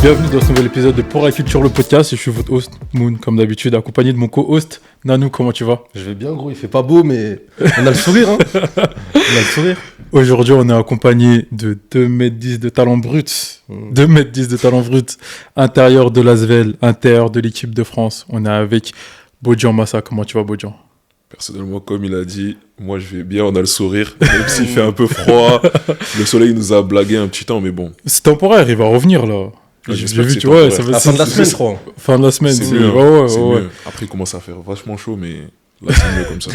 Bienvenue dans ce nouvel épisode de Pour la Culture, le podcast. Je suis votre host, Moon, comme d'habitude, accompagné de mon co-host, Nanou. Comment tu vas? Je vais bien, gros. Il fait pas beau, mais on a le sourire, hein. On a le sourire. Aujourd'hui, on est accompagné de 2m10 de talent brut. 2m10 de talent brut. Intérieur de l'Asvel, intérieur de l'équipe de France. On est avec Bodjan Massa. Comment tu vas, Bodjan? Personnellement, comme il a dit, moi je vais bien, on a le sourire, même s'il fait un peu froid. Le soleil nous a blagué un petit temps, mais bon. C'est temporaire, il va revenir là. Ouais, J'ai j'espère vu, que tu c'est vois, temporaire. ça va La fin de la semaine, je crois. Fin de la semaine. C'est mieux. Ouais. Mieux. Après, il commence à faire vachement chaud, mais là c'est mieux comme ça.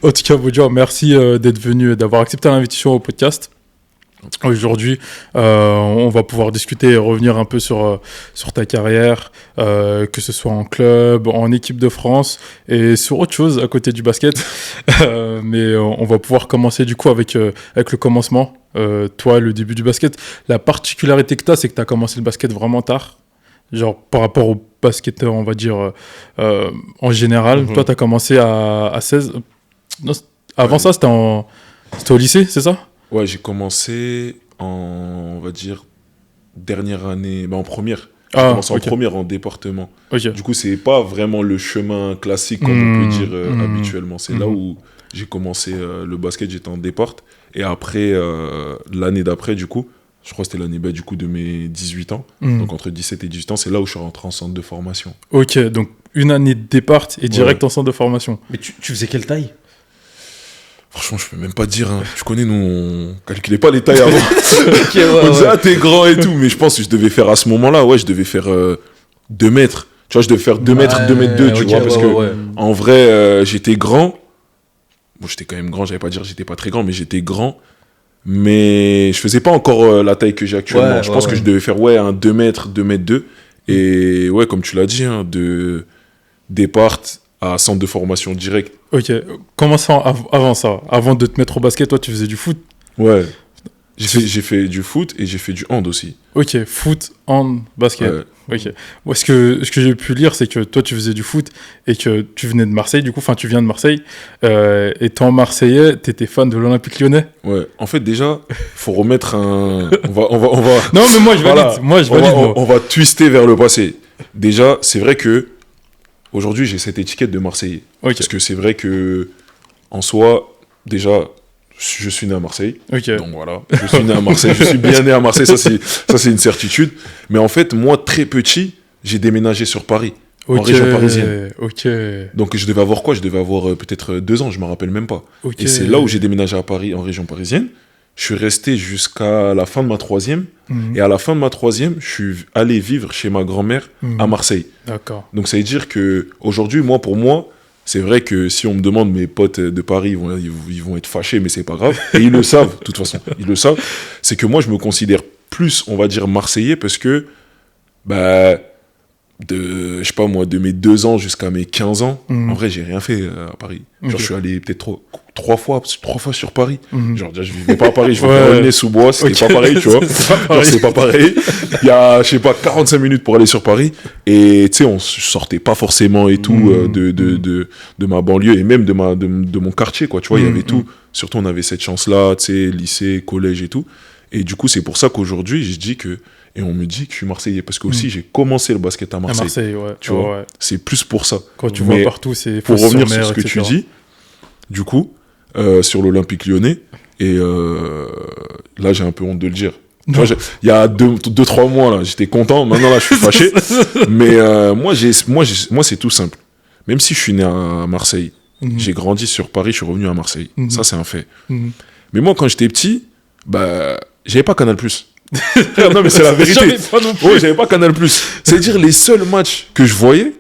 En tout cas, Bodjan, merci d'être venu, d'avoir accepté l'invitation au podcast. Aujourd'hui, on va pouvoir discuter et revenir un peu sur ta carrière, que ce soit en club, en équipe de France et sur autre chose à côté du basket. Mais on va pouvoir commencer du coup avec le commencement. Toi, le début du basket. La particularité que tu as, c'est que tu as commencé le basket vraiment tard. Genre par rapport aux basketteurs, on va dire, en général. Toi, tu as commencé à 16. Non, avant ça, c'était au lycée, c'est ça? Ouais, j'ai commencé on va dire, dernière année, en première. J'ai commencé en première, en département. Okay. Du coup, c'est pas vraiment le chemin classique, comme on peut dire habituellement. C'est là où j'ai commencé le basket, j'étais en départ. Et après, l'année d'après, du coup, je crois que c'était l'année du coup, de mes 18 ans. Donc entre 17 et 18 ans, c'est là où je suis rentré en centre de formation. Ok, donc une année de départ et direct en centre de formation. Mais tu faisais quelle taille? Franchement, je peux même pas te dire. Hein. Tu connais, nous, on calculait pas les tailles avant. Okay, on disait, t'es grand et tout. Mais je pense que je devais faire à ce moment-là, je devais faire 2 mètres. Tu vois, je devais faire 2 mètres, 2 mètres 2, tu vois. Parce que, en vrai, j'étais grand. Bon, j'étais quand même grand, j'allais pas dire j'étais pas très grand, mais j'étais grand. Mais je faisais pas encore la taille que j'ai actuellement. Je pense que je devais faire, un 2 mètres, 2 mètres 2. Et comme tu l'as dit, hein, de départ à centre de formation direct. Ok, commençons avant ça. Avant de te mettre au basket, toi, tu faisais du foot? Ouais. J'ai fait du foot et j'ai fait du hand aussi. Ok, foot, hand, basket. Ouais. Ok. Moi, ce que j'ai pu lire, c'est que toi, tu faisais du foot et que tu venais de Marseille, du coup, tu viens de Marseille. Étant Marseillais, t'étais fan de l'Olympique Lyonnais? Ouais. En fait, déjà, faut remettre un... On va... Non, mais moi, je valide. On va twister vers le passé. Déjà, c'est vrai que aujourd'hui, j'ai cette étiquette de Marseillais. Okay. Parce que c'est vrai que, en soi, déjà, je suis né à Marseille. Okay. Donc voilà, je suis né à Marseille. Je suis bien né à Marseille, ça c'est une certitude. Mais en fait, moi, très petit, j'ai déménagé sur Paris, en région parisienne. Donc je devais avoir quoi? Je devais avoir peut-être 2 ans, je ne me rappelle même pas. Et c'est là où j'ai déménagé à Paris, en région parisienne. Je suis resté jusqu'à la fin de ma 3e. Et à la fin de ma 3e, je suis allé vivre chez ma grand-mère à Marseille. D'accord. Donc ça veut dire qu'aujourd'hui, pour moi, c'est vrai que si on me demande, mes potes de Paris, ils vont être fâchés, mais c'est pas grave. Et ils le savent, de toute façon. Ils le savent. C'est que moi, je me considère plus, on va dire, Marseillais, parce que, de mes 2 ans jusqu'à mes 15 ans, en vrai, j'ai rien fait à Paris. Genre, je suis allé peut-être 3 fois sur Paris. Genre, déjà, je vivais pas à Paris, je vivais à Aulnay-sous-Bois, c'était pas pareil, tu vois. C'est pas pareil. Il y a, 45 minutes pour aller sur Paris. Et, tu sais, on sortait pas forcément et tout de ma banlieue et même de mon quartier, quoi. Tu vois, il y avait tout. Surtout, on avait cette chance-là, tu sais, lycée, collège et tout. Et du coup, c'est pour ça qu'aujourd'hui, je dis que... Et on me dit que je suis Marseillais, parce que aussi j'ai commencé le basket à Marseille. Tu vois, c'est plus pour ça. Quand tu vois partout, c'est... Pour revenir sur ce que tu dis, du coup, sur l'Olympique Lyonnais, et là j'ai un peu honte de le dire. Tu vois, il y a 2-3 mois, là, j'étais content, maintenant là je suis fâché. Mais moi c'est tout simple. Même si je suis né à Marseille, j'ai grandi sur Paris, je suis revenu à Marseille. Ça c'est un fait. Mais moi quand j'étais petit, j'avais pas Canal+. Non mais c'est la vérité. J'avais pas Canal+. C'est-à-dire les seuls matchs que je voyais,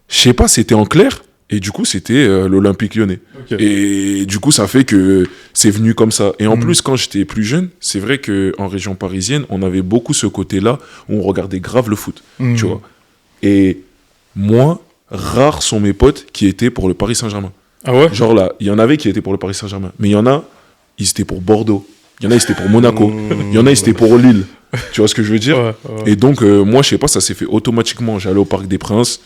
je sais pas, c'était en clair. Et du coup, c'était l'Olympique Lyonnais. Et du coup, ça fait que c'est venu comme ça. Et en plus, quand j'étais plus jeune, c'est vrai qu'en région parisienne, on avait beaucoup ce côté-là où on regardait grave le foot. Tu vois. Et moi, rares sont mes potes qui étaient pour le Paris Saint-Germain. Ah ouais? Genre là, il y en avait qui étaient pour le Paris Saint-Germain. Mais il y en a, ils étaient pour Bordeaux. Il y en a, ils étaient pour Monaco. Il y en a, ils étaient pour Lille. Tu vois ce que je veux dire? Ouais. Et donc, moi, je sais pas, ça s'est fait automatiquement. J'allais au Parc des Princes,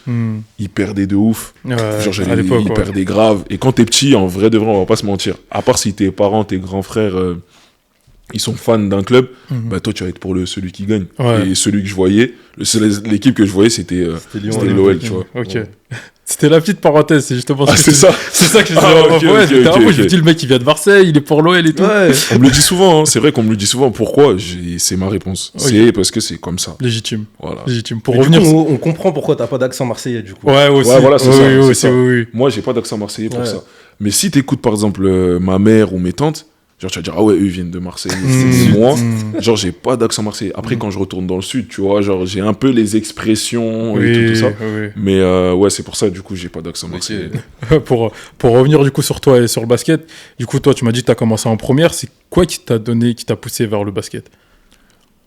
ils perdaient de ouf. Genre, ils perdaient grave. Et quand t'es petit, en vrai de vrai, on va pas se mentir. À part si tes parents, tes grands frères, ils sont fans d'un club, Mhm. bah toi tu vas être pour celui qui gagne. Ouais. Et celui que je voyais, l'équipe que je voyais, c'était Lyon, c'était ouais. l'OL, tu vois. Ok. Ouais. C'était la petite parenthèse, c'est justement Ah, ce que c'est je- ça. C'est ça que je disais. Ah, avant. ok, Ouais, ok, j'étais ok, avant, ok. je me dis, le mec, il vient de Marseille, il est pour l'OL et tout. Ouais. On me le dit souvent, hein. C'est vrai qu'on me le dit souvent. Pourquoi? C'est ma réponse. Ok. C'est parce que c'est comme ça. Légitime. Voilà. Légitime. Pour Mais du revenir. coup, on comprend pourquoi t'as pas d'accent marseillais, du coup. Ouais, aussi. Ouais, voilà, c'est oui, ça, oui, c'est aussi, ça. oui, oui. Moi, j'ai pas d'accent marseillais pour Ouais. ça. Mais si t'écoutes par exemple ma mère ou mes tantes, genre tu vas dire ah ouais, eux ils viennent de Marseille. Mmh, Moi, mmh. genre j'ai pas d'accent marseillais. Après, quand je retourne dans le sud, tu vois, genre j'ai un peu les expressions Oui, et tout ça. oui. Mais ouais, c'est pour ça, du coup, j'ai pas d'accent marseillais. pour revenir du coup sur toi et sur le basket, du coup, toi, tu m'as dit que tu as commencé en première. C'est quoi qui t'a donné, qui t'a poussé vers le basket?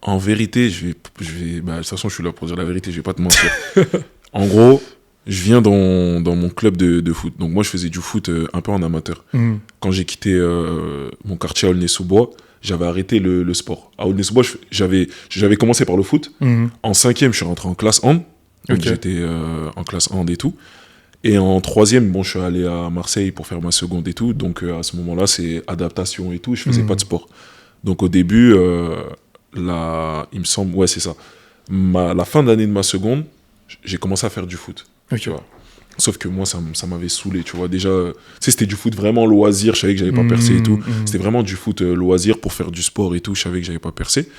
En vérité, bah, de toute façon, je suis là pour dire la vérité, je vais pas te mentir. En gros, je viens dans mon club de foot. Donc moi, je faisais du foot un peu en amateur. Mhm. Quand j'ai quitté mon quartier à Aulnay-sous-Bois, j'avais arrêté le sport. À Aulnay-sous-Bois, j'avais commencé par le foot. Mhm. En 5e, je suis rentré en classe hand. Donc Ok. j'étais en classe hand et tout. Et en 3e, bon, je suis allé à Marseille pour faire ma seconde et tout. Donc à ce moment-là, c'est adaptation et tout. Je faisais Mhm. pas de sport. Donc au début, il me semble, ouais, c'est ça. La fin d'année de ma seconde, j'ai commencé à faire du foot. Ok. Tu vois. Sauf que moi, ça m'avait saoulé, tu vois. Déjà, tu sais, c'était du foot vraiment loisir. Je savais que j'allais pas percer et tout. Mhm. C'était vraiment du foot loisir pour faire du sport et tout. Je savais que j'allais pas percer.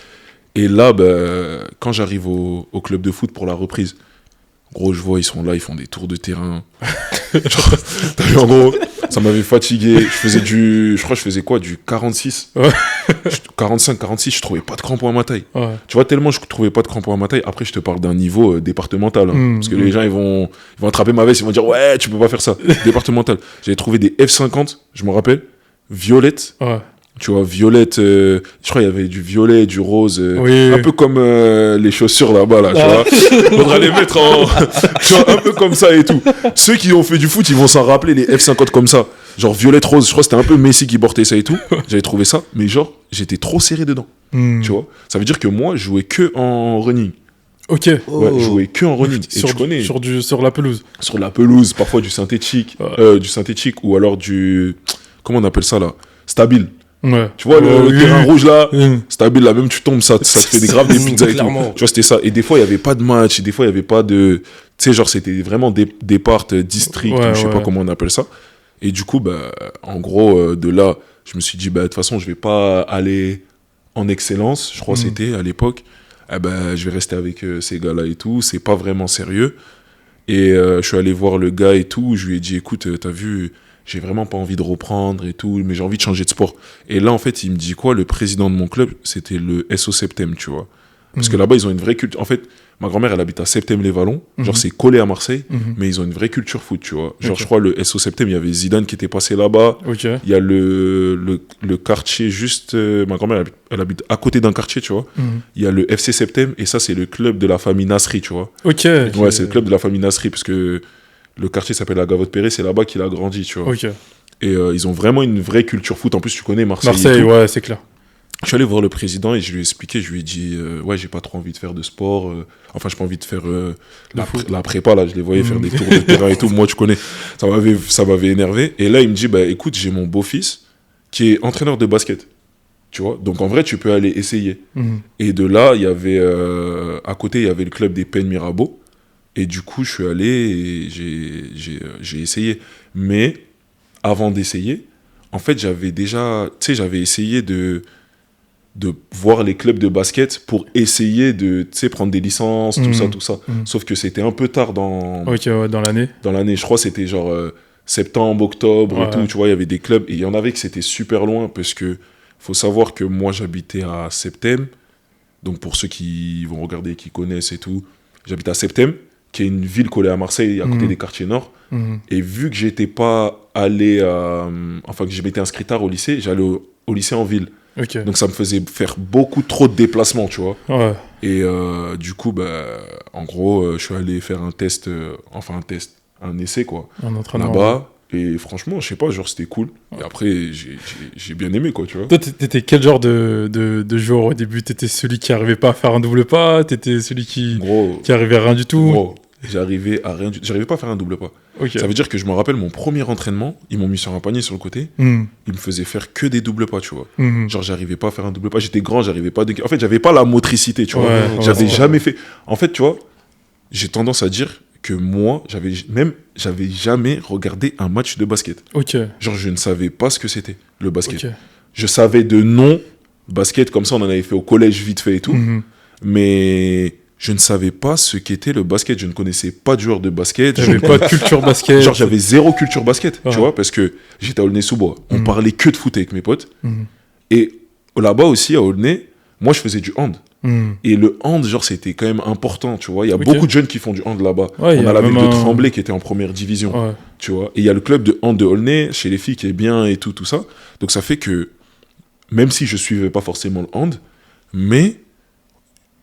Et là, ben, quand j'arrive au club de foot pour la reprise, gros, je vois, ils sont là, ils font des tours de terrain. Genre, t'as vu, en gros, ça m'avait fatigué. Je crois que je faisais quoi, du 46 Ouais. 45, 46, je trouvais pas de crampons à ma taille. Ouais. Tu vois, tellement je trouvais pas de crampons à ma taille. Après, je te parle d'un niveau départemental. Hein. Parce que les gens, ils vont attraper ma veste, ils vont dire, ouais, tu peux pas faire ça. Départemental. J'avais trouvé des F50, je me rappelle, violettes. Ouais. Tu vois, violette, je crois qu'il y avait du violet, du rose, Oui. un peu comme les chaussures là-bas, là, tu vois. Faudra les mettre tu vois, un peu comme ça et tout. Ceux qui ont fait du foot, ils vont s'en rappeler, les F50 comme ça. Genre violette, rose, je crois que c'était un peu Messi qui portait ça et tout. J'avais trouvé ça, mais genre, j'étais trop serré dedans, Mhm. tu vois. Ça veut dire que moi, je jouais que en running. Ok. Oh. Ouais, je jouais que en running. Et tu connais, Sur la pelouse. sur la pelouse, parfois du synthétique, ou alors comment on appelle ça là? Stabile. Ouais. Tu vois, le Oui, terrain oui. rouge là, Mhm. stable là, même tu tombes, ça te fait des graves des pizzas et tout. Clairement. Tu vois, c'était ça. Et des fois, il n'y avait pas de match, et des fois, il n'y avait pas de. Tu sais, genre, c'était vraiment des parts, districts, Ouais, ou je sais pas ouais. comment on appelle ça. Et du coup, bah, en gros, de là, je me suis dit, bah, de toute façon, je vais pas aller en excellence, je crois que c'était à l'époque. Eh ben, je vais rester avec ces gars-là et tout, c'est pas vraiment sérieux. Et je suis allé voir le gars et tout, je lui ai dit, écoute, t'as vu, j'ai vraiment pas envie de reprendre et tout, mais j'ai envie de changer de sport. Et là, en fait, il me dit quoi? Le président de mon club, c'était le SO Septem, tu vois. Parce que là-bas, ils ont une vraie culture. En fait, ma grand-mère, elle habite à Septem-les-Vallons. Genre, c'est collé à Marseille, mais ils ont une vraie culture foot, tu vois. Genre, Ok. je crois, le SO Septem, il y avait Zidane qui était passé là-bas. Ok. Il y a le quartier juste. Ma grand-mère, elle habite à côté d'un quartier, tu vois. Mhm. Il y a le FC Septem, et ça, c'est le club de la famille Nasri, tu vois. Ok. Ouais, c'est le club de la famille Nasri, parce que le quartier s'appelle Agavotte-Péré, c'est là-bas qu'il a grandi, tu vois. Ok. Et ils ont vraiment une vraie culture foot. En plus, tu connais Marseille. et Marseille, tout. ouais, c'est clair. Je suis allé voir le président et je lui ai expliqué, je lui ai dit, ouais, j'ai pas trop envie de faire de sport. Enfin, j'ai pas envie de faire la prépa, là, je les voyais faire des tours de terrain et tout. Moi, tu connais, ça m'avait énervé. Et là, il me dit, bah écoute, j'ai mon beau-fils qui est entraîneur de basket. Tu vois, donc en vrai, tu peux aller essayer. Mhm. Et de là, il y avait, à côté, il y avait le club des Pennes Mirabeau. Et du coup, je suis allé et j'ai essayé. Mais avant d'essayer, en fait, j'avais essayé de voir les clubs de basket pour essayer de, prendre des licences, tout ça. Sauf que c'était un peu tard dans Ok, ouais, dans l'année. l'année. Je crois que c'était genre septembre, octobre Ouais. et tout. Tu vois, il y avait des clubs et il y en avait que c'était super loin parce que faut savoir que moi, j'habitais à Septem. Donc, pour ceux qui vont regarder, qui connaissent et tout, j'habite à Septem, qui est une ville collée à Marseille, à côté des quartiers nord. Mhm. Et vu que j'étais pas allé enfin que je m'étais inscrit tard au lycée, j'allais au lycée en ville. Ok. Donc ça me faisait faire beaucoup trop de déplacements, tu vois. Ouais. Et du coup, bah, en gros, je suis allé faire un test, un essai, quoi, Un entraînement. là-bas. Et franchement, je sais pas, genre, c'était cool. Et après, j'ai bien aimé, quoi, tu vois. Toi, t'étais quel genre de joueur au début? T'étais celui qui arrivait pas à faire un double pas? T'étais celui qui Gros, arrivait à rien du tout? gros, j'arrivais pas à faire un double pas. Ok. Ça veut dire que je me rappelle mon premier entraînement, ils m'ont mis sur un panier sur le côté, Mhm. ils me faisaient faire que des doubles pas, tu vois. Mhm. Genre, j'arrivais pas à faire un double pas, j'étais grand, j'arrivais pas en fait, j'avais pas la motricité, tu vois. Ouais, J'avais ouais. jamais fait. En fait, tu vois, j'ai tendance à dire que moi, j'avais jamais regardé un match de basket. Ok. Genre, je ne savais pas ce que c'était, le basket. Ok. Je savais de nom, basket, comme ça, on en avait fait au collège vite fait et tout. Mhm. Mais je ne savais pas ce qu'était le basket. Je ne connaissais pas de joueur de basket. J'avais pas de culture basket. Genre, j'avais zéro culture basket, Ouais. tu vois, parce que j'étais à Aulnay-sous-Bois. On Mhm. parlait que de foot avec mes potes. Mhm. Et là-bas aussi, à Aulnay, moi, je faisais du hand. Mhm. Et le hand, genre, c'était quand même important, tu vois. Il y a Ok. beaucoup de jeunes qui font du hand là-bas. Ouais, il y On a a la ville même de un- Tremblay qui était en première division, Ouais. tu vois. Et il y a le club de hand de Aulnay, chez les filles, qui est bien et tout ça. Donc, ça fait que, même si je suivais pas forcément le hand, mais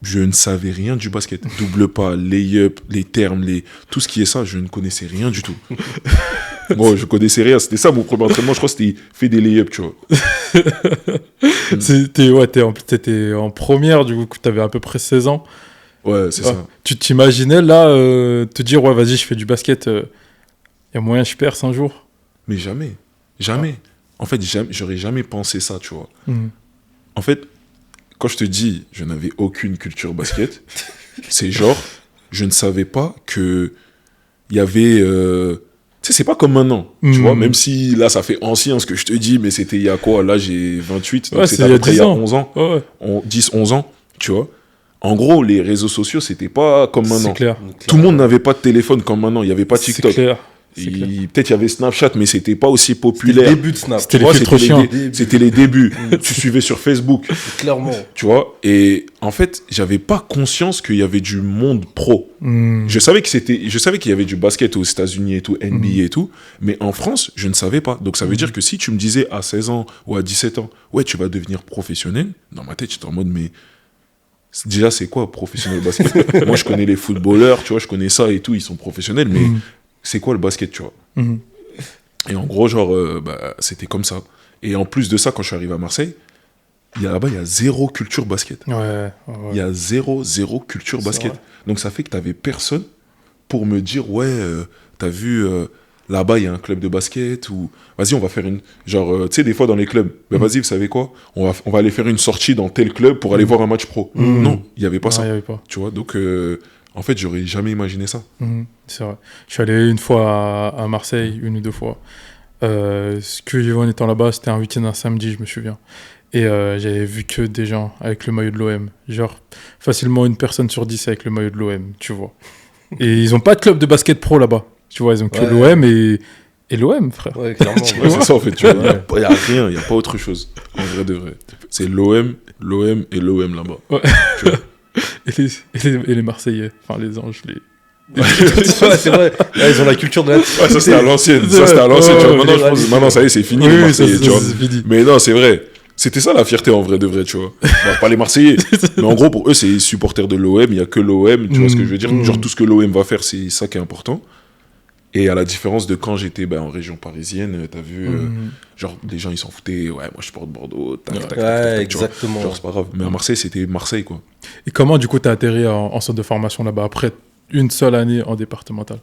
je ne savais rien du basket. Double pas, lay-up, les termes, tout ce qui est ça, je ne connaissais rien du tout. Bon, je connaissais rien. C'était ça mon premier entraînement. Je crois que c'était fait des lay-up, tu vois. T'étais en première, du coup, t'avais à peu près 16 ans. Ouais, c'est Ouais. ça. Tu t'imaginais là te dire, ouais, vas-y, je fais du basket, y a moyen que je perce un jour? Mais jamais. Jamais. En fait, j'aurais jamais pensé ça, tu vois. Mhm. En fait, quand je te dis je n'avais aucune culture basket, c'est genre, je ne savais pas que il y avait... Tu sais, c'est pas comme maintenant, tu Mhm. vois, même si là, ça fait ancien ce que je te dis, mais c'était il y a quoi? Là, j'ai 28, donc Ouais, c'était c'est à il y a peu près 10 il y a ans. 11 ans. Ouais, ouais. 10, 11 ans, tu vois. En gros, les réseaux sociaux, c'était pas comme C'est maintenant. clair. Tout le monde n'avait pas de téléphone comme maintenant, il n'y avait pas C'est TikTok. clair. C'est clair. Peut-être il y avait Snapchat, mais c'était pas aussi C'était populaire. le début de Snap. C'était Tu les vois, filtres chiants. C'était les débuts. Tu suivais sur Facebook, Clairement. tu vois. Et en fait, j'avais pas conscience qu'il y avait du monde pro. Mhm. Je savais qu'il y avait du basket aux États-Unis et tout, NBA et tout, mais en France, je ne savais pas. Donc ça veut dire que si tu me disais à 16 ans ou à 17 ans, ouais, tu vas devenir professionnel, dans ma tête, j'étais en mode, mais déjà, c'est quoi professionnel basket? Moi, je connais les footballeurs, tu vois, je connais ça et tout, ils sont professionnels, mais Mhm. c'est quoi le basket, tu vois? Mhm. Et en gros, genre, c'était comme ça. Et en plus de ça, quand je suis arrivé à Marseille, là-bas, il y a zéro culture basket. Ouais, ouais, Il y a zéro culture C'est basket. vrai. Donc ça fait que t'avais personne pour me dire, ouais, t'as vu, là-bas, il y a un club de basket, ou vas-y, on va faire une... Genre, tu sais, des fois dans les clubs, ben vas-y, vous savez quoi, on va aller faire une sortie dans tel club pour aller voir un match pro. Non, il n'y avait pas Non, ça. il y avait pas. Tu vois, donc, en fait, j'aurais jamais imaginé ça. Mhm. C'est vrai. Je suis allé une fois à Marseille, une ou deux fois. Ce que j'ai vu en étant là-bas, c'était un week-end, un samedi, je me souviens. Et j'avais vu que des gens avec le maillot de l'OM. Genre, facilement une personne sur 10 avec le maillot de l'OM, tu vois. Et ils ont pas de club de basket pro là-bas. Tu vois, ils ont que Ouais. l'OM et l'OM, frère. Ouais, clairement. Tu Ouais, vois. c'est ça, en fait, tu vois. Il n'y a rien, il n'y a pas autre chose. En vrai de vrai. C'est l'OM et l'OM là-bas. Ouais. Tu vois. Et les Marseillais, enfin les anges, les... Ouais, c'est vrai. Là, ils ont la culture de la. Ouais, ça c'était à l'ancienne. Ça c'était à l'ancienne. Ouais, tu vois. ouais, Maintenant, je ouais, pense, ouais. maintenant, ça y est, c'est fini. Oui, les oui, ça, Marseillais, tu vois. c'est fini. Mais non, c'est vrai. C'était ça la fierté en vrai de vrai, tu vois. Bon, pas les Marseillais. Mais en gros, pour eux, c'est les supporters de l'OM. Il n'y a que l'OM. Tu vois ce que je veux dire? Genre, tout ce que l'OM va faire, c'est ça qui est important. Et à la différence de quand j'étais en région parisienne, t'as vu, genre, les gens ils s'en foutaient. Ouais, moi je porte Bordeaux. Tac, tac, tac, tac, Ouais, tac, tu vois. exactement. Genre, c'est pas grave. Mais à Marseille, c'était Marseille, quoi. Et comment, du coup, t'as atterri en centre de formation là-bas après une seule année en départemental?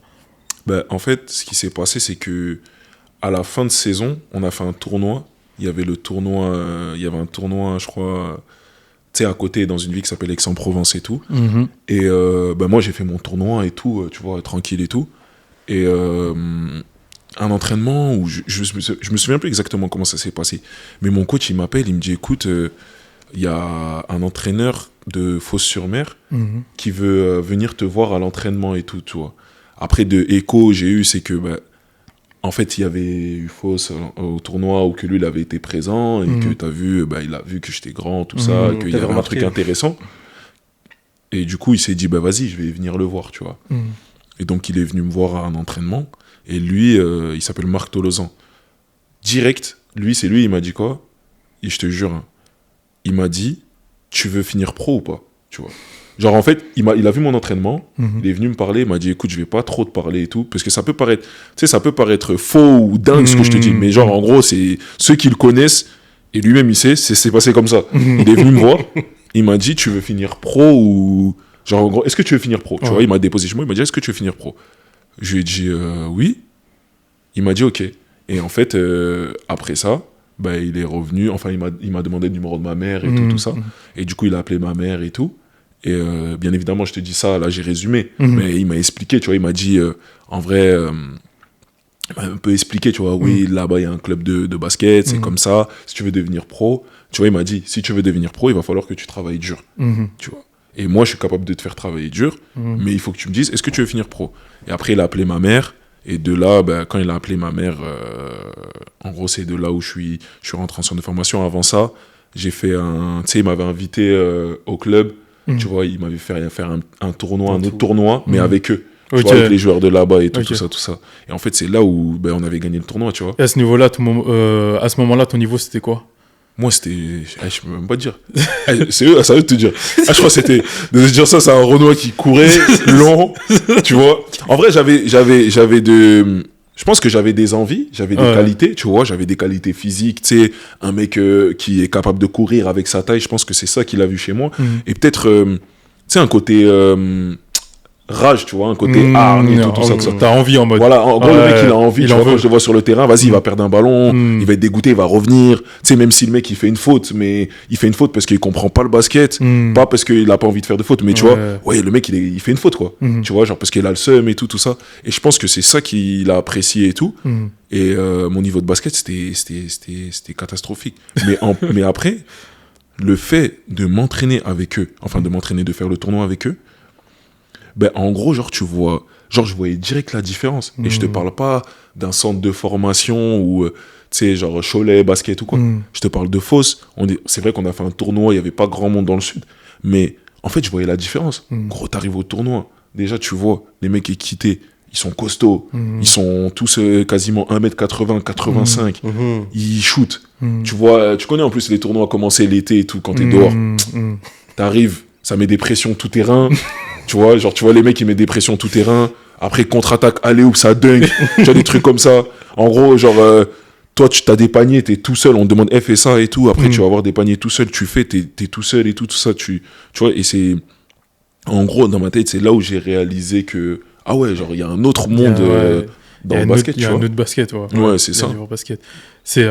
En fait, ce qui s'est passé, c'est que à la fin de saison, on a fait un tournoi. Il y avait un tournoi, je crois, tu sais, à côté, dans une ville qui s'appelle Aix-en-Provence et tout. Et moi, j'ai fait mon tournoi et tout, tu vois, tranquille et tout. Et un entraînement où je me souviens plus exactement comment ça s'est passé. Mais mon coach, il m'appelle, il me dit, écoute, il y a un entraîneur de Fos-sur-Mer qui veut venir te voir à l'entraînement et tout, tu vois. Après, de écho, j'ai eu, c'est que, en fait, il y avait eu Fos au tournoi où que lui, il avait été présent et que tu as vu, il a vu que j'étais grand, tout ça, qu'il y avait un truc intéressant. Et du coup, il s'est dit, vas-y, je vais venir le voir, tu vois. Et donc, il est venu me voir à un entraînement. Et lui, il s'appelle Marc Tolosan. Direct, c'est lui, il m'a dit quoi? Et je te jure, hein, il m'a dit, tu veux finir pro ou pas? Tu vois. Genre, en fait, il a vu mon entraînement, il est venu me parler, il m'a dit, écoute, je vais pas trop te parler et tout, parce que ça peut paraître faux ou dingue ce que je te dis, mais genre, en gros, c'est ceux qui le connaissent, et lui-même, il sait, c'est passé comme ça. Il est venu me voir, il m'a dit, tu veux finir pro Genre, en gros, est-ce que tu veux finir pro? Tu Ouais. vois, il m'a déposé chez moi, il m'a dit, est-ce que tu veux finir pro? Je lui ai dit, oui. Il m'a dit, ok. Et en fait, après ça, bah, il est revenu, enfin, il m'a demandé le numéro de ma mère et tout ça. Et du coup, il a appelé ma mère et tout. Et bien évidemment, je te dis ça, là, j'ai résumé. Mais il m'a expliqué, tu vois, il m'a dit, en vrai, il m'a un peu expliqué, tu vois, oui, là-bas, il y a un club de basket, c'est comme ça. Si tu veux devenir pro, tu vois, il m'a dit, si tu veux devenir pro, il va falloir que tu travailles dur, tu vois. Et moi, je suis capable de te faire travailler dur, mais il faut que tu me dises, est-ce que tu veux finir pro? Et après, il a appelé ma mère. Et de là, ben, quand il a appelé ma mère, en gros, c'est de là où je suis rentré en centre de formation. Avant ça, j'ai fait un... Tu sais, il m'avait invité au club. Tu vois, il m'avait fait faire un tournoi, un autre tournoi, mais avec eux. Tu vois, avec les joueurs de là-bas et tout, tout ça. Et en fait, c'est là où ben, on avait gagné le tournoi, tu vois. Et à ce niveau-là, à ce moment-là, ton niveau, c'était quoi? Moi, c'était... je peux même pas te dire. C'est eux de te dire. Je crois que c'était... De se dire ça, c'est un Renoir qui courait, long, tu vois. En vrai, j'avais de... Je pense que j'avais des envies, j'avais des qualités, tu vois. J'avais des qualités physiques, tu sais. Un mec qui est capable de courir avec sa taille, je pense que c'est ça qu'il a vu chez moi. Et peut-être, tu sais, un côté... rage, tu vois, un côté hargne et tout ça. T'as envie en mode. Voilà, en gros, le mec, il a envie, tu vois, quand je le vois sur le terrain, vas-y, il va perdre un ballon, il va être dégoûté, il va revenir. Tu sais, même si le mec, il fait une faute, mais il fait une faute parce qu'il comprend pas le basket, pas parce qu'il a pas envie de faire de faute, mais tu vois, ouais, le mec, il fait une faute, quoi. Tu vois, genre, parce qu'il a le seum et tout ça. Et je pense que c'est ça qu'il a apprécié et tout. Et mon niveau de basket, c'était catastrophique. Mais après, le fait de m'entraîner avec eux, enfin, de faire le tournoi avec eux, ben, en gros, genre, tu vois, genre, je voyais direct la différence. Et je te parle pas d'un centre de formation ou, tu sais, genre, Cholet, basket ou quoi. Je te parle de Fos. C'est vrai qu'on a fait un tournoi, il y avait pas grand monde dans le sud. Mais, en fait, je voyais la différence. Gros, t'arrives au tournoi. Déjà, tu vois, les mecs équités, ils sont costauds. Ils sont tous quasiment 1m80, 85. Ils shootent. Tu vois, tu connais en plus les tournois commencer l'été et tout, quand t'es dehors. T'arrives, ça met des pressions tout terrain. Tu vois, genre, tu vois les mecs, ils mettent des pressions tout terrain. Après, contre-attaque, allez, ou ça dunk. Tu as des trucs comme ça. En gros, genre, toi, tu as des paniers, t'es tout seul. On te demande F et ça et tout. Après, tu vas avoir des paniers tout seul. Tu fais, t'es tout seul et tout ça. Tu vois, et c'est... En gros, dans ma tête, c'est là où j'ai réalisé que... Ah ouais, genre, il y a un autre monde dans le basket, tu vois. Il y a un autre basket, ouais. Ouais, c'est ça. Basket. C'est...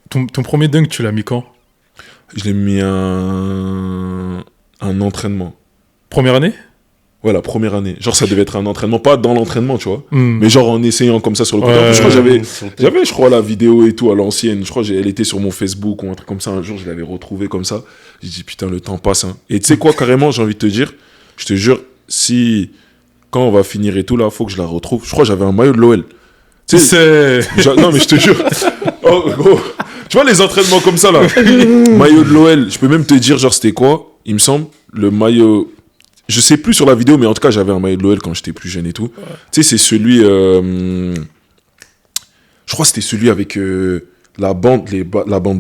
ton premier dunk, tu l'as mis quand? Je l'ai mis un entraînement. Première année? Ouais, la première année. Genre, ça devait être un entraînement, pas dans l'entraînement, tu vois. Mais genre en essayant comme ça sur le côté. Je crois que j'avais, je crois, la vidéo et tout à l'ancienne. Je crois qu'elle était sur mon Facebook ou un truc comme ça. Un jour, je l'avais retrouvée comme ça. J'ai dit, putain, le temps passe. Hein. Et tu sais quoi, carrément, j'ai envie de te dire, je te jure, si, quand on va finir et tout, là, faut que je la retrouve. Je crois que j'avais un maillot de l'OL. Tu sais, non, mais je te jure. Oh, gros. Tu vois, les entraînements comme ça, là. Maillot de l'OL. Je peux même te dire, genre, c'était quoi, il me semble, le maillot. Je sais plus sur la vidéo, mais en tout cas, j'avais un maillot de l'OL quand j'étais plus jeune et tout. Ouais. Tu sais, c'est celui... je crois que c'était celui avec la bande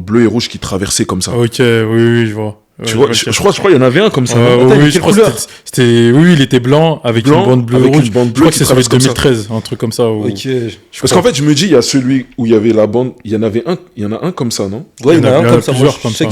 bleue et rouge qui traversait comme ça. Ok, oui, je vois. Tu vois, je crois qu'il y en avait un comme ça. Oui, je crois que c'était... Oui, il était blanc avec une bande bleue et rouge. Je crois que c'est celui de 2013, un truc comme ça. Ok. Parce qu'en fait, je me dis, il y a celui où il y avait la bande... Il y en a un comme ça, non? Ouais, il y en a un comme ça.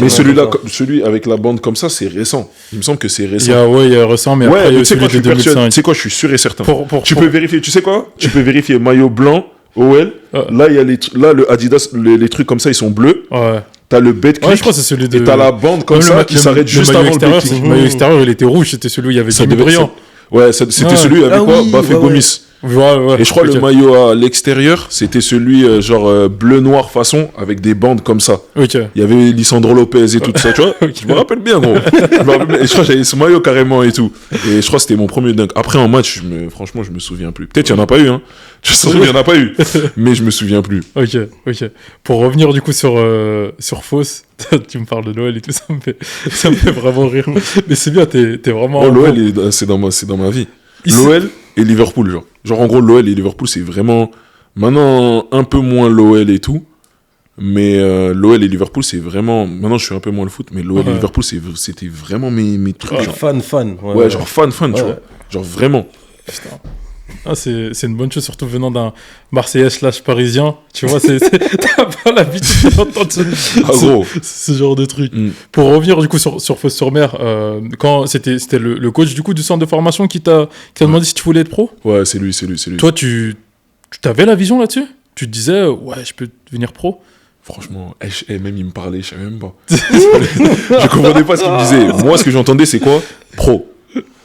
Mais celui avec la bande comme ça, c'est récent. Il me semble que c'est récent. Il y a récent, mais après, il y a celui de 2005. Tu sais quoi, je suis sûr et certain. Tu peux vérifier, tu sais quoi? Tu peux vérifier maillot blanc, OL. Là, il y a le Adidas, les trucs comme ça, ils sont bleus. Ouais. T'as le bet click, je crois que c'est celui de... et t'as la bande comme ça qui s'arrête juste avant le bet click. Le maillot extérieur, il était rouge, c'était celui où il y avait Jimmy Briand. Ouais, c'était celui avec quoi? Bafé Gomis. Ouais, et je crois le maillot à l'extérieur, c'était celui genre bleu-noir façon, avec des bandes comme ça. Ok. Il y avait Lisandro Lopez et tout ça, tu vois. Je me rappelle bien, gros. Et je crois que j'avais ce maillot carrément et tout. Et je crois que c'était mon premier dunk. Après, en match, franchement, je me souviens plus. Peut-être qu'il n'y en a pas eu, hein. Je suis sûr qu'il n'y en a pas eu. Mais je me souviens plus. Ok. Pour revenir du coup sur Fos, tu me parles de Noël et tout, ça me fait vraiment rire. Mais c'est bien, t'es vraiment... Oh, l'OL, c'est dans ma vie. L'OL et Liverpool, genre. Genre, en gros, l'OL et Liverpool, c'est vraiment... Maintenant, un peu moins l'OL et tout. Mais l'OL et Liverpool, c'est vraiment... Maintenant, je suis un peu moins le foot, mais l'OL et Liverpool, c'était vraiment mes trucs. Genre fan. Ouais, genre fan, tu vois. Genre vraiment. Putain. Ah, c'est une bonne chose, surtout venant d'un Marseillais / Parisien. Tu vois, t'as pas l'habitude d'entendre gros. ce genre de truc. Pour revenir du coup sur Fos-sur-Mer, quand c'était le coach du coup du centre de formation qui t'a demandé si tu voulais être pro. Ouais, c'est lui. Toi, tu t'avais la vision là-dessus? Tu te disais, ouais, je peux devenir pro? Franchement, même il me parlait, je savais même pas. Je comprenais pas ce qu'il me disait. Moi, ce que j'entendais, c'est quoi? Pro.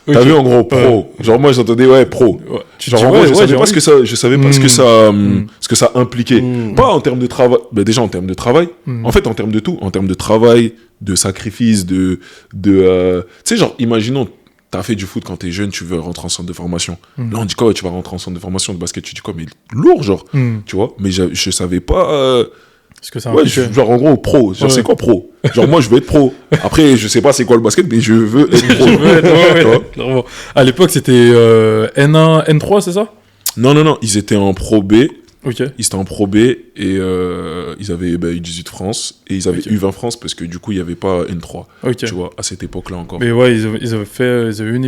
T'as vu en gros pro. Genre moi j'entendais ouais pro. Ouais. Genre en vrai, je savais pas ce que ça impliquait. Pas en termes de travail, déjà en termes de travail. En fait en termes de tout, en termes de travail, de sacrifice, tu sais genre imaginons t'as fait du foot quand t'es jeune, tu veux rentrer en centre de formation. Là on dit quoi, ouais, tu vas rentrer en centre de formation de basket, tu dis quoi, mais lourd genre, tu vois. Mais je savais pas. Ce que ça ouais, genre en gros pro, genre c'est quoi pro? Genre moi je veux être pro. Après je sais pas c'est quoi le basket mais je veux être pro. Clairement. À l'époque c'était N1, N3 c'est ça? Non, ils étaient en Pro B. Ok. Ils étaient en Pro B et ils avaient U18 France et ils avaient U20 France parce que du coup il y avait pas N3. Tu vois à cette époque-là encore. Mais ouais ils avaient eu une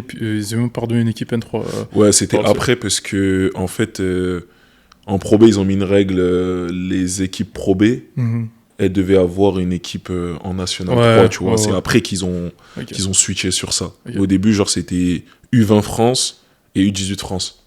équipe N3. Ouais c'était après parce que en fait en Pro B, ils ont mis une règle, les équipes Pro B, elles devaient avoir une équipe en National 3, tu vois. C'est après qu'ils ont switché sur ça. Au début, genre, c'était U20 France et U18 France.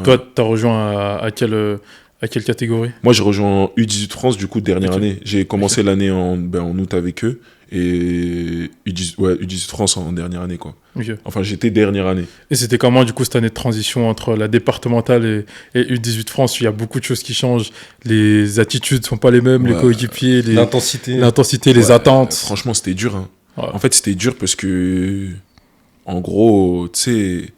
Toi, t'as rejoint à quelle catégorie? Moi, j'ai rejoint U18 France, du coup, dernière année. J'ai commencé l'année en août avec eux. Et U18 France en dernière année, quoi. Enfin, j'étais dernière année. Et c'était comment, du coup, cette année de transition entre la départementale et U18 France? Il y a beaucoup de choses qui changent. Les attitudes sont pas les mêmes, les coéquipiers, l'intensité, les attentes. Franchement, c'était dur. Hein. En fait, c'était dur parce que, en gros, tu sais,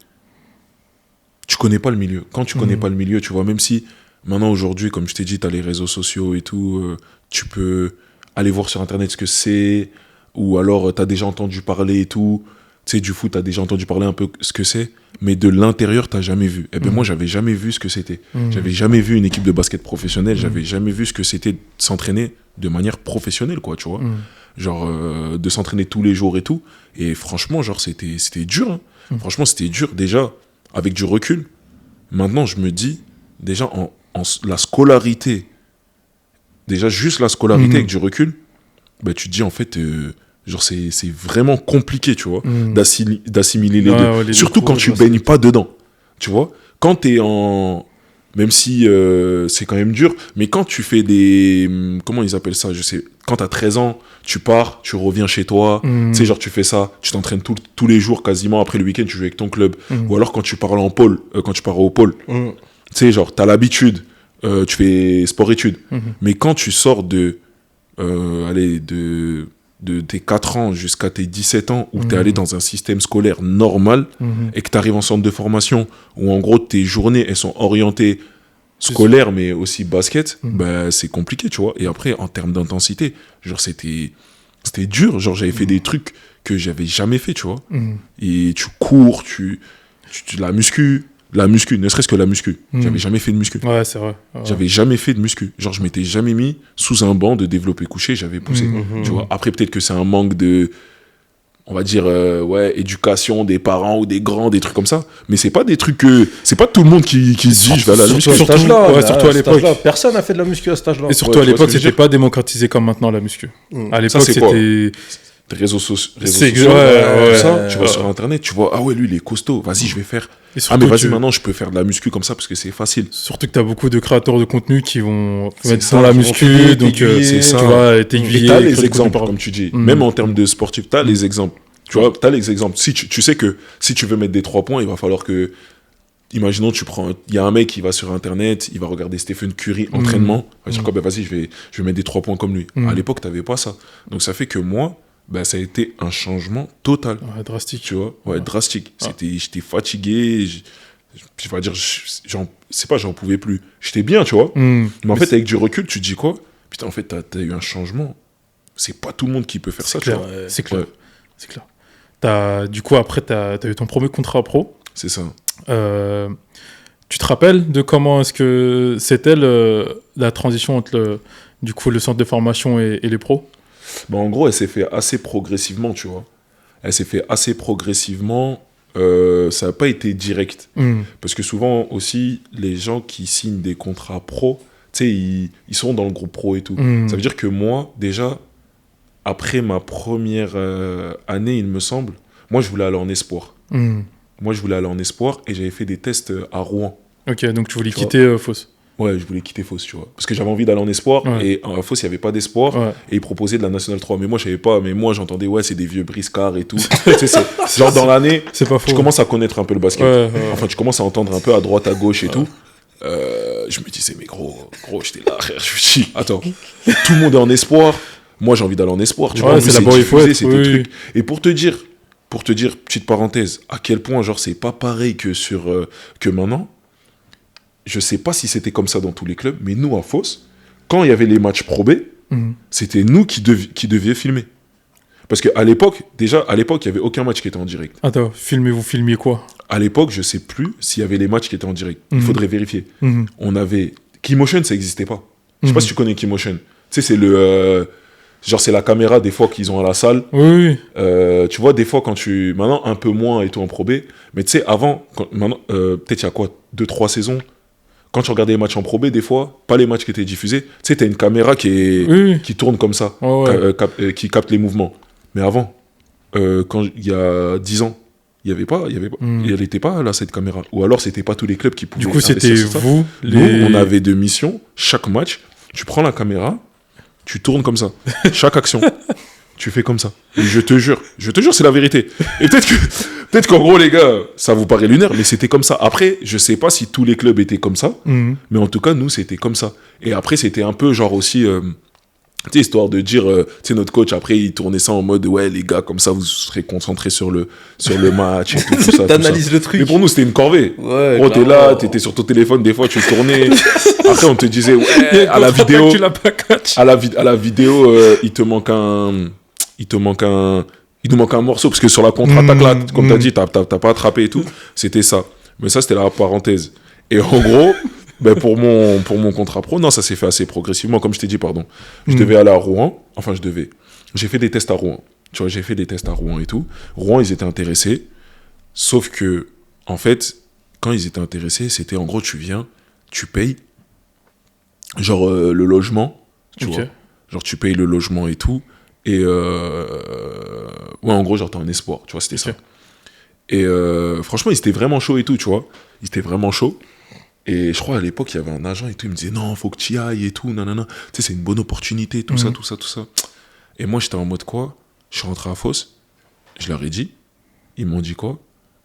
tu connais pas le milieu. Quand tu connais pas le milieu, tu vois, même si maintenant, aujourd'hui, comme je t'ai dit, tu as les réseaux sociaux et tout, tu peux aller voir sur Internet ce que c'est, ou alors tu as déjà entendu parler et tout. Tu sais, du foot, tu as déjà entendu parler un peu ce que c'est, mais de l'intérieur, tu n'as jamais vu. Eh bien, moi, j'avais jamais vu ce que c'était. J'avais jamais vu une équipe de basket professionnelle, j'avais jamais vu ce que c'était de s'entraîner de manière professionnelle, quoi, tu vois. Genre, de s'entraîner tous les jours et tout. Et franchement, genre, c'était dur. Hein. Franchement, c'était dur. Déjà, avec du recul, maintenant, je me dis, déjà, la scolarité, déjà juste la scolarité avec du recul, bah, tu te dis en fait, genre c'est vraiment compliqué, tu vois, d'assimiler les deux. Ouais, surtout quand tu baignes pas dedans, tu vois. Quand t'es en... Même si c'est quand même dur, mais quand tu fais des... Comment ils appellent ça? Je sais. Quand t'as 13 ans, tu pars, tu reviens chez toi, tu sais, genre tu fais ça, tu t'entraînes tous les jours quasiment, après le week-end tu joues avec ton club. Ou alors quand tu pars en pôle, quand tu pars au pôle, tu sais, genre t'as l'habitude, tu fais sport-études. Mais quand tu sors de tes 4 ans jusqu'à tes 17 ans, où tu es allé dans un système scolaire normal, et que tu arrives en centre de formation, où en gros tes journées, elles sont orientées scolaires, mais aussi basket, bah, c'est compliqué, tu vois. Et après, en termes d'intensité, genre c'était dur. Genre j'avais fait des trucs que j'avais jamais fait, tu vois. Et tu cours, la muscu, ne serait-ce que la muscu. J'avais jamais fait de muscu. Ouais, c'est vrai. J'avais jamais fait de muscu. Genre, je m'étais jamais mis sous un banc de développé couché, j'avais poussé. Tu vois. Après, peut-être que c'est un manque de, on va dire, éducation des parents ou des grands, des trucs comme ça. Mais c'est pas des trucs c'est pas tout le monde qui se dit, je vais à la muscu. Surtout à l'époque. Personne n'a fait de la muscu à cet âge-là. Et surtout à l'époque, c'était pas démocratisé comme maintenant, la muscu. À l'époque, c'était... réseaux sociaux, ça, tu vas sur internet, tu vois, ah ouais, lui il est costaud, vas-y je vais faire, mais vas-y maintenant je peux faire de la muscu comme ça parce que c'est facile. Surtout que t'as beaucoup de créateurs de contenu qui vont mettre dans la muscu, donc c'est ça, tu vois, t'aiguiller. Et t'as les exemples, comme tu dis, même en termes de sportifs, t'as les exemples, tu vois, t'as les exemples. Si tu sais que si tu veux mettre des 3 points, il va falloir que, imaginons, il y a un mec qui va sur internet, il va regarder Stephen Curry entraînement, il va dire quoi, ben vas-y je vais mettre des 3 points comme lui. À l'époque t'avais pas ça, donc ça fait que moi, ben, ça a été un changement total. Ouais, drastique. Tu vois, drastique. J'étais fatigué, je vais dire, c'est pas j'en pouvais plus. J'étais bien, tu vois. Mais en fait, avec du recul, tu te dis quoi? Putain, en fait, t'as eu un changement. C'est pas tout le monde qui peut faire ça, tu vois. C'est clair. C'est clair. Du coup, après, t'as eu ton premier contrat pro. C'est ça. Tu te rappelles de comment est-ce que c'était la transition entre le centre de formation et les pros? En gros, elle s'est fait assez progressivement, tu vois. Elle s'est fait assez progressivement. ça n'a pas été direct. Parce que souvent aussi, les gens qui signent des contrats pro, tu sais, ils sont dans le groupe pro et tout. Ça veut dire que moi, déjà, après ma première année, il me semble, moi, je voulais aller en espoir. Moi, je voulais aller en espoir et j'avais fait des tests à Rouen. Ok, donc tu voulais quitter Fos. Ouais, je voulais quitter Fos, tu vois. Parce que j'avais envie d'aller en espoir, et à Fos, il n'y avait pas d'espoir, et ils proposaient de la Nationale 3. Mais moi, je savais pas, mais moi, j'entendais, ouais, c'est des vieux briscards et tout. Tu sais, genre, dans l'année, c'est pas faux. Tu commences à connaître un peu le basket. Enfin, tu commences à entendre un peu à droite, à gauche et tout. Je me disais, mais gros, j'étais là, frère, je me dis, attends, tout le monde est en espoir. Moi, j'ai envie d'aller en espoir, tu vois. En plus, c'est diffusé, c'est des trucs. Et pour te dire, petite parenthèse, à quel point, genre, c'est pas pareil que que maintenant. Je sais pas si c'était comme ça dans tous les clubs, mais nous, à Fos, quand il y avait les matchs Pro B, c'était nous qui devions filmer. Parce qu'à l'époque, il n'y avait aucun match qui était en direct. Attends, vous filmiez quoi? À l'époque, je sais plus s'il y avait les matchs qui étaient en direct. Il faudrait vérifier. On avait... Keymotion, ça n'existait pas. Je sais pas si tu connais Keymotion. Tu sais, c'est genre, c'est la caméra, des fois, qu'ils ont à la salle. Oui. Tu vois, des fois, maintenant, un peu moins et tout en Pro B. Mais tu sais, avant, maintenant, peut-être il y a quoi, 2-3 saisons, quand tu regardais les matchs en Pro B, des fois, pas les matchs qui étaient diffusés, tu sais, t'as une caméra qui tourne comme ça, qui capte les mouvements. Mais avant, quand il y a 10 ans, il n'était pas là, cette caméra. Ou alors, c'était pas tous les clubs qui pouvaient. Du coup, c'était vous, Nous, on avait deux missions. Chaque match, tu prends la caméra, tu tournes comme ça. Chaque action, tu fais comme ça. Et je te jure, c'est la vérité. Et peut-être qu'en gros, les gars, ça vous paraît lunaire, mais c'était comme ça. Après, je sais pas si tous les clubs étaient comme ça, mais en tout cas, nous, c'était comme ça. Et après, c'était un peu genre aussi, tu sais, histoire de dire, tu sais, notre coach, après, il tournait ça en mode, ouais, les gars, comme ça, vous serez concentrés sur le match et tout ça. T'analyses le truc. Mais pour nous, c'était une corvée. Ouais, t'es là, t'étais sur ton téléphone, des fois, tu tournais. Après, on te disait, ouais, à la vidéo, tu l'as pas catch. à la vidéo, il nous manque un morceau, parce que sur la contre-attaque, là, comme t'as dit, t'as pas attrapé et tout. C'était ça. Mais ça, c'était la parenthèse. Et en gros, ben pour mon contrat pro, non, ça s'est fait assez progressivement, comme je t'ai dit, pardon. Je devais aller à Rouen. Enfin, j'ai fait des tests à Rouen. Tu vois, j'ai fait des tests à Rouen et tout. Rouen, ils étaient intéressés. Sauf que, en fait, quand ils étaient intéressés, c'était en gros, tu viens, tu payes, genre le logement, tu vois. Genre, tu payes le logement et tout. Et ouais, en gros, genre, t'es en espoir, tu vois, c'était ça. Et franchement, ils étaient vraiment chauds et tout, tu vois. Ils étaient vraiment chauds. Et je crois à l'époque, il y avait un agent et tout, il me disait non, faut que tu y ailles et tout, nanana. Tu sais, c'est une bonne opportunité, tout ça. Et moi, j'étais en mode quoi? Je suis rentré à Fos, je leur ai dit, ils m'ont dit quoi?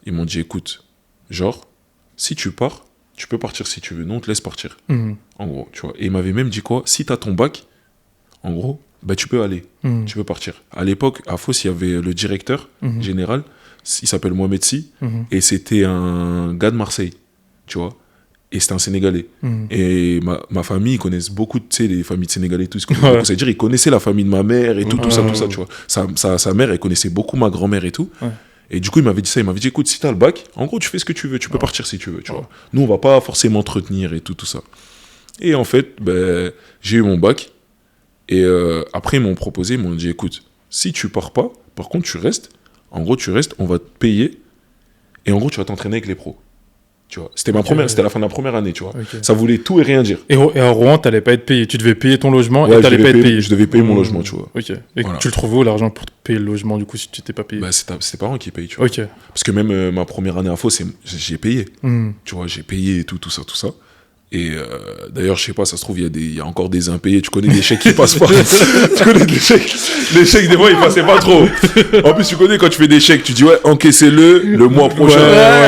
Ils m'ont dit, écoute, genre, si tu pars, tu peux partir si tu veux, non, on te laisse partir. En gros, tu vois. Et ils m'avaient même dit quoi? Si t'as ton bac, en gros, bah, tu peux aller, tu peux partir. À l'époque, à Fos, il y avait le directeur général, il s'appelle Mohamed Sy, et c'était un gars de Marseille, tu vois. Et c'était un Sénégalais. Et ma famille, ils connaissent beaucoup, tu sais, les familles de Sénégalais, tout ce que c'est-à-dire, ils connaissaient la famille de ma mère et tout ça, tu vois. Sa mère, elle connaissait beaucoup ma grand-mère et tout. Et du coup, il m'avait dit ça, il m'avait dit, écoute, si t'as le bac, en gros, tu fais ce que tu veux, tu peux partir si tu veux, tu vois. Nous, on va pas forcément te retenir et tout ça. Et en fait, ben, j'ai eu mon bac. Et après, ils m'ont proposé, ils m'ont dit, écoute, si tu pars pas, par contre, tu restes. En gros, tu restes, on va te payer. Et en gros, tu vas t'entraîner avec les pros. Tu vois, c'était la fin de la première année, tu vois. Ça voulait tout et rien dire. Et à Rouen, t'allais pas être payé. Tu devais payer ton logement et t'allais pas être payé. Je devais payer mon logement, tu vois. Ok. Et voilà. Tu le trouvais où l'argent pour payer le logement, du coup, si tu t'es pas payé? Bah, c'est tes parents qui payent, tu vois. Ok. Parce que même ma première année à Fos, j'ai payé. Tu vois, j'ai payé et tout ça. Et d'ailleurs, je sais pas, ça se trouve, il y a encore des impayés. Tu connais des chèques qui passent pas. Tu connais des chèques. Les chèques, des fois, ils passaient pas trop. En plus, tu connais quand tu fais des chèques, tu dis, ouais, encaissez-le le mois prochain.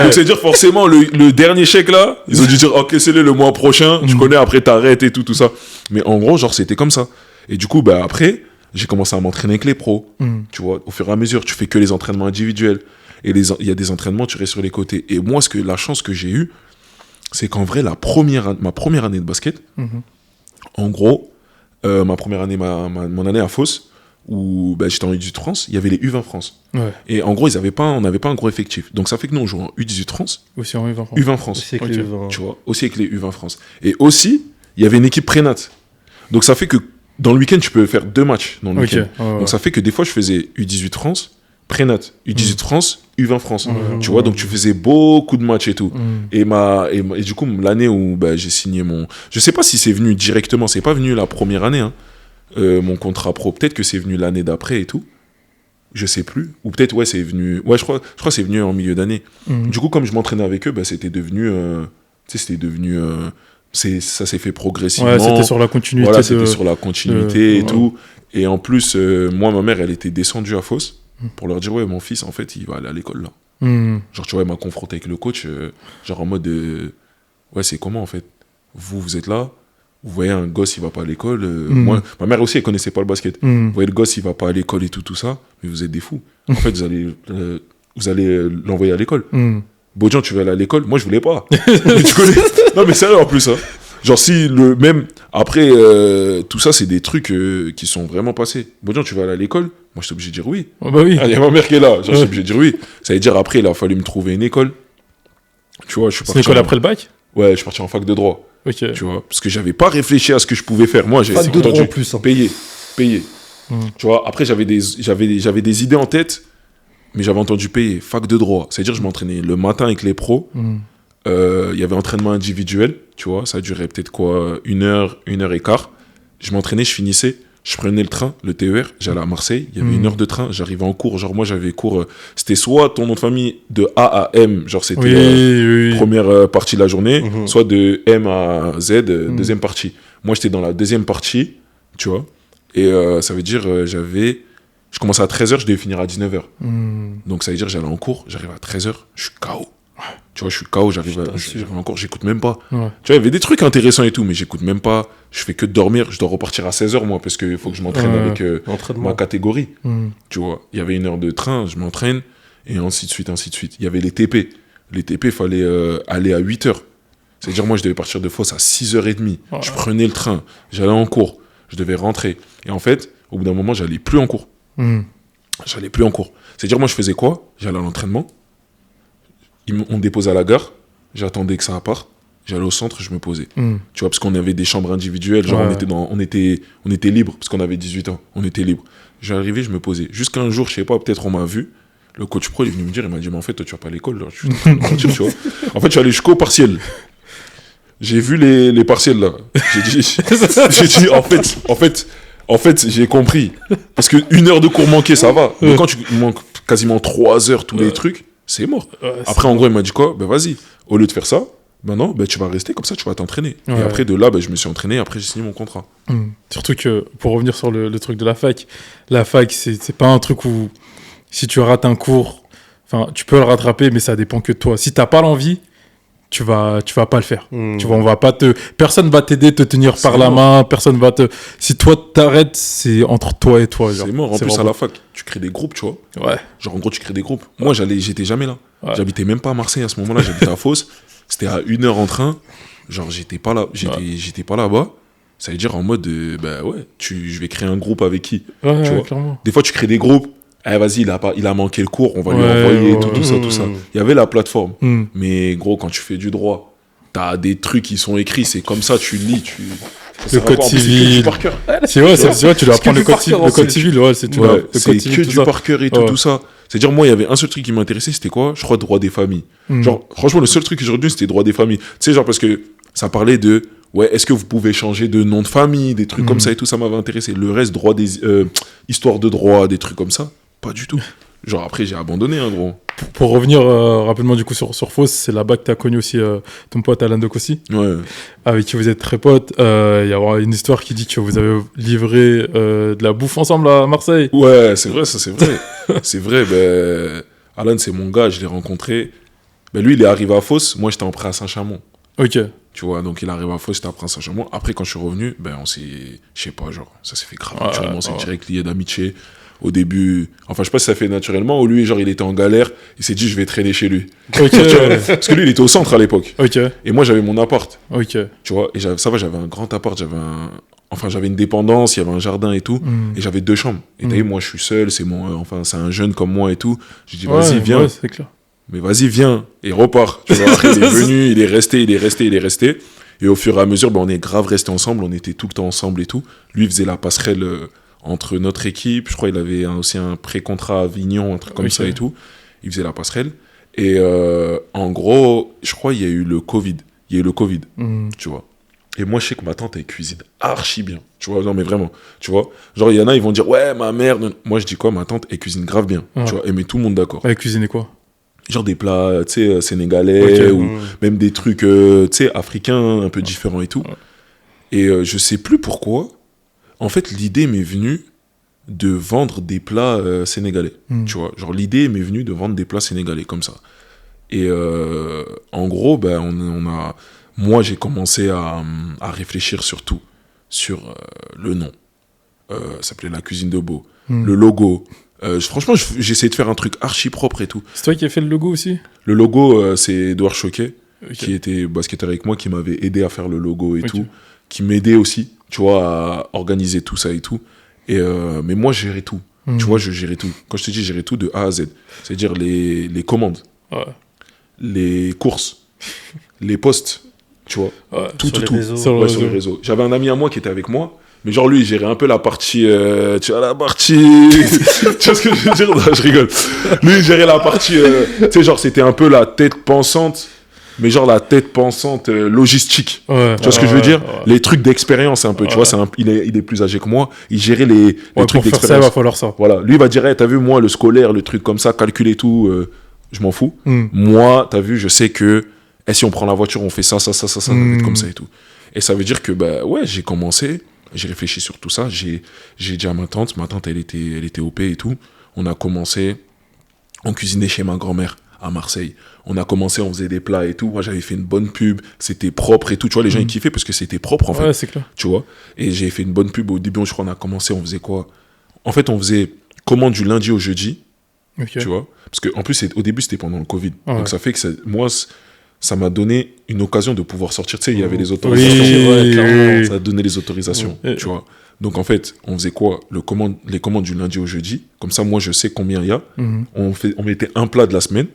Donc, c'est dire forcément, le dernier chèque là, ils ont dû dire, encaissez-le le mois prochain. Tu connais, après, t'arrêtes et tout ça. Mais en gros, genre, c'était comme ça. Et du coup, bah, après, j'ai commencé à m'entraîner avec les pros. Tu vois, au fur et à mesure, tu fais que les entraînements individuels. Et il y a des entraînements, tu restes sur les côtés. Et moi, la chance que j'ai eue, c'est qu'en vrai, ma première année de basket, en gros, ma première année, mon année à Fos, où bah, j'étais en U18 France, il y avait les U20 France. Ouais. Et en gros, on n'avait pas un gros effectif. Donc ça fait que nous, on joue en U18 France. Aussi en U20 France. U20 France. Aussi avec les U20. Tu vois, aussi avec les U20 France. Et aussi, il y avait une équipe prénat. Donc ça fait que dans le week-end, tu peux faire 2 matchs dans le week-end. Donc ça fait que des fois, je faisais U18 France, Prénat, U18 France, U20 France. Tu vois, donc tu faisais beaucoup de matchs et tout. Et du coup, l'année où j'ai signé mon... Je sais pas si c'est venu directement, c'est pas venu la première année, hein, mon contrat pro. Peut-être que c'est venu l'année d'après et tout. Je sais plus. Ou peut-être, ouais, c'est venu... Ouais, je crois que c'est venu en milieu d'année. Du coup, comme je m'entraînais avec eux, c'était devenu... ça s'est fait progressivement. Ouais, c'était sur la continuité. Voilà, c'était sur la continuité et tout. Et en plus, moi, ma mère, elle était descendue à Fos pour leur dire, ouais, mon fils, en fait, il va aller à l'école là. Genre, tu vois, elle m'a confronté avec le coach, genre en mode, ouais, c'est comment, en fait? Vous êtes là, vous voyez un gosse, il va pas à l'école. Moi, ma mère aussi, elle connaissait pas le basket. Vous voyez le gosse, il va pas à l'école et tout ça, mais vous êtes des fous. En fait, vous allez l'envoyer à l'école. Bodian, tu veux aller à l'école? Moi, je voulais pas. Mais tu connais? Non, mais sérieux, en plus, hein. Genre, si même après, tout ça, c'est des trucs qui sont vraiment passés. Bodian, tu vas aller à l'école? Moi, j'étais obligé de dire oui. Oh, bah oui. Il y a ma mère qui est là. Genre, j'étais obligé de dire oui. Ça veut dire, après, il a fallu me trouver une école. Tu vois, je suis parti. C'est une école après le bac? Ouais, je suis parti en fac de droit. Ok. Tu vois, parce que j'avais pas réfléchi à ce que je pouvais faire. Moi, j'ai Fac de droit entendu en plus, hein. payer. Tu vois, après, j'avais des idées en tête, mais j'avais entendu payer. Fac de droit. C'est-à-dire, je m'entraînais le matin avec les pros. Il y avait entraînement individuel, tu vois, ça durait peut-être quoi, 1 heure et quart. Je m'entraînais, je finissais, je prenais le train, le TER, j'allais à Marseille, il y avait 1 heure de train, j'arrivais en cours, genre moi j'avais cours, c'était soit ton nom de famille de A à M, genre c'était première partie de la journée, soit de M à Z, deuxième partie. Moi j'étais dans la deuxième partie, tu vois, et ça veut dire je commençais à 13h, je devais finir à 19h. Donc ça veut dire j'allais en cours, j'arrive à 13h, je suis KO. Tu vois, je suis KO, j'arrive encore, j'écoute même pas. Ouais. Tu vois, il y avait des trucs intéressants et tout, mais j'écoute même pas. Je fais que de dormir, je dois repartir à 16h, moi, parce qu'il faut que je m'entraîne avec ma catégorie. Tu vois, il y avait 1 heure de train, je m'entraîne, et ainsi de suite, ainsi de suite. Il y avait les TP. Les TP, il fallait aller à 8h. C'est-à-dire, moi, je devais partir de Fos à 6h30. Je prenais le train, j'allais en cours, je devais rentrer. Et en fait, au bout d'un moment, j'allais plus en cours. J'allais plus en cours. C'est-à-dire, moi, je faisais quoi? J'allais à l'entraînement. On me déposait à la gare, j'attendais que ça parte, j'allais au centre, je me posais. Tu vois, parce qu'on avait des chambres individuelles, genre on était libre, parce qu'on avait 18 ans, on était libre. J'arrivais, je me posais. Jusqu'à un jour, je sais pas, peut-être on m'a vu, le coach pro, il est venu me dire, il m'a dit, mais en fait, toi, tu vas pas à l'école, là. Tu vois. En fait, je suis allé jusqu'au partiel. J'ai vu les partiels, là. J'ai dit, en fait, j'ai compris. Parce que 1 heure de cours manquée, ça va. Mais quand tu manques quasiment 3 heures, tous les trucs, c'est mort. Après, en gros, il m'a dit quoi? Ben vas-y, au lieu de faire ça, maintenant, tu vas rester comme ça, tu vas t'entraîner. Et après, de là, je me suis entraîné, après, j'ai signé mon contrat. Surtout que, pour revenir sur le truc de la fac, c'est pas un truc où, si tu rates un cours, tu peux le rattraper, mais ça dépend que de toi. Si t'as pas l'envie, tu vas pas le faire. Tu vois, personne va t'aider, te tenir par la main, personne va te... Si toi t'arrêtes, c'est entre toi et toi. Genre. C'est mort. En plus, à la fac, tu crées des groupes, tu vois. Ouais. Genre, en gros, tu crées des groupes. Moi, j'étais jamais là. Ouais. J'habitais même pas à Marseille à ce moment-là, j'habitais à Fos. C'était à 1 heure en train. Genre, j'étais pas là, j'étais pas là-bas. Ça veut dire en mode, je vais créer un groupe avec qui, tu vois. Clairement. Des fois, tu crées des groupes. Vas-y, il a manqué le cours, on va lui envoyer tout ça. Il y avait la plateforme. Mais gros, quand tu fais du droit, t'as des trucs qui sont écrits, c'est comme ça, tu lis, le code civil. C'est vrai, tu dois apprendre le code civil. Ouais, c'est que du par cœur et tout ça. C'est-à-dire, moi, il y avait un seul truc qui m'intéressait, c'était quoi? Je crois, droit des familles. Genre, franchement, le seul truc que j'ai retenu, c'était droit des familles. Tu sais, genre, parce que ça parlait de, est-ce que vous pouvez changer de nom de famille, des trucs comme ça et tout, ça m'avait intéressé. Le reste, histoire de droit, des trucs comme ça, pas du tout. Genre, après, j'ai abandonné, hein, gros. Pour revenir rapidement, du coup, sur Fos, c'est là-bas que tu as connu aussi ton pote Alain Dokossi. Ouais. Avec qui vous êtes très potes. Il y a une histoire qui dit que vous avez livré de la bouffe ensemble à Marseille. Ouais, c'est vrai, ça, c'est vrai. C'est vrai, Alain, c'est mon gars, je l'ai rencontré. Lui, il est arrivé à Fos, moi, j'étais en prêt à Saint-Chamond. Ok. Tu vois, donc il est arrivé à Fos, j'étais en prêt à Saint-Chamond. Après, quand je suis revenu, on s'est, je sais pas, genre, ça s'est fait grave naturellement, c'est direct lié d'amitié. Au début, enfin, je sais pas si ça fait naturellement, ou lui, genre, il était en galère, il s'est dit, je vais traîner chez lui. Ok. Parce que lui, il était au centre à l'époque. Ok. Et moi, j'avais mon appart. Ok. Tu vois, et j'avais un grand appart, j'avais une dépendance, il y avait un jardin et tout, et j'avais 2 chambres. Et t'as vu, moi, je suis seul, c'est un jeune comme moi et tout. J'ai dit, vas-y, viens. Ouais, c'est clair. Mais vas-y, viens, et repars. Tu vois, après, il est venu, il est resté. Et au fur et à mesure, on est grave restés ensemble, on était tout le temps ensemble et tout. Lui, il faisait la passerelle entre notre équipe. Je crois qu'il avait aussi un pré-contrat à Avignon, un truc comme ça et tout. Il faisait la passerelle. Et en gros, je crois qu'il y a eu le Covid. Il y a eu le Covid, tu vois. Et moi, je sais que ma tante, elle cuisine archi bien. Tu vois, non, mais vraiment, tu vois. Genre, il y en a, ils vont dire, ouais, ma mère. Moi, je dis quoi, ma tante, elle cuisine grave bien. Tu vois, elle met tout le monde d'accord. Elle cuisinait quoi? Genre des plats, tu sais, sénégalais ou même des trucs, tu sais, africains un peu différents et tout. Et je sais plus pourquoi. En fait, l'idée m'est venue de vendre des plats sénégalais. Tu vois, genre l'idée m'est venue de vendre des plats sénégalais comme ça. Et en gros, ben, moi, j'ai commencé à réfléchir surtout sur le nom. Ça s'appelait La Cuisine de Beau. Le logo. Franchement, j'ai essayé de faire un truc archi propre et tout. C'est toi qui as fait le logo aussi? Le logo, c'est Edouard Choquet, qui était basketteur avec moi, qui m'avait aidé à faire le logo et tout, qui m'aidait aussi, tu vois, à organiser tout ça et tout. Et mais moi, je gérais tout. Tu vois, je gérais tout. Quand je te dis, je gérais tout de A à Z. C'est-à-dire les commandes, les courses, les posts, tu vois. Tout. Sur les réseaux. J'avais un ami à moi qui était avec moi. Mais genre lui, il gérait un peu la partie... tu vois, la partie... tu vois ce que je veux dire? Non, je rigole. Lui, il gérait la partie... tu sais, genre, c'était un peu la tête pensante, mais genre la tête pensante logistique. Tu vois ce que je veux dire? Les trucs d'expérience, un peu. Tu vois, il est plus âgé que moi. Il gérait les trucs d'expérience. Pour faire ça, il va falloir ça. Voilà. Lui, il va dire, hey, t'as vu, moi, le scolaire, le truc comme ça, calculer tout, je m'en fous. Moi, t'as vu, je sais que si on prend la voiture, on fait ça, ça va être comme ça et tout. Et ça veut dire que, bah, ouais, j'ai commencé... J'ai réfléchi sur tout ça. J'ai dit à ma tante, elle était OP et tout. On a commencé, on cuisinait chez ma grand-mère à Marseille. On a commencé, on faisait des plats et tout. Moi, j'avais fait une bonne pub. C'était propre et tout. Tu vois, les gens, ils kiffaient parce que c'était propre, en fait. Ouais, c'est clair. Tu vois. Et j'ai fait une bonne pub. Au début, je crois, on a commencé, on faisait quoi? En fait, on faisait commande du lundi au jeudi. Tu vois. Parce qu'en plus, au début, c'était pendant le Covid. Donc, ça fait que moi, ça m'a donné une occasion de pouvoir sortir. Tu sais, il y avait les autorisations. Ça a donné les autorisations, tu vois. Donc, en fait, on faisait quoi? Les commandes du lundi au jeudi. Comme ça, moi, je sais combien il y a. On mettait un plat de la semaine.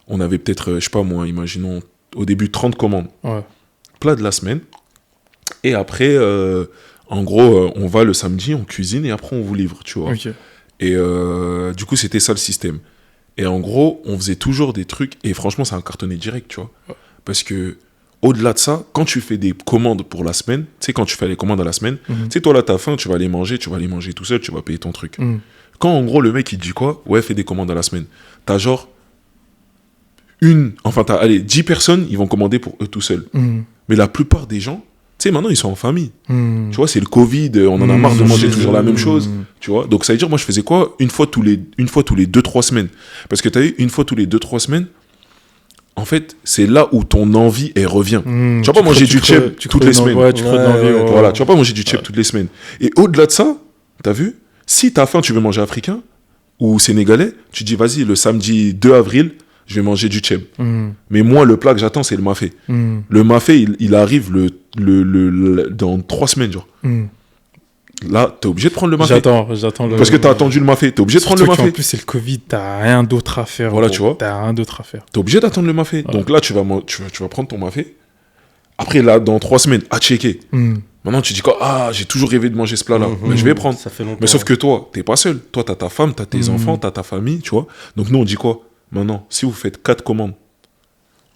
On avait peut-être, je sais pas moi, imaginons, au début, 30 commandes. Plat de la semaine. Et après, en gros, on va le samedi, on cuisine et après, on vous livre, tu vois. Et du coup, c'était ça le système. Et en gros, on faisait toujours des trucs, et franchement, ça a cartonné direct, tu vois. Parce que, au-delà de ça, quand tu fais des commandes pour la semaine, tu sais, quand tu fais les commandes à la semaine, tu sais, toi, là, t'as faim, tu vas les manger tout seul, tu vas payer ton truc. Quand, en gros, le mec, il dit quoi? Ouais, fais des commandes à la semaine. T'as genre, 10 personnes, ils vont commander pour eux tout seuls. Mais la plupart des gens, tu sais, maintenant, ils sont en famille. Tu vois, c'est le Covid, on en a marre de manger toujours la même chose. Tu vois, donc ça veut dire, moi, je faisais quoi? Une fois tous les 2-3 semaines. Parce que tu as vu, une fois tous les 2-3 semaines, en fait, c'est là où ton envie, elle revient. Tu vas pas manger du tchèp toutes les semaines. Voilà, tu vas pas manger du tchèp toutes les semaines. Et au-delà de ça, tu as vu, si tu as faim, tu veux manger africain ou sénégalais, tu dis, vas-y, le samedi 2 avril, je vais manger du tchèp. Mais moi, le plat que j'attends, c'est le mafé. Le mafé, il arrive dans 3 semaines, genre. Là, t'es obligé de prendre le mafé. J'attends Parce que t'as attendu le mafé. T'es obligé de prendre le mafé. En plus, c'est le Covid, t'as rien d'autre à faire. Voilà, tu vois. T'as rien d'autre à faire. T'es obligé d'attendre le mafé. Donc là, tu vas prendre ton mafé. Après, là, dans 3 semaines, à checker. Maintenant, tu dis quoi? Ah, j'ai toujours rêvé de manger ce plat-là. Mais je vais prendre. Ça fait longtemps. Mais sauf que toi, t'es pas seul. Toi, t'as ta femme, t'as tes enfants, t'as ta famille, tu vois. Donc nous, on dit quoi? Maintenant, si vous faites 4 commandes,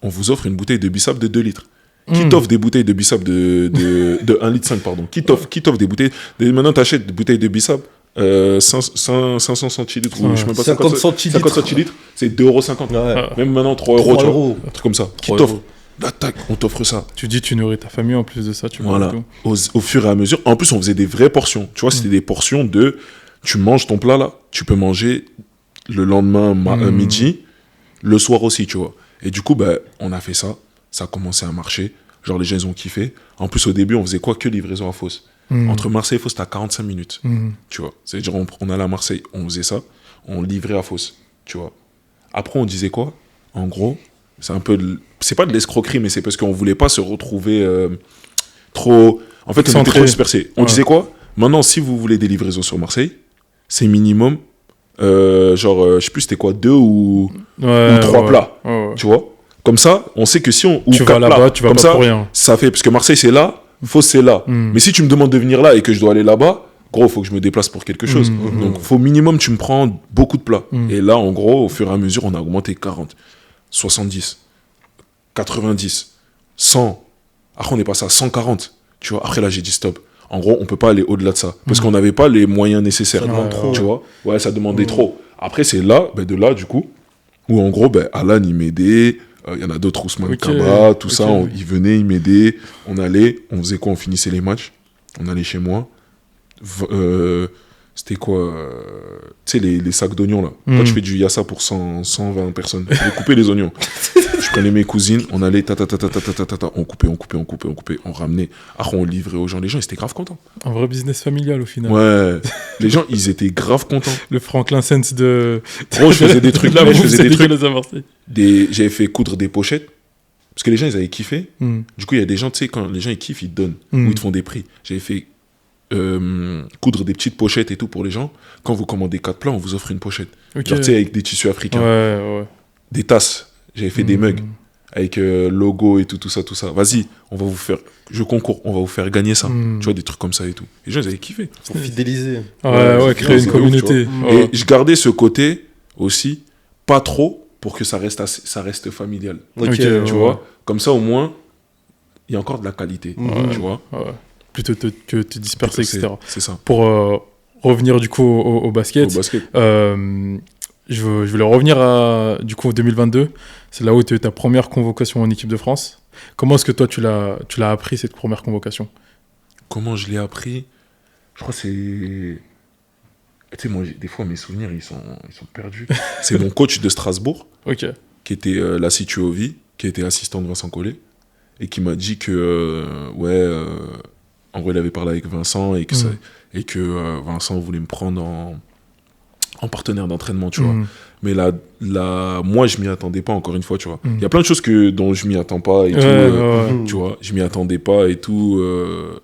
on vous offre une bouteille de bissap de 2 litres. Qui t'offre des bouteilles de bissap de 1,5 litre, pardon. Qui t'offre des bouteilles. Maintenant, t'achètes des bouteilles de bissap 500 centilitres, ou je sais même pas, 50 centilitres. 50 centilitres, c'est 2,50 €. Même maintenant, 3 €, tu vois. Un truc comme ça. Qui t'offre? Là, tac, on t'offre ça. Tu dis, tu nourris ta famille en plus de ça, tu vois. Voilà. Au fur et à mesure. En plus, on faisait des vraies portions. Tu vois, c'était des portions de. Tu manges ton plat là, tu peux manger le lendemain midi, le soir aussi, tu vois. Et du coup, bah, on a fait ça. Ça a commencé à marcher. Genre, les gens, ils ont kiffé. En plus, au début, on faisait quoi? Que livraison à Fos. Entre Marseille et Fos, c'était à 45 minutes. Tu vois. C'est-à-dire, on allait à Marseille, on faisait ça. On livrait à Fos. Tu vois. Après, on disait quoi? En gros, c'est un peu. C'est pas de l'escroquerie, mais c'est parce qu'on voulait pas se retrouver trop. En fait, on était trop dispersés. On disait quoi? Maintenant, si vous voulez des livraisons sur Marseille, c'est minimum. Je sais plus, c'était quoi? 2 ou 3 plats. Tu vois? Comme ça, on sait que si on... Tu vas là-bas, comme pas ça, pour rien. Ça fait... Parce que Marseille, c'est là, Fos, c'est là. Mais si tu me demandes de venir là et que je dois aller là-bas, gros, faut que je me déplace pour quelque chose. Donc, faut minimum, tu me prends beaucoup de plats. Et là, en gros, au fur et à mesure, on a augmenté 40, 70, 90, 100. Après, on est passé à 140. Tu vois, après, là, j'ai dit stop. En gros, on peut pas aller au-delà de ça. Parce qu'on n'avait pas les moyens nécessaires. Ça demande trop. Tu vois, ouais, ça demandait trop. Après, c'est là, de là, du coup, où en gros, Alan, il m'aidait. Il y en a d'autres, Ousmane Kaba, tout ça. Ils venaient, ils m'aidaient. On allait, on faisait quoi? On finissait les matchs. On allait chez moi. C'était quoi tu sais, les sacs d'oignons, là. Quand tu fais du yassa pour 120 personnes, je coupais les oignons. Je prenais mes cousines, on allait, on coupait, on ramenait. Après, on livrait aux gens. Les gens, ils étaient grave contents. Un vrai business familial, au final. Ouais. Les gens, ils étaient grave contents. Le Franklin Sense de... Gros, je faisais des trucs. Là, je faisais des trucs. trucs. J'avais fait coudre des pochettes. Parce que les gens, ils avaient kiffé. Du coup, il y a des gens, tu sais, quand les gens, ils kiffent, ils te donnent. Ou ils te font des prix. J'avais fait coudre des petites pochettes et tout pour les gens. Quand vous commandez 4 plats, on vous offre une pochette. Genre, tu sais, avec des tissus africains. Ouais. Des tasses. J'avais fait des mugs. Avec logo et tout ça. Vas-y, on va vous faire... Je concours, on va vous faire gagner ça. Tu vois, des trucs comme ça et tout. Les gens, ils avaient kiffé. Faut fidéliser. Ouais, créer une communauté. Et je gardais ce côté aussi, pas trop, pour que ça reste familial. Ok, tu vois. Comme ça, au moins, il y a encore de la qualité. Tu vois. Ouais. Plutôt que te disperser, etc. C'est ça. Pour revenir du coup au basket, je voulais revenir à du coup 2022. C'est là où tu as eu ta première convocation en équipe de France. Comment est-ce que toi tu l'as appris cette première convocation? Comment je l'ai appris? Je crois que c'est... Tu sais, moi, des fois, mes souvenirs, ils sont perdus. C'est mon coach de Strasbourg, qui était la Situovi, qui était assistant de Vincent Collet, et qui m'a dit que, en gros, il avait parlé avec Vincent, et que Vincent voulait me prendre en partenaire d'entraînement, tu vois. Mais là, moi, je m'y attendais pas, encore une fois, tu vois. Il y a plein de choses dont je m'y attends pas et tout, tu vois. Je m'y attendais pas et tout,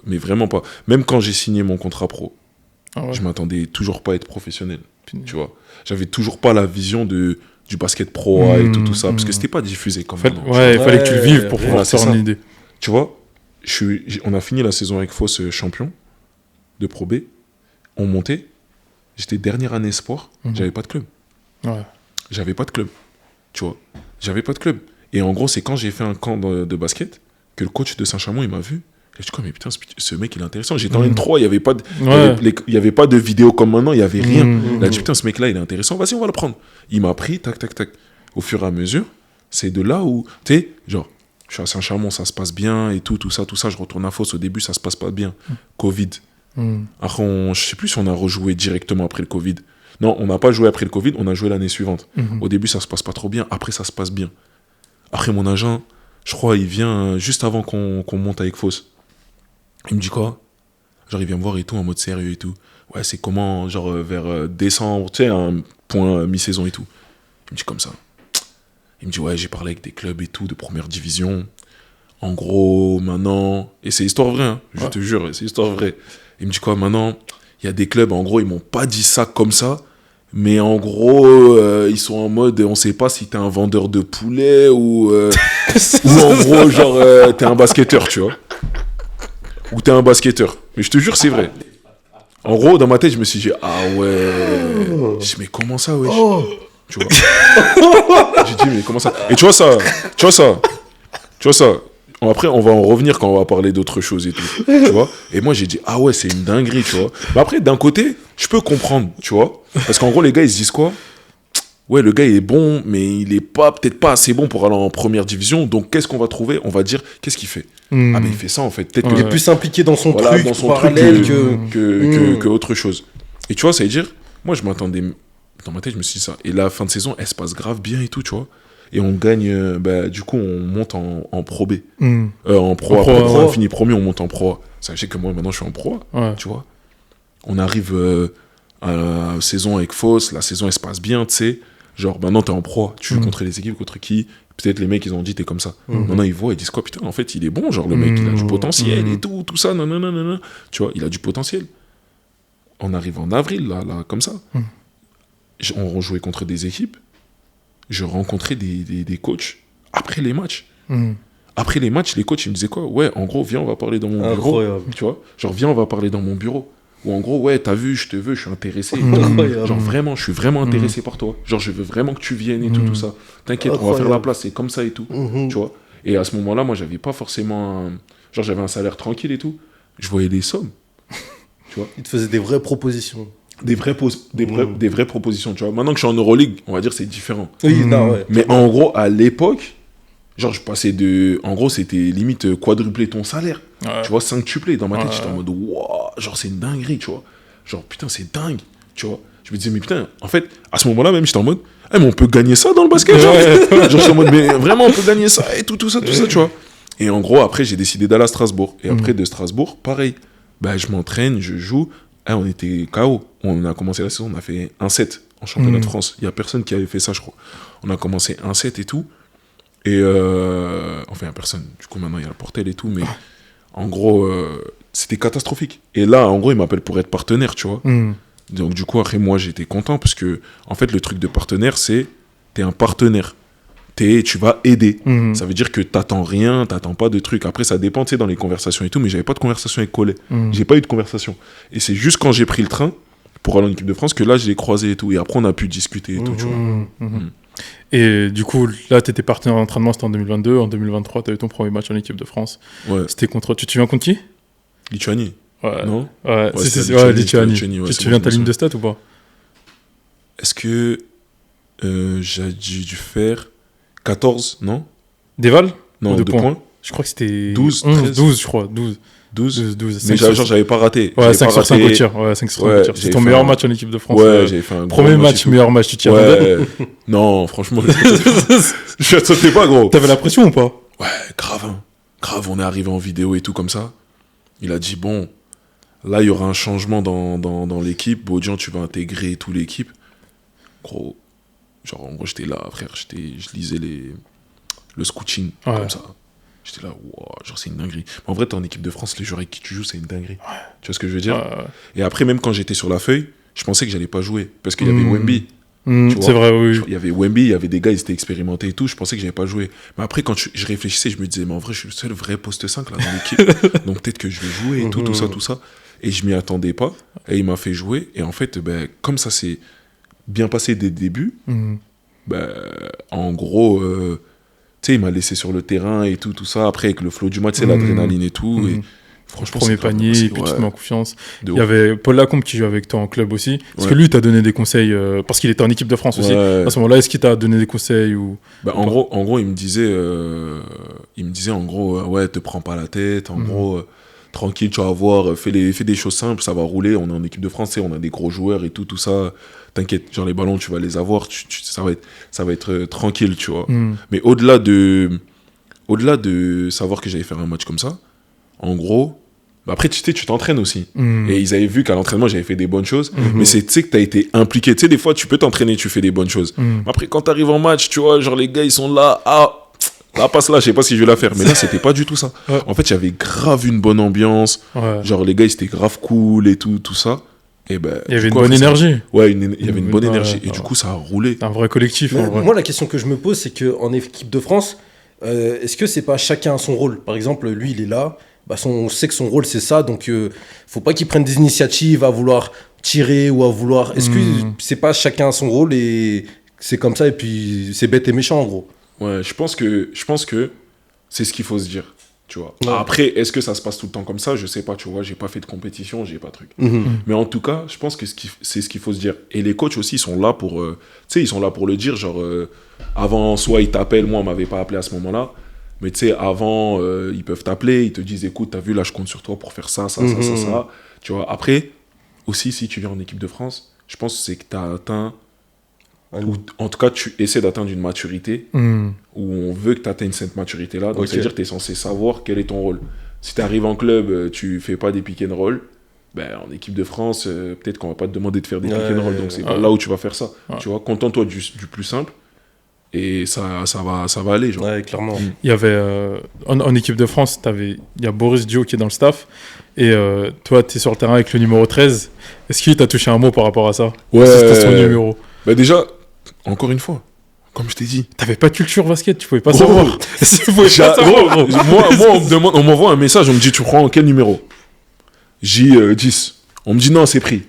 mais vraiment pas. Même quand j'ai signé mon contrat pro, je m'attendais toujours pas à être professionnel, tu vois. J'avais toujours pas la vision du basket pro et tout ça, parce que c'était pas diffusé quand même. Il fallait que tu le vives pour pouvoir se faire une idée. Tu vois, on a fini la saison avec Fos champion de Pro B, on montait. J'étais dernière année espoir, j'avais pas de club. J'avais pas de club, tu vois. J'avais pas de club. Et en gros, c'est quand j'ai fait un camp de basket que le coach de Saint-Chamond, il m'a vu. Et je dis, mais putain, ce mec, il est intéressant. J'étais en N3, il y avait pas de vidéo comme maintenant, il y avait rien. Il a dit, putain, ce mec-là, il est intéressant, vas-y, on va le prendre. Il m'a pris, tac. Au fur et à mesure, c'est de là où, tu sais, genre, je suis à Saint-Chamond, ça se passe bien et tout ça. Je retourne à Fos, au début, ça se passe pas bien. Covid. Après, je sais plus si on a rejoué directement après le Covid. Non, on n'a pas joué après le Covid, on a joué l'année suivante. Au début, ça se passe pas trop bien. Après, ça se passe bien. Après, mon agent, je crois, il vient juste avant qu'on monte avec Fos. Il me dit quoi? Genre, il vient me voir et tout, en mode sérieux et tout. Ouais, c'est comment, genre, vers décembre, tu sais, un point mi-saison et tout. Il me dit comme ça. Il me dit, ouais, j'ai parlé avec des clubs et tout, de première division. En gros, maintenant... Et c'est histoire vraie, hein, je te jure, c'est histoire vraie. Il me dit quoi, maintenant, il y a des clubs, en gros, ils m'ont pas dit ça comme ça, mais en gros, ils sont en mode, on sait pas si t'es un vendeur de poulet ou en gros, genre, t'es un basketteur, tu vois. Ou t'es un basketteur. Mais je te jure, c'est vrai. En gros, dans ma tête, je me suis dit, ah ouais. Je dis, mais comment ça, wesh? Tu vois. J'ai dit, mais comment ça? Et tu vois ça. Après, on va en revenir quand on va parler d'autres choses et tout, tu vois. Et moi, j'ai dit, ah ouais, c'est une dinguerie, tu vois. Mais après, d'un côté, je peux comprendre, tu vois. Parce qu'en gros, les gars, ils se disent quoi? Ouais, le gars, il est bon, mais il est peut-être pas assez bon pour aller en première division. Donc, qu'est-ce qu'on va trouver? On va dire, qu'est-ce qu'il fait? Ah, mais il fait ça, en fait. Peut-être qu'il est plus impliqué dans son truc, dans son parallèle que autre chose. Et tu vois, ça veut dire, moi, je m'attendais... Dans ma tête, je me suis dit ça. Et la fin de saison, elle se passe grave bien et tout, tu vois. Et on gagne, du coup, on monte en Pro B. En Pro A. On finit premier, on monte en Pro A. Ça veut dire que moi, maintenant, je suis en Pro A, tu vois. On arrive à la saison avec Fos, la saison, elle se passe bien, tu sais. Genre, maintenant, t'es en Pro A. Tu joues contre les équipes, contre qui? Peut-être les mecs, ils ont dit, t'es comme ça. Maintenant, ils voient, ils disent quoi? Putain, en fait, il est bon, genre, le mec, il a du potentiel et tout ça, nanana. Tu vois, il a du potentiel. On arrive en avril, là comme ça. On jouait contre des équipes. Je rencontrais des coachs après les matchs. Après les matchs, les coachs, ils me disaient quoi? Ouais, en gros, viens, on va parler dans mon bureau. Tu vois? Genre, viens, on va parler dans mon bureau. Où en gros, ouais, t'as vu, je te veux, je suis intéressé. Incroyable. Genre vraiment, je suis vraiment intéressé par toi. Genre, je veux vraiment que tu viennes et tout ça. T'inquiète, on va faire Incroyable. la place, c'est comme ça et tout. Tu vois. Et à ce moment-là, moi, j'avais pas forcément. Genre, j'avais un salaire tranquille et tout. Je voyais des sommes. Il te faisait des vraies propositions. Des vraies propositions, tu vois. Maintenant que je suis en Euroleague, on va dire c'est différent. Oui, non, ouais. Mais en gros, à l'époque, genre, je passais de. En gros, c'était limite quadrupler ton salaire. Ouais. Tu vois, quintupler. Dans ma tête, Ouais. j'étais en mode, waouh, genre, c'est une dinguerie, tu vois. Genre, putain, c'est dingue, tu vois. Je me disais, mais putain, en fait, à ce moment-là, même, j'étais en mode, eh, mais on peut gagner ça dans le basket, genre. Genre, j'étais en mode, mais vraiment, on peut gagner ça et tout ça, tu vois. Et en gros, après, j'ai décidé d'aller à Strasbourg. Et après, de Strasbourg, pareil. Bah, je m'entraîne, je joue. Ah, on était KO. On a commencé la saison, on a fait 1-7 en championnat de France. Il n'y a personne qui avait fait ça, je crois. On a commencé 1-7 et tout. Et enfin, il n'y a personne. Du coup, maintenant, il y a le portel et tout. Mais en gros, c'était catastrophique. Et là, en gros, il m'appelle pour être partenaire, tu vois. Donc, du coup, après, moi, j'étais content parce que, en fait, le truc de partenaire, c'est t'es un partenaire. Tu vas aider. Ça veut dire que t'attends rien, t'attends pas de trucs. Après, ça dépend, tu sais, dans les conversations et tout, mais j'avais pas de conversation avec Collet. J'ai pas eu de conversation. Et c'est juste quand j'ai pris le train pour aller en équipe de France que là, je l'ai croisé et tout. Et après, on a pu discuter et tout, tu vois. Et du coup, là, t'étais partenaire d'entraînement, c'était en 2022. En 2023, t'as eu ton premier match en équipe de France. Ouais. C'était contre. Tu te souviens contre qui? Lituanie. Ouais. Non? Ouais, c'était ouais, Lituanie, Lituanie. ouais, Tu c'est te souviens bon, de ta je me ligne de stats ou pas? Est-ce que j'ai dû faire 14, non? Déval? Non, Ou de 2 points. points. Je crois que c'était 12, 11, 13. 12, je crois. 12. 12. 12. Mais genre, j'avais pas raté. Ouais, J'avais 5 pas sur 5 au raté. tir. Ouais, 5 sur 5 Ouais, au tir. C'est j'avais ton fait meilleur un- match en équipe de France. Ouais, j'avais fait un gros Premier match match, et tout. meilleur match, tu t'y attendais? Ouais. Non, franchement, je sautais pas, gros. T'avais la pression ou pas? Ouais, grave, hein. Grave, on est arrivé en vidéo et tout comme ça. Il a dit, bon, là, il y aura un changement dans l'équipe. Bodian, tu vas intégrer toute l'équipe. Gros, genre, en gros, j'étais là, frère. Je lisais le scouting, Ouais. comme ça. J'étais là, wow, genre, c'est une dinguerie. Mais en vrai, t'es en équipe de France, les joueurs avec qui tu joues, c'est une dinguerie. Tu vois ce que je veux dire? Et après, même quand j'étais sur la feuille, je pensais que j'allais pas jouer. Parce qu'il y avait Wemby. Tu vois. C'est vrai, oui. Il y avait Wemby, il y avait des gars, ils étaient expérimentés et tout. Je pensais que j'allais pas jouer. Mais après, quand je réfléchissais, je me disais, mais en vrai, je suis le seul vrai poste 5 là, dans l'équipe. Donc peut-être que je vais jouer et tout ça. Et je m'y attendais pas. Et il m'a fait jouer. Et en fait, ben, comme ça s'est bien passé dès le début, ben, en gros, tu sais, il m'a laissé sur le terrain et tout ça. Après, avec le flow du match, c'est l'adrénaline et tout. Et franchement, Premier c'est grave panier, passé. et puis tu te mets en confiance. De Il y ouf. avait Paul Lacombe qui joue avec toi en club aussi. Est-ce que Ouais. lui t'a donné des conseils parce qu'il était en équipe de France aussi. Ouais. À ce moment-là, est-ce qu'il t'a donné des conseils ou... Bah, en gros, il me disait en gros, ouais, te prends pas la tête, en gros, tranquille, tu vas voir, fais des choses simples, ça va rouler, on est en équipe de France, on a des gros joueurs et tout ça, t'inquiète, genre les ballons, tu vas les avoir, ça va être tranquille, tu vois. Mais au-delà de savoir que j'allais faire un match comme ça, en gros, bah après, tu sais, tu t'entraînes aussi. Et ils avaient vu qu'à l'entraînement, j'avais fait des bonnes choses. Mais c'est, tu sais, que t'as été impliqué. Tu sais, des fois, tu peux t'entraîner, tu fais des bonnes choses. Mais après, quand t'arrives en match, tu vois, genre, les gars, ils sont là. Ah, là, passe là, je sais pas si je vais la faire. Mais là, c'était pas du tout ça. Ouais. En fait, j'avais grave une bonne ambiance. Ouais. Genre, les gars, ils étaient grave cool et tout ça. Et ben, Il y avait du une coup, bonne après, ça- énergie. Ouais, il y avait une bonne Ouais, énergie. Et ouais. du coup, ça a roulé. C'est un vrai collectif. Mais en vrai. moi, la question que je me pose, c'est qu'en équipe de France, est-ce que c'est pas chacun son rôle? Par exemple, lui, il est là. Bah, on sait que son rôle, c'est ça. Donc, faut pas qu'il prenne des initiatives à vouloir tirer ou à vouloir. Est-ce que c'est pas chacun son rôle et c'est comme ça et puis c'est bête et méchant, en gros? Ouais, je pense que c'est ce qu'il faut se dire, tu vois. Ouais. Après, est-ce que ça se passe tout le temps comme ça? Je sais pas, tu vois, j'ai pas fait de compétition, j'ai pas de truc. Mais en tout cas, je pense que c'est ce qu'il faut se dire. Et les coachs aussi, ils sont là pour, tu sais, ils sont là pour le dire, genre, avant, soit ils t'appellent, moi, on m'avait pas appelé à ce moment-là, mais tu sais, avant, ils peuvent t'appeler, ils te disent, écoute, t'as vu, là, je compte sur toi pour faire ça, ça, tu vois. Après, aussi, si tu viens en équipe de France, je pense que c'est que t'as atteint, ou en tout cas, tu essaies d'atteindre une maturité, où on veut que tu atteignes cette maturité-là. Donc, Ok. c'est-à-dire que tu es censé savoir quel est ton rôle. Si tu arrives en club, tu fais pas des pick and roll, ben, en équipe de France, peut-être qu'on va pas te demander de faire des pick and roll. Donc, c'est pas là où tu vas faire ça. Tu vois, contente-toi du plus simple. Et ça va aller. Genre. Ouais, clairement. Il y avait en équipe de France, il y a Boris Dio qui est dans le staff. Et toi, tu es sur le terrain avec le numéro 13. Est-ce qu'il t'a touché un mot par rapport à ça? Ouais. Si c'était son numéro. Ben, déjà, encore une fois, comme je t'ai dit. T'avais pas de culture basket, tu pouvais pas Gros, savoir. Tu pouvais pas savoir, gros. moi, on m'envoie un message, on me dit, tu prends quel numéro? J10. On me dit non, c'est pris.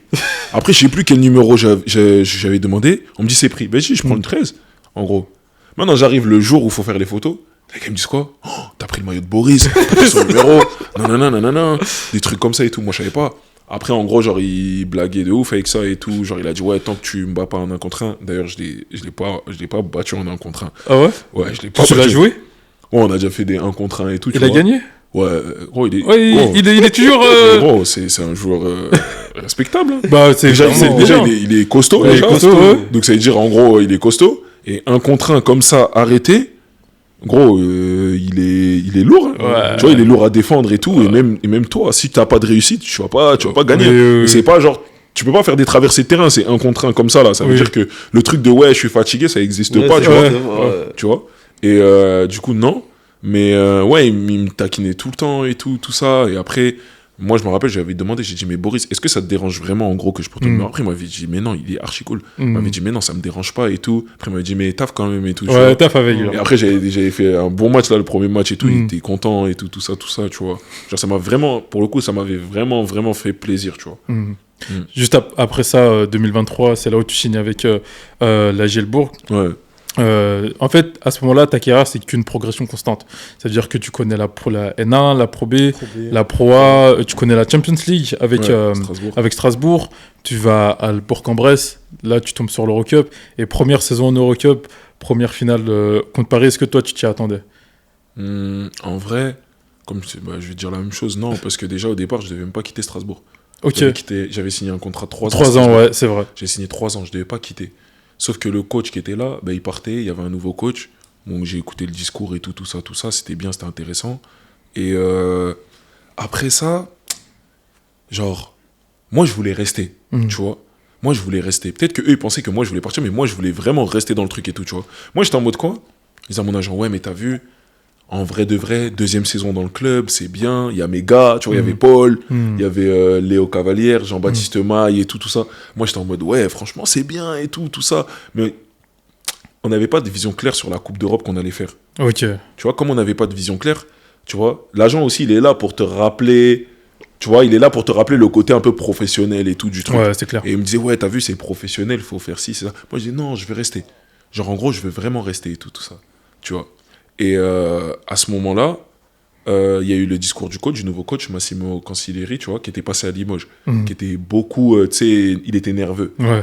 Après, je sais plus quel numéro j'avais demandé. On me dit c'est pris. Ben, je prends le 13, en gros. Maintenant, j'arrive le jour où il faut faire les photos. Les gars me disent quoi? Oh, t'as pris le maillot de Boris, t'as pris son numéro. Non. Des trucs comme ça et tout. Moi, je savais pas. Après, en gros, genre, il blaguait de ouf avec ça et tout. Genre, il a dit, ouais, tant que tu me bats pas en 1 contre 1. D'ailleurs, je l'ai pas battu en 1 contre 1. Ah ouais? Ouais, je l'ai pas Tu battu. l'as joué? Ouais, on a déjà fait des 1 contre 1 et tout. Il a gagné? Ouais, gros, il est. Ouais, gros, il est toujours. gros, c'est un joueur respectable. Hein. Bah, c'est Déjà, clairement- il est costaud. Ouais, il est déjà. costaud, ouais. Donc, ça veut dire, en gros, il est costaud. Et 1 contre 1 comme ça, arrêté. Gros, il est lourd. Hein. Ouais. Tu vois, il est lourd à défendre et tout. Ouais. Et même toi, si t'as pas de réussite, tu vas pas gagner. Oui. C'est pas genre. Tu peux pas faire des traversées de terrain, c'est 1 contre 1 comme ça, là. Ça veut dire que le truc de ouais, je suis fatigué, ça existe pas, tu vois. Ouais. Tu vois. Et du coup, non. Mais ouais, il me taquinait tout le temps et tout ça. Et après, moi, je me rappelle, j'avais demandé, j'ai dit, mais Boris, est-ce que ça te dérange vraiment, en gros, que je porte le numéro? Après, il m'avait dit, mais non, il est archi cool. Il m'avait dit, mais non, ça me dérange pas et tout. Après, il m'avait dit, mais taf quand même et tout. Ouais, taf avec lui. Et après, j'avais fait un bon match, là, le premier match et tout. Il était content et tout ça, tu vois. Genre, ça m'a vraiment, pour le coup, ça m'avait vraiment fait plaisir, tu vois. Juste après ça, 2023, c'est là où tu signes avec la Gielbourg. Ouais. En fait, à ce moment-là, ta carrière, c'est qu'une progression constante. C'est-à-dire que tu connais la N1, la Pro B, la Pro A, tu connais la Champions League avec Strasbourg. Tu vas à Bourg-en-Bresse, là, tu tombes sur l'Eurocup. Et première saison en Eurocup, première finale contre Paris, est-ce que toi, tu t'y attendais? En vrai, je vais te dire la même chose, non, parce que déjà, au départ, je devais même pas quitter Strasbourg. Ok. J'avais signé un contrat de 3 ans. 3 ans, ouais, c'est vrai. J'ai signé 3 ans, je devais pas quitter. Sauf que le coach qui était là, il partait, il y avait un nouveau coach. Donc j'ai écouté le discours et tout ça, c'était bien, c'était intéressant. Et après ça, genre, moi je voulais rester, tu vois. Moi je voulais rester. Peut-être qu'eux ils pensaient que moi je voulais partir, mais moi je voulais vraiment rester dans le truc et tout, tu vois. Moi j'étais en mode quoi? Ils disaient à mon agent, ouais, mais t'as vu, en vrai de vrai, 2e saison dans le club, c'est bien. Il y a mes gars, tu vois, il y avait Paul, il y avait Léo Cavalière, Jean-Baptiste Maille et tout ça. Moi, j'étais en mode, ouais, franchement, c'est bien et tout ça. Mais on n'avait pas de vision claire sur la Coupe d'Europe qu'on allait faire. Ok. Tu vois, comme on n'avait pas de vision claire, tu vois, l'agent aussi, il est là pour te rappeler, tu vois, il est là pour te rappeler le côté un peu professionnel et tout du truc. Ouais, c'est clair. Et il me disait, ouais, t'as vu, c'est professionnel, il faut faire ci, c'est ça. Moi, je dis, non, je vais rester. Genre, en gros, je veux vraiment rester et tout ça. Tu vois. Et à ce moment-là, il y a eu le discours du nouveau coach, Massimo Cancellieri, tu vois, qui était passé à Limoges, qui était beaucoup, tu sais, il était nerveux. Ouais.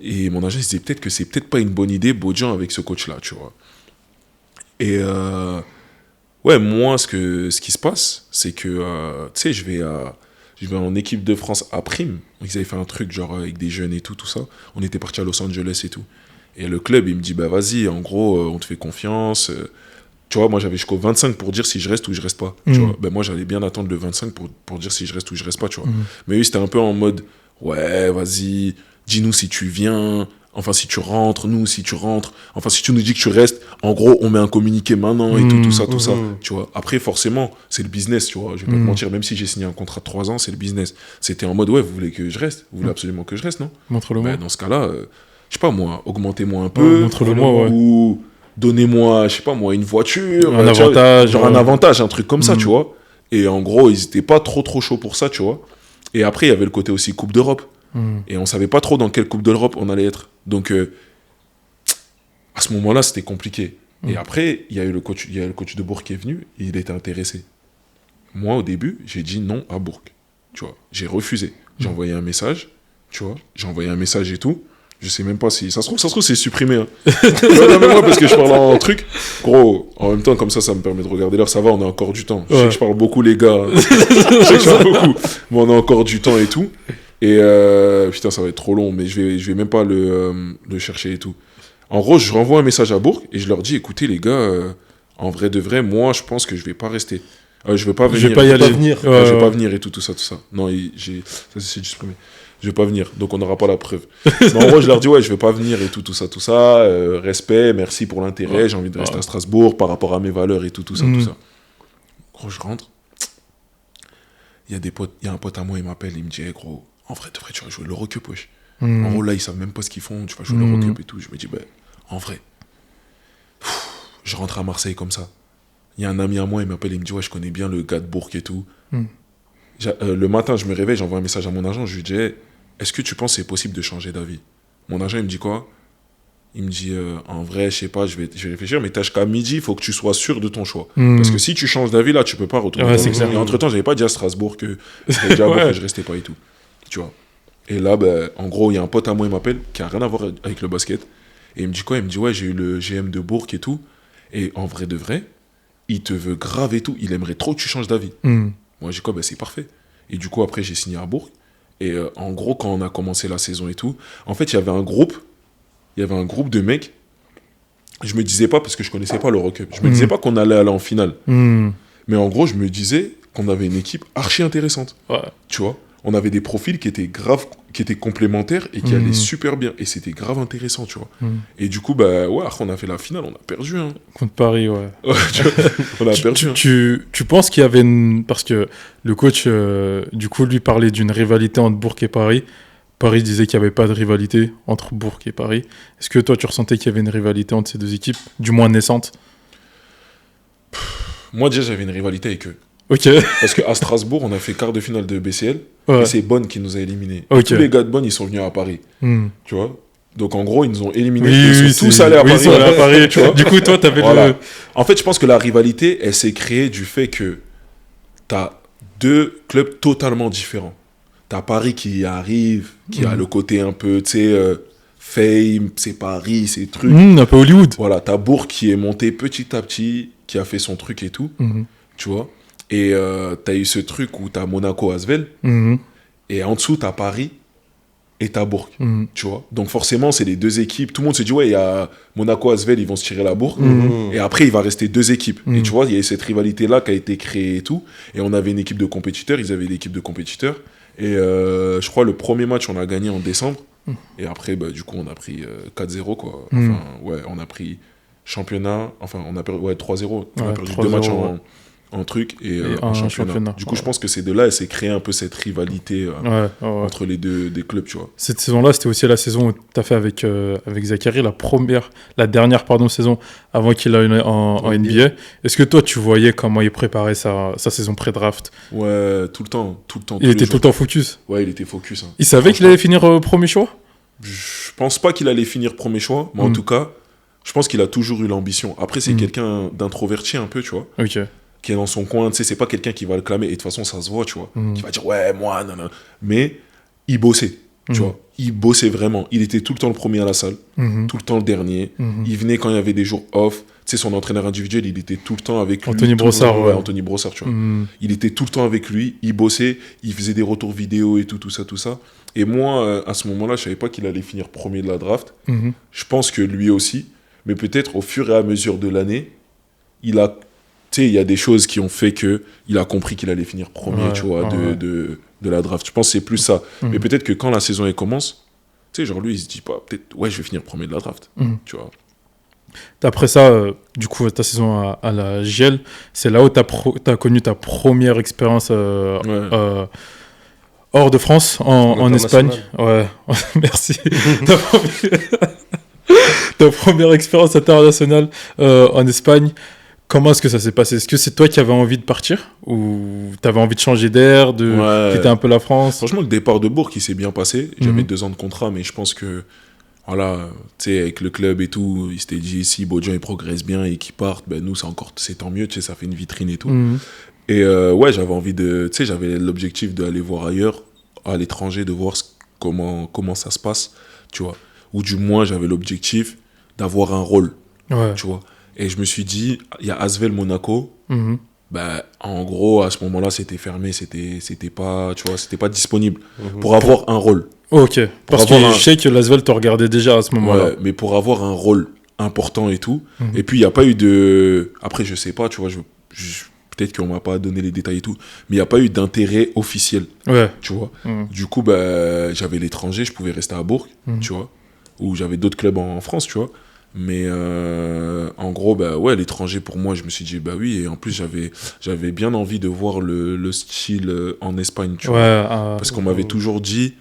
Et mon agent, il disait peut-être que c'est peut-être pas une bonne idée, Bodian, avec ce coach-là, tu vois. Et ouais, moi, ce qui se passe, c'est que, tu sais, je vais en équipe de France à Prime. Ils avaient fait un truc, genre, avec des jeunes et tout ça. On était parti à Los Angeles et tout. Et le club, il me dit, bah vas-y, en gros, on te fait confiance. Tu vois, moi, j'avais jusqu'au 25 pour dire si je reste ou je reste pas. Tu vois, ben, moi, j'allais bien attendre le 25 pour dire si je reste ou je reste pas, tu vois. Mais eux, c'était un peu en mode, ouais, vas-y, dis-nous si tu viens, enfin, si tu rentres, nous, si tu rentres, enfin, si tu nous dis que tu restes, en gros, on met un communiqué maintenant et tout ça, tu vois. Après, forcément, c'est le business, tu vois. Je vais pas te mentir, même si j'ai signé un contrat de 3 ans, c'est le business. C'était en mode, ouais, vous voulez que je reste? Vous voulez absolument que je reste, non? Montre-le-moi. Dans ce cas-là, je sais pas moi, augmentez-moi un peu. Montre-le-moi, ouais. Ou donnez-moi, je sais pas moi, une voiture. Un avantage. Genre un avantage, un truc comme ça, tu vois. Et en gros, ils étaient pas trop chauds pour ça, tu vois. Et après, il y avait le côté aussi Coupe d'Europe. Et on savait pas trop dans quelle Coupe d'Europe on allait être. Donc, à ce moment-là, c'était compliqué. Et après, il y a le coach de Bourg qui est venu, et il était intéressé. Moi, au début, j'ai dit non à Bourg. Tu vois, j'ai refusé. J'ai envoyé un message, tu vois. J'ai envoyé un message et tout. Je sais même pas si... Ça se trouve, c'est supprimé. Hein. Non, mais moi, parce que je parle en truc. Gros, en même temps, comme ça me permet de regarder l'heure. Ça va, on a encore du temps. Je sais que je parle beaucoup, les gars. Je sais que je parle beaucoup. Mais on a encore du temps et tout. Et putain, ça va être trop long, mais je vais même pas le chercher et tout. En gros, je renvoie un message à Bourg et je leur dis, écoutez, les gars, en vrai de vrai, moi, je pense que je vais pas rester. Je vais pas venir. Je vais pas y aller. Je vais pas venir et tout ça. Non, ça, c'est supprimé. Je vais pas venir, donc on n'aura pas la preuve. Mais en gros, je leur dis, ouais, je vais pas venir et tout ça. Respect, merci pour l'intérêt, j'ai envie de rester à Strasbourg par rapport à mes valeurs et tout ça. Gros, je rentre. Il y a un pote à moi, il m'appelle, il me dit, hey, gros, en vrai, tu vas jouer l'Eurocup, wesh. En gros, là, ils savent même pas ce qu'ils font, tu vas jouer l'Eurocup et tout. Je me dis, en vrai, je rentre à Marseille comme ça. Il y a un ami à moi, il m'appelle, il me dit, ouais, je connais bien le gars de Bourg et tout. Le matin, je me réveille, j'envoie un message à mon agent, je lui dis, hey, est-ce que tu penses que c'est possible de changer d'avis? Mon agent, il me dit quoi? Il me dit, en vrai, je sais pas, je vais réfléchir, mais t'as jusqu'à midi, il faut que tu sois sûr de ton choix. Parce que si tu changes d'avis, là, tu peux pas retourner. Ouais, c'est clair. Et entre-temps, j'avais pas dit à Strasbourg que j'avais dit à Bourg que je restais pas et tout. Tu vois. Et là, ben, en gros, il y a un pote à moi, il m'appelle, qui a rien à voir avec le basket. Et il me dit quoi? Il me dit, ouais, j'ai eu le GM de Bourg et tout. Et en vrai de vrai, il te veut grave et tout. Il aimerait trop que tu changes d'avis. Moi, j'ai quoi? Ben, c'est parfait. Et du coup, après, j'ai signé à Bourg. Et en gros, quand on a commencé la saison et tout, en fait, il y avait un groupe de mecs. Je me disais pas, parce que je connaissais pas l'Eurocup, je me disais pas qu'on allait aller en finale. Mais en gros, je me disais qu'on avait une équipe archi intéressante. Ouais. Tu vois, on avait des profils qui étaient complémentaires et qui allaient super bien. Et c'était grave intéressant, tu vois. Et du coup, bah ouais, après, on a fait la finale, on a perdu. Hein. Contre Paris, ouais. Tu vois, on a perdu. Tu penses qu'il y avait Parce que le coach, du coup, lui parlait d'une rivalité entre Bourg et Paris. Paris disait qu'il n'y avait pas de rivalité entre Bourg et Paris. Est-ce que toi, tu ressentais qu'il y avait une rivalité entre ces deux équipes, du moins naissante? Moi, déjà, j'avais une rivalité avec eux. Ok. Parce qu'à Strasbourg, on a fait quart de finale de BCL. Ouais. Et c'est Bonn qui nous a éliminés. Ok. Tous les gars de Bonn, ils sont venus à Paris. Tu vois. Donc, en gros, ils nous ont éliminés. Oui, ils sont tous allés à Paris. Ils sont allés à Paris. Tu vois. Du coup, toi, t'avais Voilà. En fait, je pense que la rivalité, elle s'est créée du fait que t'as deux clubs totalement différents. T'as Paris qui arrive, qui a le côté un peu, tu sais, fame, c'est Paris, c'est trucs. un peu Hollywood. Voilà, t'as Bourg qui est monté petit à petit, qui a fait son truc et tout, tu vois. Et t'as eu ce truc où t'as Monaco, Asvel, et en dessous, t'as Paris et t'as Bourg, tu vois. Donc forcément, c'est les deux équipes. Tout le monde se dit, ouais, il y a Monaco, Asvel, ils vont se tirer la bourre. Et après, il va rester deux équipes. Et tu vois, il y a eu cette rivalité-là qui a été créée et tout. Et on avait une équipe de compétiteurs, ils avaient l'équipe de compétiteurs. Et je crois le premier match, on a gagné en décembre. Et après, bah, du coup, on a pris 4-0, quoi. Enfin, ouais, on a pris championnat. Enfin, on a perdu 3-0. On a perdu 2 matchs en truc et en championnat. Du coup, je pense que c'est de là, elle s'est créée un peu cette rivalité entre les deux des clubs, tu vois. Cette saison-là, c'était aussi la saison où tu as fait avec Zachary, la dernière saison avant qu'il aille en NBA. Est-ce que toi, tu voyais comment il préparait sa saison pré-draft? Ouais, tout le temps. Il était tout le temps focus. Ouais, il était focus. Hein. Il savait qu'il allait finir premier choix? Je pense pas qu'il allait finir premier choix, mais en tout cas, je pense qu'il a toujours eu l'ambition. Après, c'est quelqu'un d'introverti un peu, tu vois. Ok. Qui est dans son coin, tu sais, c'est pas quelqu'un qui va le clamer, et de toute façon, ça se voit, tu vois, qui va dire, ouais, moi, non. Mais il bossait, tu vois, il bossait vraiment. Il était tout le temps le premier à la salle, tout le temps le dernier. Il venait quand il y avait des jours off, tu sais, son entraîneur individuel, il était tout le temps avec lui. Anthony Brossard, ouais. Anthony Brossard, tu vois. Il était tout le temps avec lui, il bossait, il faisait des retours vidéo et tout ça. Et moi, à ce moment-là, je savais pas qu'il allait finir premier de la draft. Je pense que lui aussi, mais peut-être au fur et à mesure de l'année, il a... Tu sais, il y a des choses qui ont fait qu'il a compris qu'il allait finir premier, tu vois, de la draft. Je pense que c'est plus ça. Mais peut-être que quand la saison elle commence, tu sais, genre lui, il se dit pas, peut-être, ouais, je vais finir premier de la draft, tu vois. Après ça, du coup, ta saison à la GL, c'est là où tu as connu ta première expérience hors de France, en Espagne. Ouais, merci. Ta première expérience internationale en Espagne. Comment est-ce que ça s'est passé? Est-ce que c'est toi qui avais envie de partir? Ou t'avais envie de changer d'air, de quitter un peu la France? Franchement, le départ de Bourg, il s'est bien passé. J'avais 2 ans de contrat, mais je pense que, voilà, tu sais, avec le club et tout, il s'était dit, si Bodjan, il progresse bien et qu'il parte, ben nous, c'est tant mieux, tu sais, ça fait une vitrine et tout. Et ouais, j'avais envie de, tu sais, j'avais l'objectif d'aller voir ailleurs, à l'étranger, de voir comment ça se passe, tu vois. Ou du moins, j'avais l'objectif d'avoir un rôle, tu vois. Et je me suis dit, il y a Asvel Monaco. Bah, en gros, à ce moment-là, c'était fermé, c'était pas, tu vois, c'était pas disponible pour avoir un rôle. Ok, parce que je sais que l'Asvel te regardait déjà à ce moment-là. Ouais, mais pour avoir un rôle important et tout. Et puis, il n'y a pas eu de... Après, je sais pas, tu vois, peut-être qu'on m'a pas donné les détails et tout, mais il n'y a pas eu d'intérêt officiel, tu vois. Du coup, bah, j'avais l'étranger, je pouvais rester à Bourg, tu vois, ou j'avais d'autres clubs en France, tu vois. Mais en gros, bah ouais, l'étranger pour moi, je me suis dit, bah oui, et en plus, j'avais bien envie de voir le style en Espagne, tu vois. Parce qu'on m'avait toujours dit,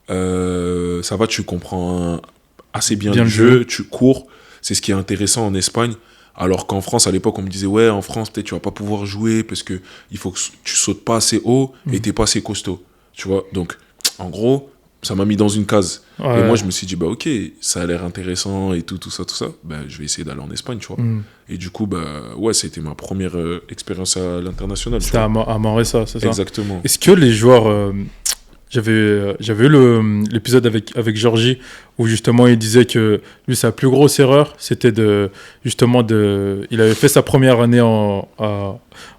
ça va, tu comprends assez bien le jeu, tu cours, c'est ce qui est intéressant en Espagne. Alors qu'en France, à l'époque, on me disait, ouais, en France, peut-être tu vas pas pouvoir jouer parce que il faut que tu sautes pas assez haut et t'es pas assez costaud. Tu vois, donc, en gros, ça m'a mis dans une case. Ouais. Et moi, je me suis dit, bah, ok, ça a l'air intéressant et tout ça. Bah, je vais essayer d'aller en Espagne, tu vois. Et du coup, bah, ouais, c'était ma première expérience à l'international. C'était à Manresa, c'est ça? Exactement. Est-ce que les joueurs. J'avais eu l'épisode avec Georgie où justement il disait que lui, sa plus grosse erreur, c'était il avait fait sa première année en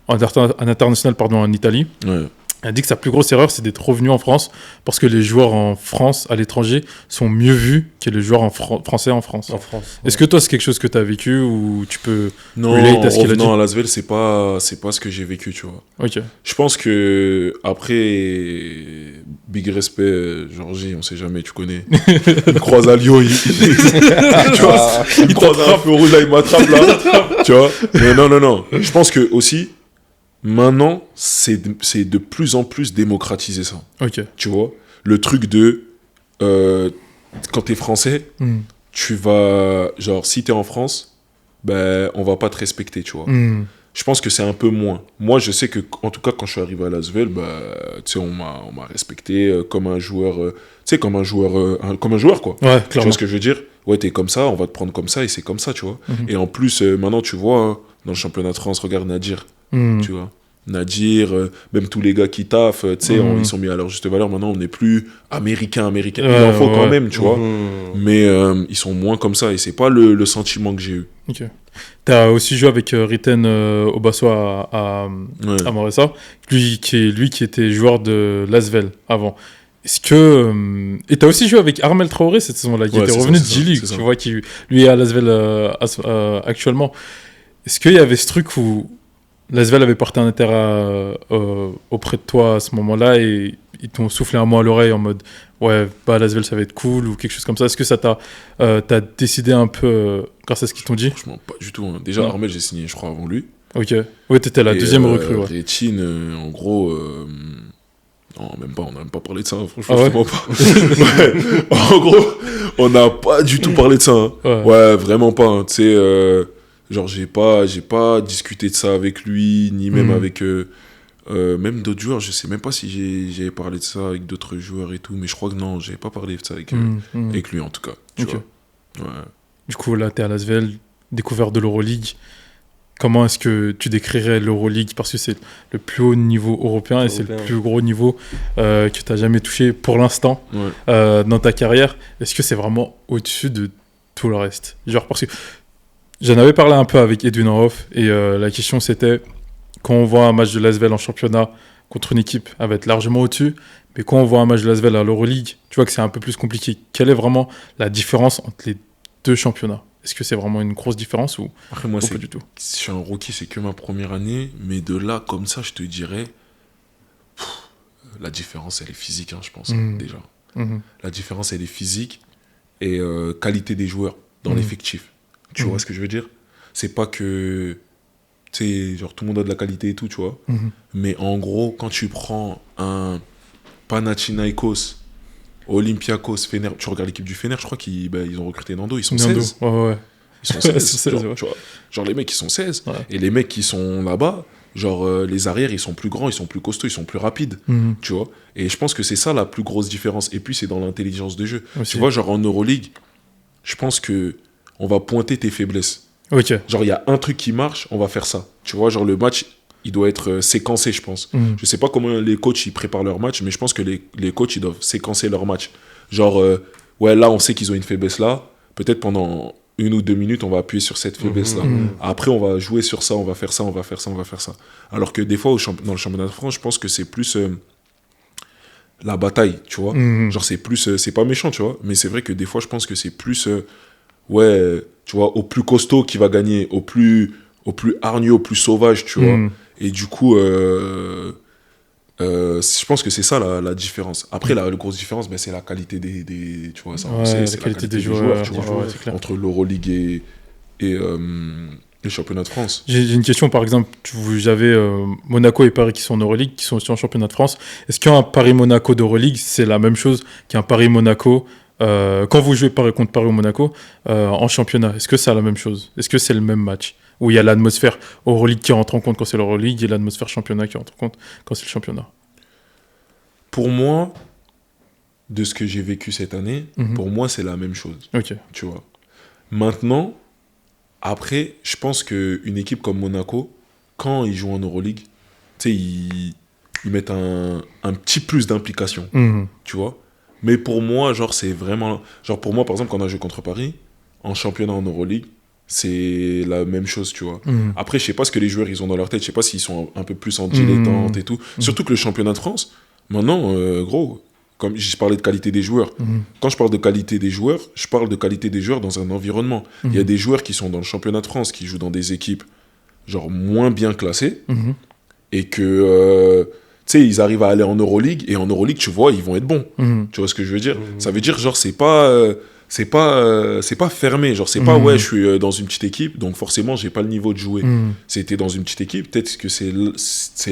international, pardon, en Italie. Ouais. Il a dit que sa plus grosse erreur, c'est d'être revenu en France parce que les joueurs en France, à l'étranger, sont mieux vus que les joueurs français en France. En France. Est-ce que toi, c'est quelque chose que tu as vécu ou tu peux Non, relate à ce en qu'il a dit? revenant à Lasvel, c'est pas ce que j'ai vécu, tu vois. Ok. Je pense que après, big respect, Georgie, on sait jamais, tu connais. Il croise à Lyon, tu vois, il croise un peu rouge là, il m'attrape là, tu vois. Mais non. Je pense que aussi, maintenant, c'est de plus en plus démocratisé ça. Ok. Tu vois, le truc de quand t'es français, tu vas, genre, si t'es en France, ben, on va pas te respecter, tu vois. Je pense que c'est un peu moins. Moi, je sais que, en tout cas, quand je suis arrivé à Lasvel, bah, tu sais, on m'a respecté comme un joueur, tu sais, comme un joueur, quoi. Ouais, Tu clairement. vois ce que je veux dire? Ouais, t'es comme ça, on va te prendre comme ça, et c'est comme ça, tu vois. Et en plus, maintenant, tu vois, hein, dans le championnat de France, regarde Nadir, tu vois. Nadir, même tous les gars qui taffent, tu sais, ils sont mis à leur juste valeur. Maintenant, on n'est plus américain. Il en faut quand même, tu vois. Mais ils sont moins comme ça, et c'est pas le sentiment que j'ai eu. Ok. T'as aussi joué avec Riten Obasso à Manresa, lui qui était joueur de Lasvel avant. Est-ce que et t'as aussi joué avec Armel Traoré cette saison-là, qui était revenu de G-League, tu vois, qui lui est à Lasvel actuellement. Est-ce qu'il y avait ce truc où Lasvel avait porté un intérêt auprès de toi à ce moment-là et ils t'ont soufflé un mot à l'oreille en mode ouais, bah Lasvel ça va être cool ou quelque chose comme ça? Est-ce que ça t'as décidé un peu grâce à ce qu'ils t'ont dit? Franchement, pas du tout. Hein. Déjà, Armel, j'ai signé, je crois, avant lui. Ok. Ouais, t'étais la deuxième recrue. Ouais. Rétine, en gros. Non, même pas, on n'a même pas parlé de ça, hein, franchement, Ah ouais pas. Ouais. En gros, on n'a pas du tout parlé de ça. Hein. Ouais, vraiment pas. Hein. Tu sais, genre, j'ai pas discuté de ça avec lui, ni même avec. Même d'autres joueurs, je sais même pas si j'avais parlé de ça avec d'autres joueurs et tout, mais je crois que non, j'avais pas parlé de ça avec lui en tout cas. Tu vois. Ouais. Du coup, là, t'es à Lasvel, découverte de l'Euroleague. Comment est-ce que tu décrirais l'Euroleague? Parce que c'est le plus haut niveau européen et c'est le plus gros niveau que tu as jamais touché pour l'instant dans ta carrière. Est-ce que c'est vraiment au-dessus de tout le reste? Genre, parce que j'en avais parlé un peu avec Edwin en off et la question c'était, quand on voit un match de Lasvel en championnat contre une équipe, elle va être largement au-dessus. Mais quand on voit un match de Lasvel à l'Euroleague, tu vois que c'est un peu plus compliqué. Quelle est vraiment la différence entre les deux championnats? Est-ce que c'est vraiment une grosse différence ou après, moi, pas du tout? Je suis un rookie, c'est que ma première année. Mais de là, comme ça, je te dirais... la différence, elle est physique, hein, je pense, déjà. La différence, elle est physique et qualité des joueurs dans l'effectif. Tu vois ce que je veux dire? C'est pas que... Tu sais, genre, tout le monde a de la qualité et tout, tu vois. Mais en gros, quand tu prends un Panathinaikos, Olympiakos, Fener, tu regardes l'équipe du Fener, je crois qu'ils ont recruté Nando, ils sont 16. Ouais. Ils sont 16, 16 genre, ouais. tu vois, genre les mecs ils sont 16, Ouais. et les mecs qui sont là-bas, genre les arrières ils sont plus grands, ils sont plus costauds, ils sont plus rapides, tu vois. Et je pense que c'est ça la plus grosse différence. Et puis c'est dans l'intelligence de jeu. Aussi. Tu vois, genre en Euroleague, je pense que on va pointer tes faiblesses. Ok. Genre il y a un truc qui marche, on va faire ça. Tu vois, genre le match, il doit être séquencé, je pense. Je sais pas comment les coachs ils préparent leur match, mais je pense que les coachs ils doivent séquencer leur match. Genre, ouais, là on sait qu'ils ont une faiblesse là, peut-être pendant 1 ou 2 minutes on va appuyer sur cette faiblesse là. Après on va jouer sur ça, on va faire ça. Alors que des fois dans le championnat de France, je pense que c'est plus la bataille, tu vois. Genre c'est plus, c'est pas méchant, tu vois, mais c'est vrai que des fois je pense que c'est plus, ouais, tu vois, au plus costaud qui va gagner, au plus hargneux, au plus sauvage, tu vois. Et du coup, je pense que c'est ça la différence. Après, la grosse différence, ben, c'est la qualité des tu vois, ça, c'est la qualité des joueurs, tu vois, c'est clair. entre l'Euroleague et le championnat de France. J'ai une question, par exemple, j'avais Monaco et Paris qui sont en Euroleague, qui sont aussi en championnat de France. Est-ce qu'un Paris-Monaco d'Euroleague, c'est la même chose qu'un Paris-Monaco quand vous jouez contre Paris ou Monaco en championnat? Est-ce que c'est la même chose? Est-ce que c'est le même match? où il y a l'atmosphère Euroleague qui rentre en compte quand c'est l'Euroleague et l'atmosphère championnat qui rentre en compte quand c'est le championnat. Pour moi, de ce que j'ai vécu cette année, Mhm. pour moi, c'est la même chose. Ok. Tu vois. Maintenant, après, je pense qu'une équipe comme Monaco, quand ils jouent en Euroleague, tu sais, ils mettent un petit plus d'implication, Mhm. tu vois. Mais pour moi, genre, c'est vraiment... Genre, pour moi, par exemple, quand on a joué contre Paris, en championnat en Euroleague, c'est la même chose, tu vois. Mhm. Après, je sais pas ce que les joueurs, ils ont dans leur tête. Je sais pas s'ils sont un peu plus en dilettante et tout. Surtout que le championnat de France, maintenant, gros, comme je parlais de qualité des joueurs, Mhm. quand je parle de qualité des joueurs, je parle de qualité des joueurs dans un environnement. Il y a des joueurs qui sont dans le championnat de France, qui jouent dans des équipes genre moins bien classées, Mhm. et que, tu sais, ils arrivent à aller en Euroleague, et en Euroleague, tu vois, ils vont être bons. Mhm. Tu vois ce que je veux dire? Ça veut dire, genre, c'est pas fermé. Genre, c'est pas, Mhm. ouais, je suis dans une petite équipe, donc forcément, j'ai pas le niveau de jouer. Mhm. C'était dans une petite équipe, peut-être que c'est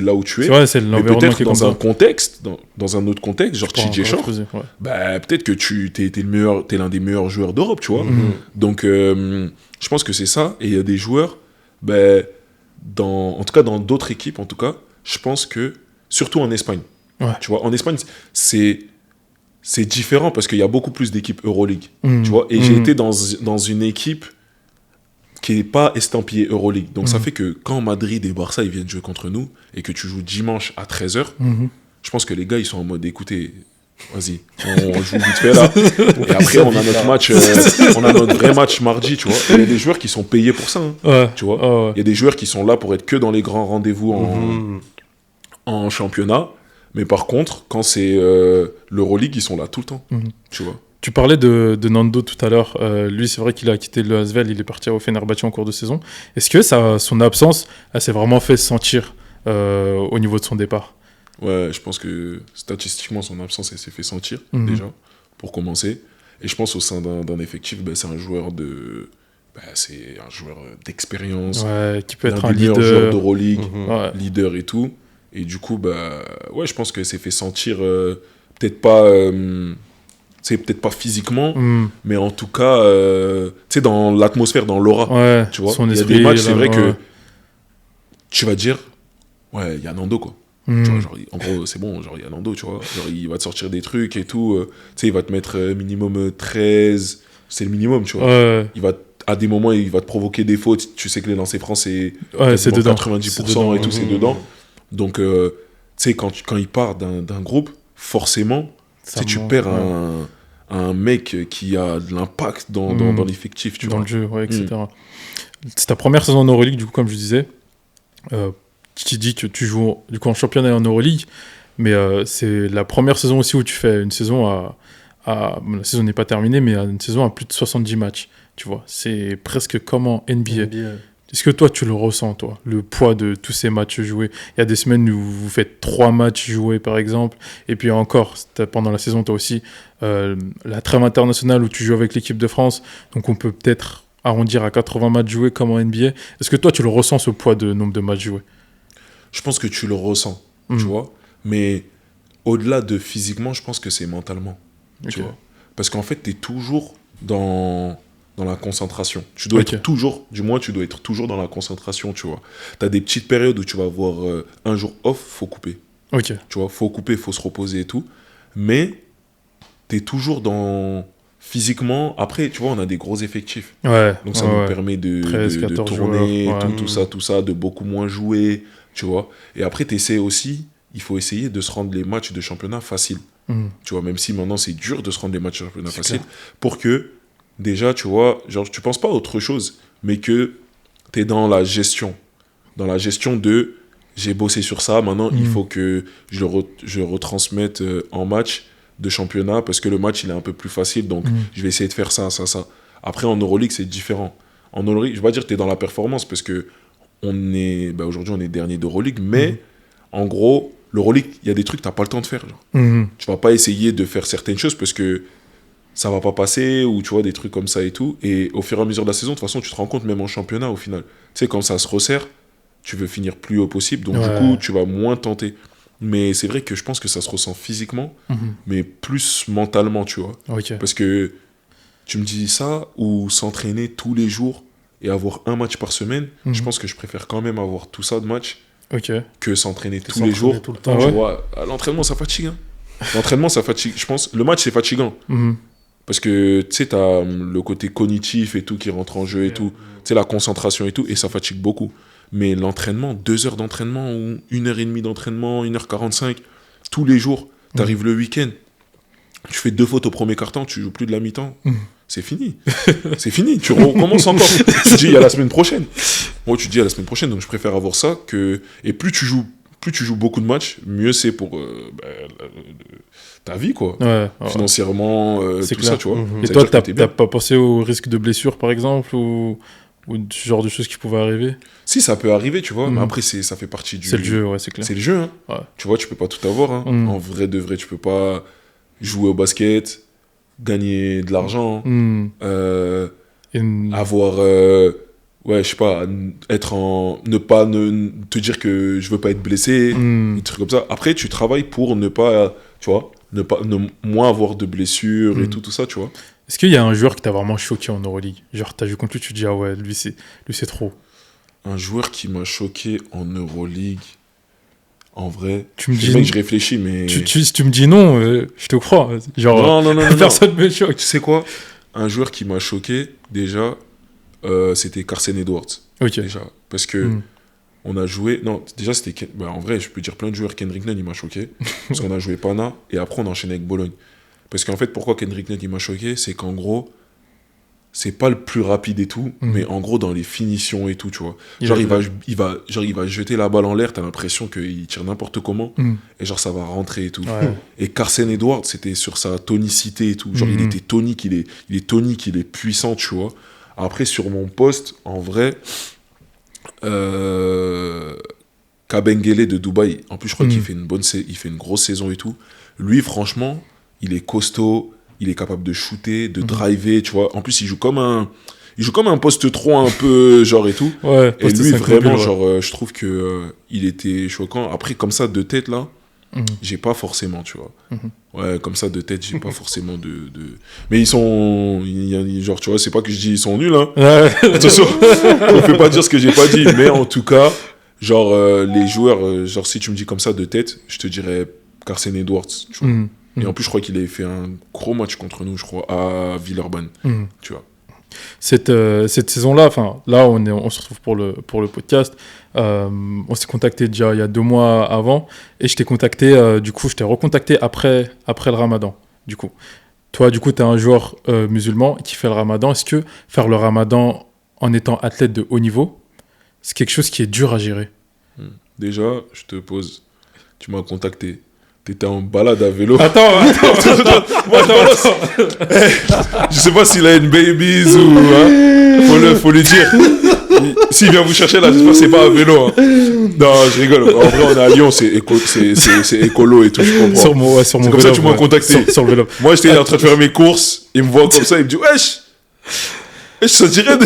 là où tu es. C'est vrai, c'est Mais l'environnement peut-être qui est comme dans un ça. contexte, dans un autre contexte, genre Pas TJ encore Short, exposé, ouais. bah, peut-être que t'es l'un des meilleurs joueurs d'Europe, tu vois. Mhm. Donc, je pense que c'est ça. Et il y a des joueurs, ben, en tout cas, dans d'autres équipes, en tout cas, je pense que, surtout en Espagne, Ouais. tu vois, en Espagne, c'est différent parce qu'il y a beaucoup plus d'équipes Euroleague, Mhm. tu vois. Et j'ai Mhm. été dans une équipe qui n'est pas estampillée Euroleague. Donc, ça Mhm. fait que quand Madrid et Barça, ils viennent jouer contre nous, et que tu joues dimanche à 13h, Mhm. je pense que les gars, ils sont en mode, écoutez, vas-y, on joue vite fait là. Et après, on a notre match, on a notre vrai match mardi, tu vois. Et il y a des joueurs qui sont payés pour ça, hein, Ouais. tu vois. Ouais, Il y a des joueurs qui sont là pour être que dans les grands rendez-vous Mhm. en championnat. Mais par contre, quand c'est l'Euroleague, ils sont là tout le temps, Mhm. tu vois. Tu parlais de Nando tout à l'heure. Lui, c'est vrai qu'il a quitté le Asvel, il est parti au Fenerbahçe en cours de saison. Est-ce que son absence, elle s'est vraiment fait sentir au niveau de son départ? Ouais, je pense que statistiquement, son absence, elle s'est fait sentir, Mhm. déjà, pour commencer. Et je pense au sein d'un effectif, ben, c'est un joueur d'expérience, Ouais, qui peut l'un être un des meilleurs joueurs leader. d'Euroleague, Mhm. Ouais. leader et tout. Et du coup, bah, ouais, je pense que c'est fait sentir, peut-être pas, peut-être pas physiquement, Mhm. mais en tout cas, tu sais, dans l'atmosphère, dans l'aura. Ouais, Tu vois, son il y a esprit. des matchs, c'est là, vrai que ouais. tu vas dire, ouais, il y a Nando, quoi. Mhm. Tu vois, genre, en gros, c'est bon, genre, il y a Nando, tu vois. Genre, il va te sortir des trucs et tout. Tu sais, il va te mettre minimum 13. C'est le minimum, tu vois. Ouais, À des moments, il va te provoquer des fautes. Tu sais que les lancers francs, c'est ouais, c'est quasiment dedans. 90% C'est dedans, et tout, ouais. c'est Mhm. dedans. Donc, tu sais, quand il part d'un groupe, forcément, tu Ça sais, tu manque, perds ouais. un mec qui a de l'impact dans l'effectif, tu Dans vois. le jeu, ouais, etc. Mm. C'est ta première saison en Euroleague, du coup, comme je disais. Qui dit que tu joues du coup en championnat et en Euroleague, mais c'est la première saison aussi où tu fais une saison bon, la saison n'est pas terminée, mais une saison à plus de 70 matchs, tu vois. C'est presque comme en NBA. NBA. Est-ce que toi, tu le ressens, toi, le poids de tous ces matchs joués? Il y a des semaines où vous faites 3 matchs joués, par exemple, et puis encore, pendant la saison, tu as aussi la trêve internationale où tu joues avec l'équipe de France, donc on peut peut-être arrondir à 80 matchs joués comme en NBA. Est-ce que toi, tu le ressens, ce poids de nombre de matchs joués? Je pense que tu le ressens, tu Mm. vois. Mais au-delà de physiquement, je pense que c'est mentalement, tu Ok. vois. Parce qu'en fait, tu es toujours dans la concentration. Tu dois Ok. être toujours, du moins, tu dois être toujours dans la concentration, tu vois. Tu as des petites périodes où tu vas avoir un jour off, faut couper. Ok. Tu vois, faut couper, faut se reposer et tout. Mais tu es toujours dans... Physiquement, après, tu vois, on a des gros effectifs. Ouais. Donc ça ouais, nous ouais. permet 13, de 14 tourner, joueurs, ouais. tout ça, de beaucoup moins jouer, tu vois. Et après, t'essaies aussi, il faut essayer de se rendre les matchs de championnat faciles. Mm. Tu vois, même si maintenant c'est dur de se rendre les matchs de championnat C'est faciles, clair. pour que, déjà, tu vois, genre, tu penses pas à autre chose, mais que t'es dans la gestion. Dans la gestion de, j'ai bossé sur ça, maintenant il faut que je retransmette en match de championnat, parce que le match, il est un peu plus facile, donc je vais essayer de faire ça. Après, en Euroleague, c'est différent. En Euroleague, je vais pas dire que tu es dans la performance, parce que aujourd'hui, on est dernier d'Euroleague, mais en gros, l'Euroleague, il y a des trucs que tu n'as pas le temps de faire. Genre. Mhm. Tu vas pas essayer de faire certaines choses parce que ça va pas passer, ou tu vois, des trucs comme ça et tout. Et au fur et à mesure de la saison, de toute façon, tu te rends compte, même en championnat, au final. Tu sais, quand ça se resserre, tu veux finir plus haut possible, donc Ouais. du coup, tu vas moins tenter. Mais c'est vrai que je pense que ça se ressent physiquement, Mhm. mais plus mentalement, tu vois. Ok. Parce que tu me dis ça, ou s'entraîner tous les jours, et avoir un match par semaine, je pense que je préfère quand même avoir tout ça de match que s'entraîner tous les jours. Tout le temps. Tu vois, à l'entraînement, ça fatigue. Hein. L'entraînement, ça fatigue. Je pense, le match, c'est fatigant. Parce que, tu sais, t'as le côté cognitif et tout qui rentre en jeu et tout. Tu sais, la concentration et tout, et ça fatigue beaucoup. Mais l'entraînement, 2 heures d'entraînement ou 1h30 d'entraînement, 1h45, tous les jours, t'arrives le week-end, tu fais 2 fautes au premier quart-temps, tu joues plus de la mi-temps, c'est fini. C'est fini, tu recommences encore. Tu te dis, il y a la semaine prochaine. Moi, tu te dis, à la semaine prochaine, donc je préfère avoir ça que... Et plus tu joues beaucoup de matchs, mieux c'est pour ta vie, quoi. Financièrement, c'est tout clair. Ça, tu vois. Et toi, t'as pas pensé au risque de blessure, par exemple, ou ce genre de choses qui pouvaient arriver? Si, ça peut arriver, tu vois, mais après, ça fait partie du... C'est le jeu, ouais, c'est clair. C'est le jeu, hein. Tu vois, tu peux pas tout avoir, hein. En vrai de vrai, tu peux pas jouer au basket, gagner de l'argent, avoir... ouais, je sais pas, ne pas te dire que je veux pas être blessé, des trucs comme ça. Après, tu travailles pour ne pas, tu vois, moins avoir de blessures et tout ça, tu vois. Est-ce qu'il y a un joueur qui t'a vraiment choqué en Euroleague? Genre, t'as joué contre lui, tu te dis, ah ouais, lui c'est trop. Un joueur qui m'a choqué en Euroleague, en vrai, tu me dis mec, je réfléchis, mais... Si tu me dis non, je te crois. Genre, non, personne me choque. Tu sais quoi? Un joueur qui m'a choqué, déjà... c'était Carson Edwards. Déjà. Parce que on a joué. Non, déjà, c'était. En vrai, je peux dire plein de joueurs. Kendrick Nunn, il m'a choqué. Parce qu'on a joué Pana. Et après, on a enchaîné avec Bologne. Parce qu'en fait, pourquoi Kendrick Nunn, il m'a choqué? C'est qu'en gros, c'est pas le plus rapide et tout. Mais en gros, dans les finitions et tout, tu vois. Genre, il va jeter la balle en l'air. T'as l'impression qu'il tire n'importe comment. Et genre, ça va rentrer et tout. Ouais. Et Carson Edwards, c'était sur sa tonicité et tout. Genre, il était tonique. Il est tonique. Il est puissant, tu vois. Après, sur mon poste, en vrai, Kabengele de Dubaï, en plus, je crois qu'il fait il fait une grosse saison et tout. Lui, franchement, il est costaud, il est capable de shooter, de driver, tu vois. En plus, il joue comme un poste 3 un peu, genre et tout. Ouais, et lui, vraiment, genre, je trouve que il était choquant. Après, comme ça, de tête, là, j'ai pas forcément, tu vois. Ouais, comme ça, de tête, j'ai pas forcément de... Mais ils sont... genre, tu vois, c'est pas que je dis ils sont nuls, hein. Attention, on peut pas dire ce que j'ai pas dit. Mais en tout cas, genre, les joueurs, genre, si tu me dis comme ça, de tête, je te dirais Carson Edwards, tu vois. Et en plus, je crois qu'il avait fait un gros match contre nous, je crois, à Villeurbanne, tu vois. Cette saison-là, enfin, là, on se retrouve pour le podcast. On s'est contacté déjà il y a 2 mois avant, et je t'ai contacté, du coup, je t'ai recontacté après le Ramadan, du coup. Toi, du coup, t'es un joueur musulman qui fait le Ramadan. Est-ce que faire le Ramadan en étant athlète de haut niveau, c'est quelque chose qui est dur à gérer? Déjà, je te pose, tu m'as contacté. T'étais en balade à vélo. Attends. Je sais pas s'il a une babies ou... Hein, faut le dire. S'il vient vous chercher là, j'espère que c'est pas à vélo. Hein. Non, je rigole. En vrai, on est à Lyon, c'est écolo et tout, je comprends. Sur mon c'est comme vélo, ça que tu m'as contacté. Sur le vélo. Moi, j'étais en train de faire mes courses. Il me voit comme ça, il me dit, wesh, ça dirait de...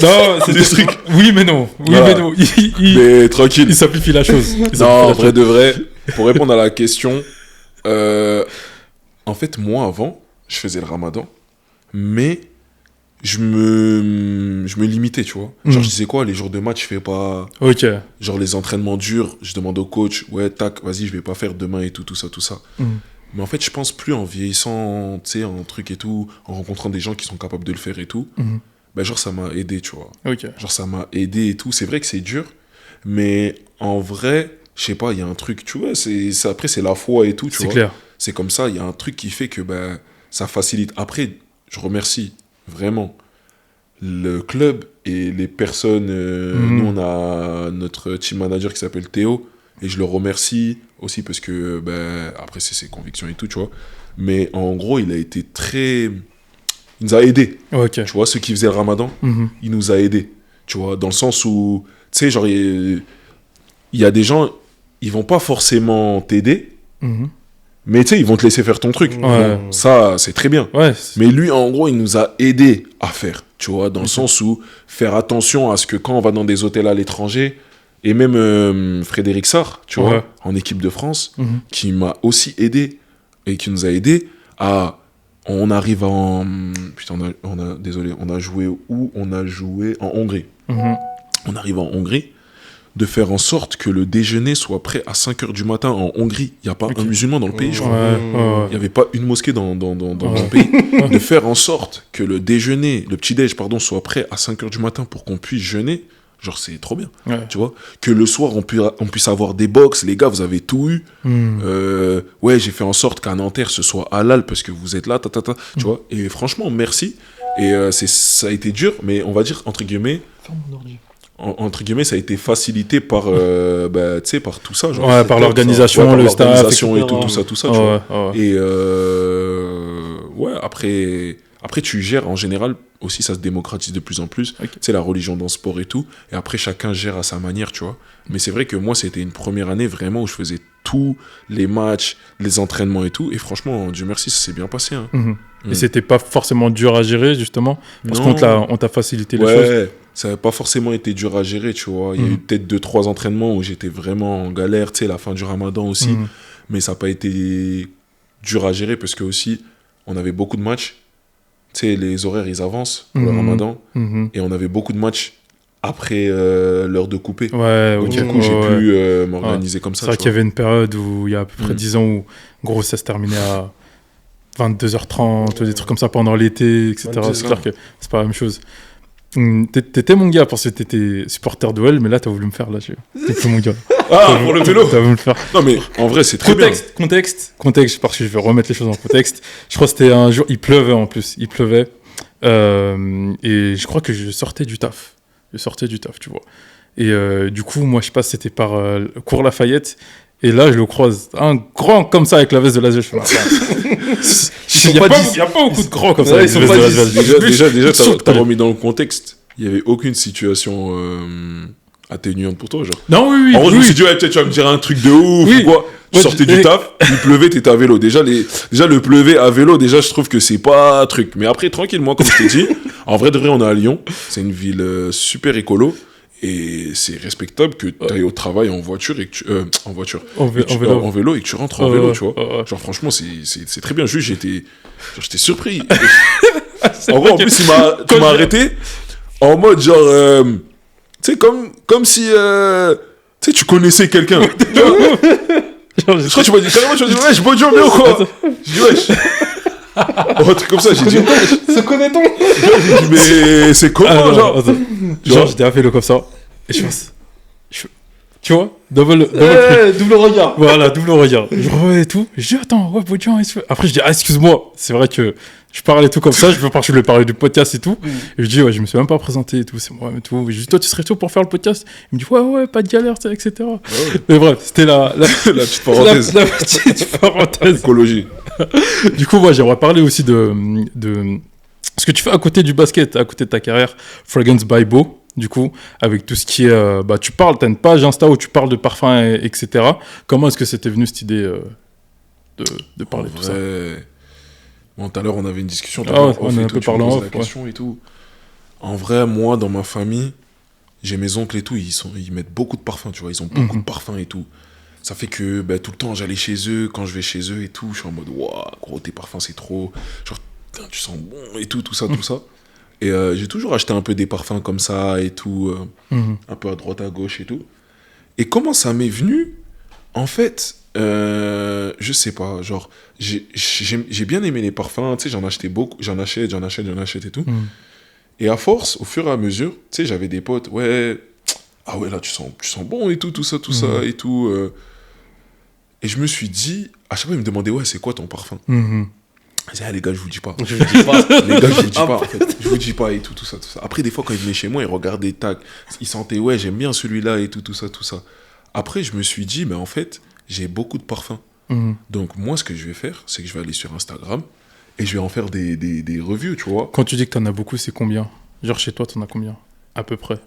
Non, c'est des trucs. Oui, mais non. Voilà. Mais non. Mais tranquille. Il simplifie la chose. Non, en vrai de vrai, pour répondre à la question, en fait, moi, avant, je faisais le Ramadan, mais je me limitais, tu vois. Genre, je disais quoi, les jours de match, je fais pas... Ok. Genre, les entraînements durs, je demande au coach, ouais, tac, vas-y, je vais pas faire demain et tout ça. Mais en fait, je pense plus en vieillissant, tu sais, en truc et tout, en rencontrant des gens qui sont capables de le faire et tout, bah, genre, ça m'a aidé, tu vois. Ok. Genre, ça m'a aidé et tout. C'est vrai que c'est dur, mais en vrai, je sais pas, il y a un truc, tu vois, après, c'est la foi et tout, tu vois. C'est clair. C'est comme ça, il y a un truc qui fait que bah, ça facilite. Après, je remercie vraiment le club et les personnes. Nous, on a notre team manager qui s'appelle Théo, et je le remercie aussi parce que, bah, après, c'est ses convictions et tout, tu vois. Mais en gros, il a été très... Il nous a aidés. Ok. Tu vois, ceux qui faisaient le Ramadan, il nous a aidés. Tu vois, dans le sens où, tu sais, genre, il y a des gens, ils vont pas forcément t'aider, mais tu sais, ils vont te laisser faire ton truc. Ouais. Ça, c'est très bien. Ouais. Mais lui, en gros, il nous a aidés à faire, tu vois, dans le sens où faire attention à ce que quand on va dans des hôtels à l'étranger, et même Frédéric Sarr, tu vois, en équipe de France, qui m'a aussi aidé, et qui nous a aidés à... on arrive en... Putain, désolé, on a joué où? On a joué en Hongrie. On arrive en Hongrie, de faire en sorte que le déjeuner soit prêt à 5h du matin en Hongrie. Il n'y a pas un musulman dans le pays, je crois. Il n'y avait pas une mosquée dans le pays. De faire en sorte que le petit-déj, pardon, soit prêt à 5h du matin pour qu'on puisse jeûner. Genre, c'est trop bien, tu vois. Que le soir, on puisse avoir des box. Les gars, vous avez tout eu. Ouais, j'ai fait en sorte qu'à Nanterre, ce soit halal parce que vous êtes là, tu vois. Et franchement, merci. Et ça a été dur, mais on va dire, entre guillemets, ça a été facilité par, par tout ça. Genre, par l'organisation, le staff. L'organisation et tout ça, tu vois. Et après, tu gères en général, aussi ça se démocratise de plus en plus, tu sais, la religion dans le sport et tout, et après chacun gère à sa manière, tu vois. Mais c'est vrai que moi, c'était une première année vraiment où je faisais tous les matchs, les entraînements et tout, et franchement, Dieu merci, ça s'est bien passé. Hein. Et c'était pas forcément dur à gérer, justement, parce qu'on t'a facilité les choses. Ouais, ça n'a pas forcément été dur à gérer, tu vois. Il y a eu peut-être 2-3 entraînements où j'étais vraiment en galère, tu sais, la fin du ramadan aussi, mais ça n'a pas été dur à gérer parce que aussi, on avait beaucoup de matchs. Tu sais, les horaires, ils avancent pour le ramadan. Et on avait beaucoup de matchs après l'heure de couper. Donc, du coup, j'ai pu m'organiser comme ça. C'est vrai qu'il y avait une période où il y a à peu près 10 ans où, gros, ça se terminait à 22h30, des trucs comme ça pendant l'été, etc. C'est clair que c'est pas la même chose. T'étais mon gars parce que t'étais supporter de OL, mais là, t'as voulu me faire là. T'étais mon gars. Pour le vélo. T'as voulu me faire. Non, mais en vrai, c'est très bien. Contexte, parce que je vais remettre les choses en contexte. Je crois que c'était un jour, il pleuvait en plus. Et je crois que je sortais du taf. Tu vois. Et du coup, moi, je passe, c'était par Cours Lafayette. Et là, je le croise. Un grand comme ça avec la veste de l'Asvel. Je fais, il n'y a pas beaucoup de grands comme ça avec la veste de l'Asvel. Déjà, t'as remis dans le contexte. Il n'y avait aucune situation atténuante pour toi, genre. Non, oui. En gros, je me suis dit, peut-être tu vas me dire un truc de ouf ou quoi. Tu sortais du taf, il pleuvait, t'étais à vélo. Déjà, le pleuver à vélo, déjà, je trouve que c'est pas un truc. Mais après, tranquille, moi, comme je t'ai dit, en vrai de vrai, on est à Lyon. C'est une ville super écolo. Et c'est respectable que tu ailles au travail en voiture et que en vélo et que tu rentres en vélo, tu vois. Genre, franchement, c'est très bien. Juste, j'étais surpris. En gros, en plus, tu m'as arrêté en mode genre, tu sais, comme si, tu sais, tu connaissais quelqu'un. Je crois que tu m'as dit, carrément, tu m'as dit, wesh, bonjour, bien ou quoi? J'ai dit, wesh. Un truc comme ça, j'ai dit, se connaît-on? J'ai dit, mais c'est comment, genre? Genre, j'étais à vélo comme ça, et je pense, tu vois, double regard. Voilà, double regard. Je revois et tout, je dis, attends, ouais, bonjour, après je dis, excuse-moi, c'est vrai que je parle et tout comme ça, je lui parler du podcast et tout, et je dis, ouais, je me suis même pas présenté et tout, c'est moi et tout, et je dis, toi, tu serais chaud pour faire le podcast? Il me dit, ouais, pas de galère, etc. Mais bref, c'était la petite parenthèse. La petite parenthèse. Écologie. Du coup, moi, j'aimerais parler aussi de ce que tu fais à côté du basket, à côté de ta carrière, Fragrance by Beau, du coup, avec tout ce qui est... t'as une page Insta où tu parles de parfums, etc. Comment est-ce que c'était venu cette idée de parler de tout ça? Bon, tout à l'heure, on avait une discussion. On a un peu parlé en off. La question et tout. En vrai, moi, dans ma famille, j'ai mes oncles et tout, ils mettent beaucoup de parfums, tu vois. Ils ont beaucoup de parfums et tout. Ça fait que tout le temps, j'allais chez eux. Quand je vais chez eux et tout, je suis en mode, waouh, gros, tes parfums, c'est trop... Genre, tu sens bon et tout ça. Et j'ai toujours acheté un peu des parfums comme ça et tout, un peu à droite, à gauche et tout. Et comment ça m'est venu? En fait, je sais pas, genre, j'ai bien aimé les parfums, tu sais, j'en achetais beaucoup, j'en achète et tout. Et à force, au fur et à mesure, tu sais, j'avais des potes, ouais, là, tu sens bon et tout ça et tout. Et je me suis dit, à chaque fois, ils me demandaient, ouais, c'est quoi ton parfum? Je disais, les gars, je vous dis pas. Les gars, je vous dis pas, en fait. Je vous dis pas et tout ça. Après, des fois, quand ils venaient chez moi, ils regardaient, tac, ils sentaient, ouais, j'aime bien celui-là et tout ça. Après, je me suis dit, mais en fait, j'ai beaucoup de parfums. Donc, moi, ce que je vais faire, c'est que je vais aller sur Instagram et je vais en faire des reviews, tu vois. Quand tu dis que t'en as beaucoup, c'est combien? Genre, chez toi, t'en as combien? À peu près?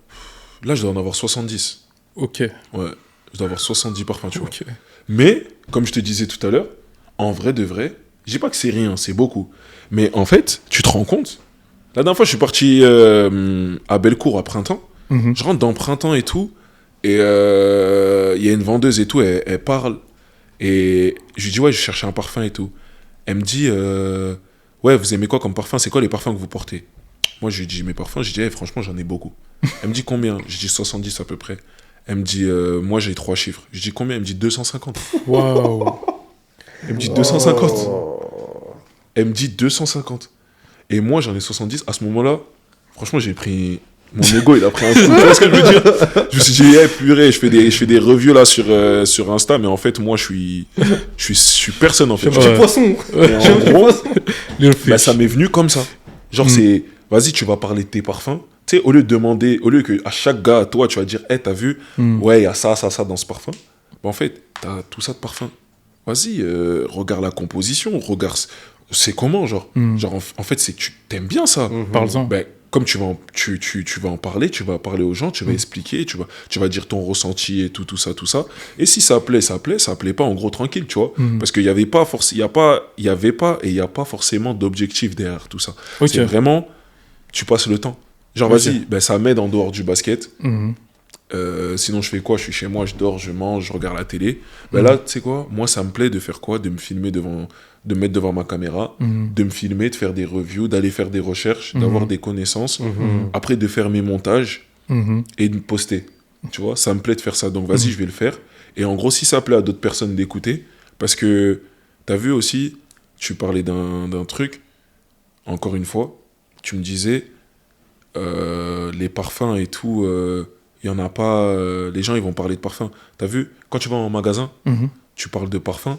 Là, je dois en avoir 70. Ok. Ouais, je dois avoir 70 parfums, tu vois. Okay. Mais, comme je te disais tout à l'heure, en vrai de vrai, je dis pas que c'est rien, c'est beaucoup. Mais en fait, tu te rends compte. La dernière fois, je suis parti à Bellecour à Printemps. Je rentre dans Printemps et tout. Et il y a une vendeuse et tout, elle parle. Et je lui dis, ouais, je cherchais un parfum et tout. Elle me dit, ouais, vous aimez quoi comme parfum? C'est quoi les parfums que vous portez? Moi, je lui dis mes parfums. Je dis, hey, franchement, j'en ai beaucoup. Elle me dit combien? Je dis 70 à peu près. Elle me dit, moi, j'ai 3 chiffres. Je dis combien? Elle me dit 250. Waouh. Elle me dit 250. Elle me dit 250. Et moi, j'en ai 70. À ce moment-là, franchement, j'ai pris... Mon ego, il a pris un coup. Tu vois ce que je veux dire? Je me suis dit, hey, purée, je fais des reviews là sur Insta, mais en fait, moi, je suis personne en fait. J'ai un petit poisson. Et en gros, Little bah, fish. ça m'est venu comme ça. Genre, c'est, vas-y, tu vas parler de tes parfums. Tu sais, au lieu de demander, au lieu que à chaque gars, toi, tu vas dire, hey, t'as vu, ouais, il y a ça, ça, ça dans ce parfum. Bah, en fait, t'as tout ça de parfum. Vas-y, regarde la composition, regarde, c'est comment, genre. Genre, en fait, c'est que tu t'aimes bien ça. Parle-en. Ben, comme tu vas en parler, tu vas parler aux gens, tu vas expliquer, tu vas dire ton ressenti et tout ça, tout ça. Et si ça plaît, ça plaît, ça plaît pas, en gros, tranquille, tu vois. Parce qu'il y avait pas il y a pas forcément d'objectif derrière tout ça. Ok. C'est vraiment, tu passes le temps. Genre, Ok. vas-y, ben, ça m'aide en dehors du basket. Mhm. Sinon, je fais quoi? Je suis chez moi, je dors, je mange, je regarde la télé. Ben là, tu sais quoi? Moi, ça me plaît de faire quoi? De me filmer de me mettre devant ma caméra, de me filmer, de faire des reviews, d'aller faire des recherches, d'avoir des connaissances. Après, de faire mes montages Mhm. et de poster. Tu vois, ça me plaît de faire ça. Donc, vas-y, je vais le faire. Et en gros, si ça plaît à d'autres personnes d'écouter, parce que t'as vu aussi, tu parlais d'un truc, encore une fois, tu me disais, les parfums et tout, il y en a pas, les gens ils vont parler de parfums. T'as vu, quand tu vas en magasin, Mhm. tu parles de parfums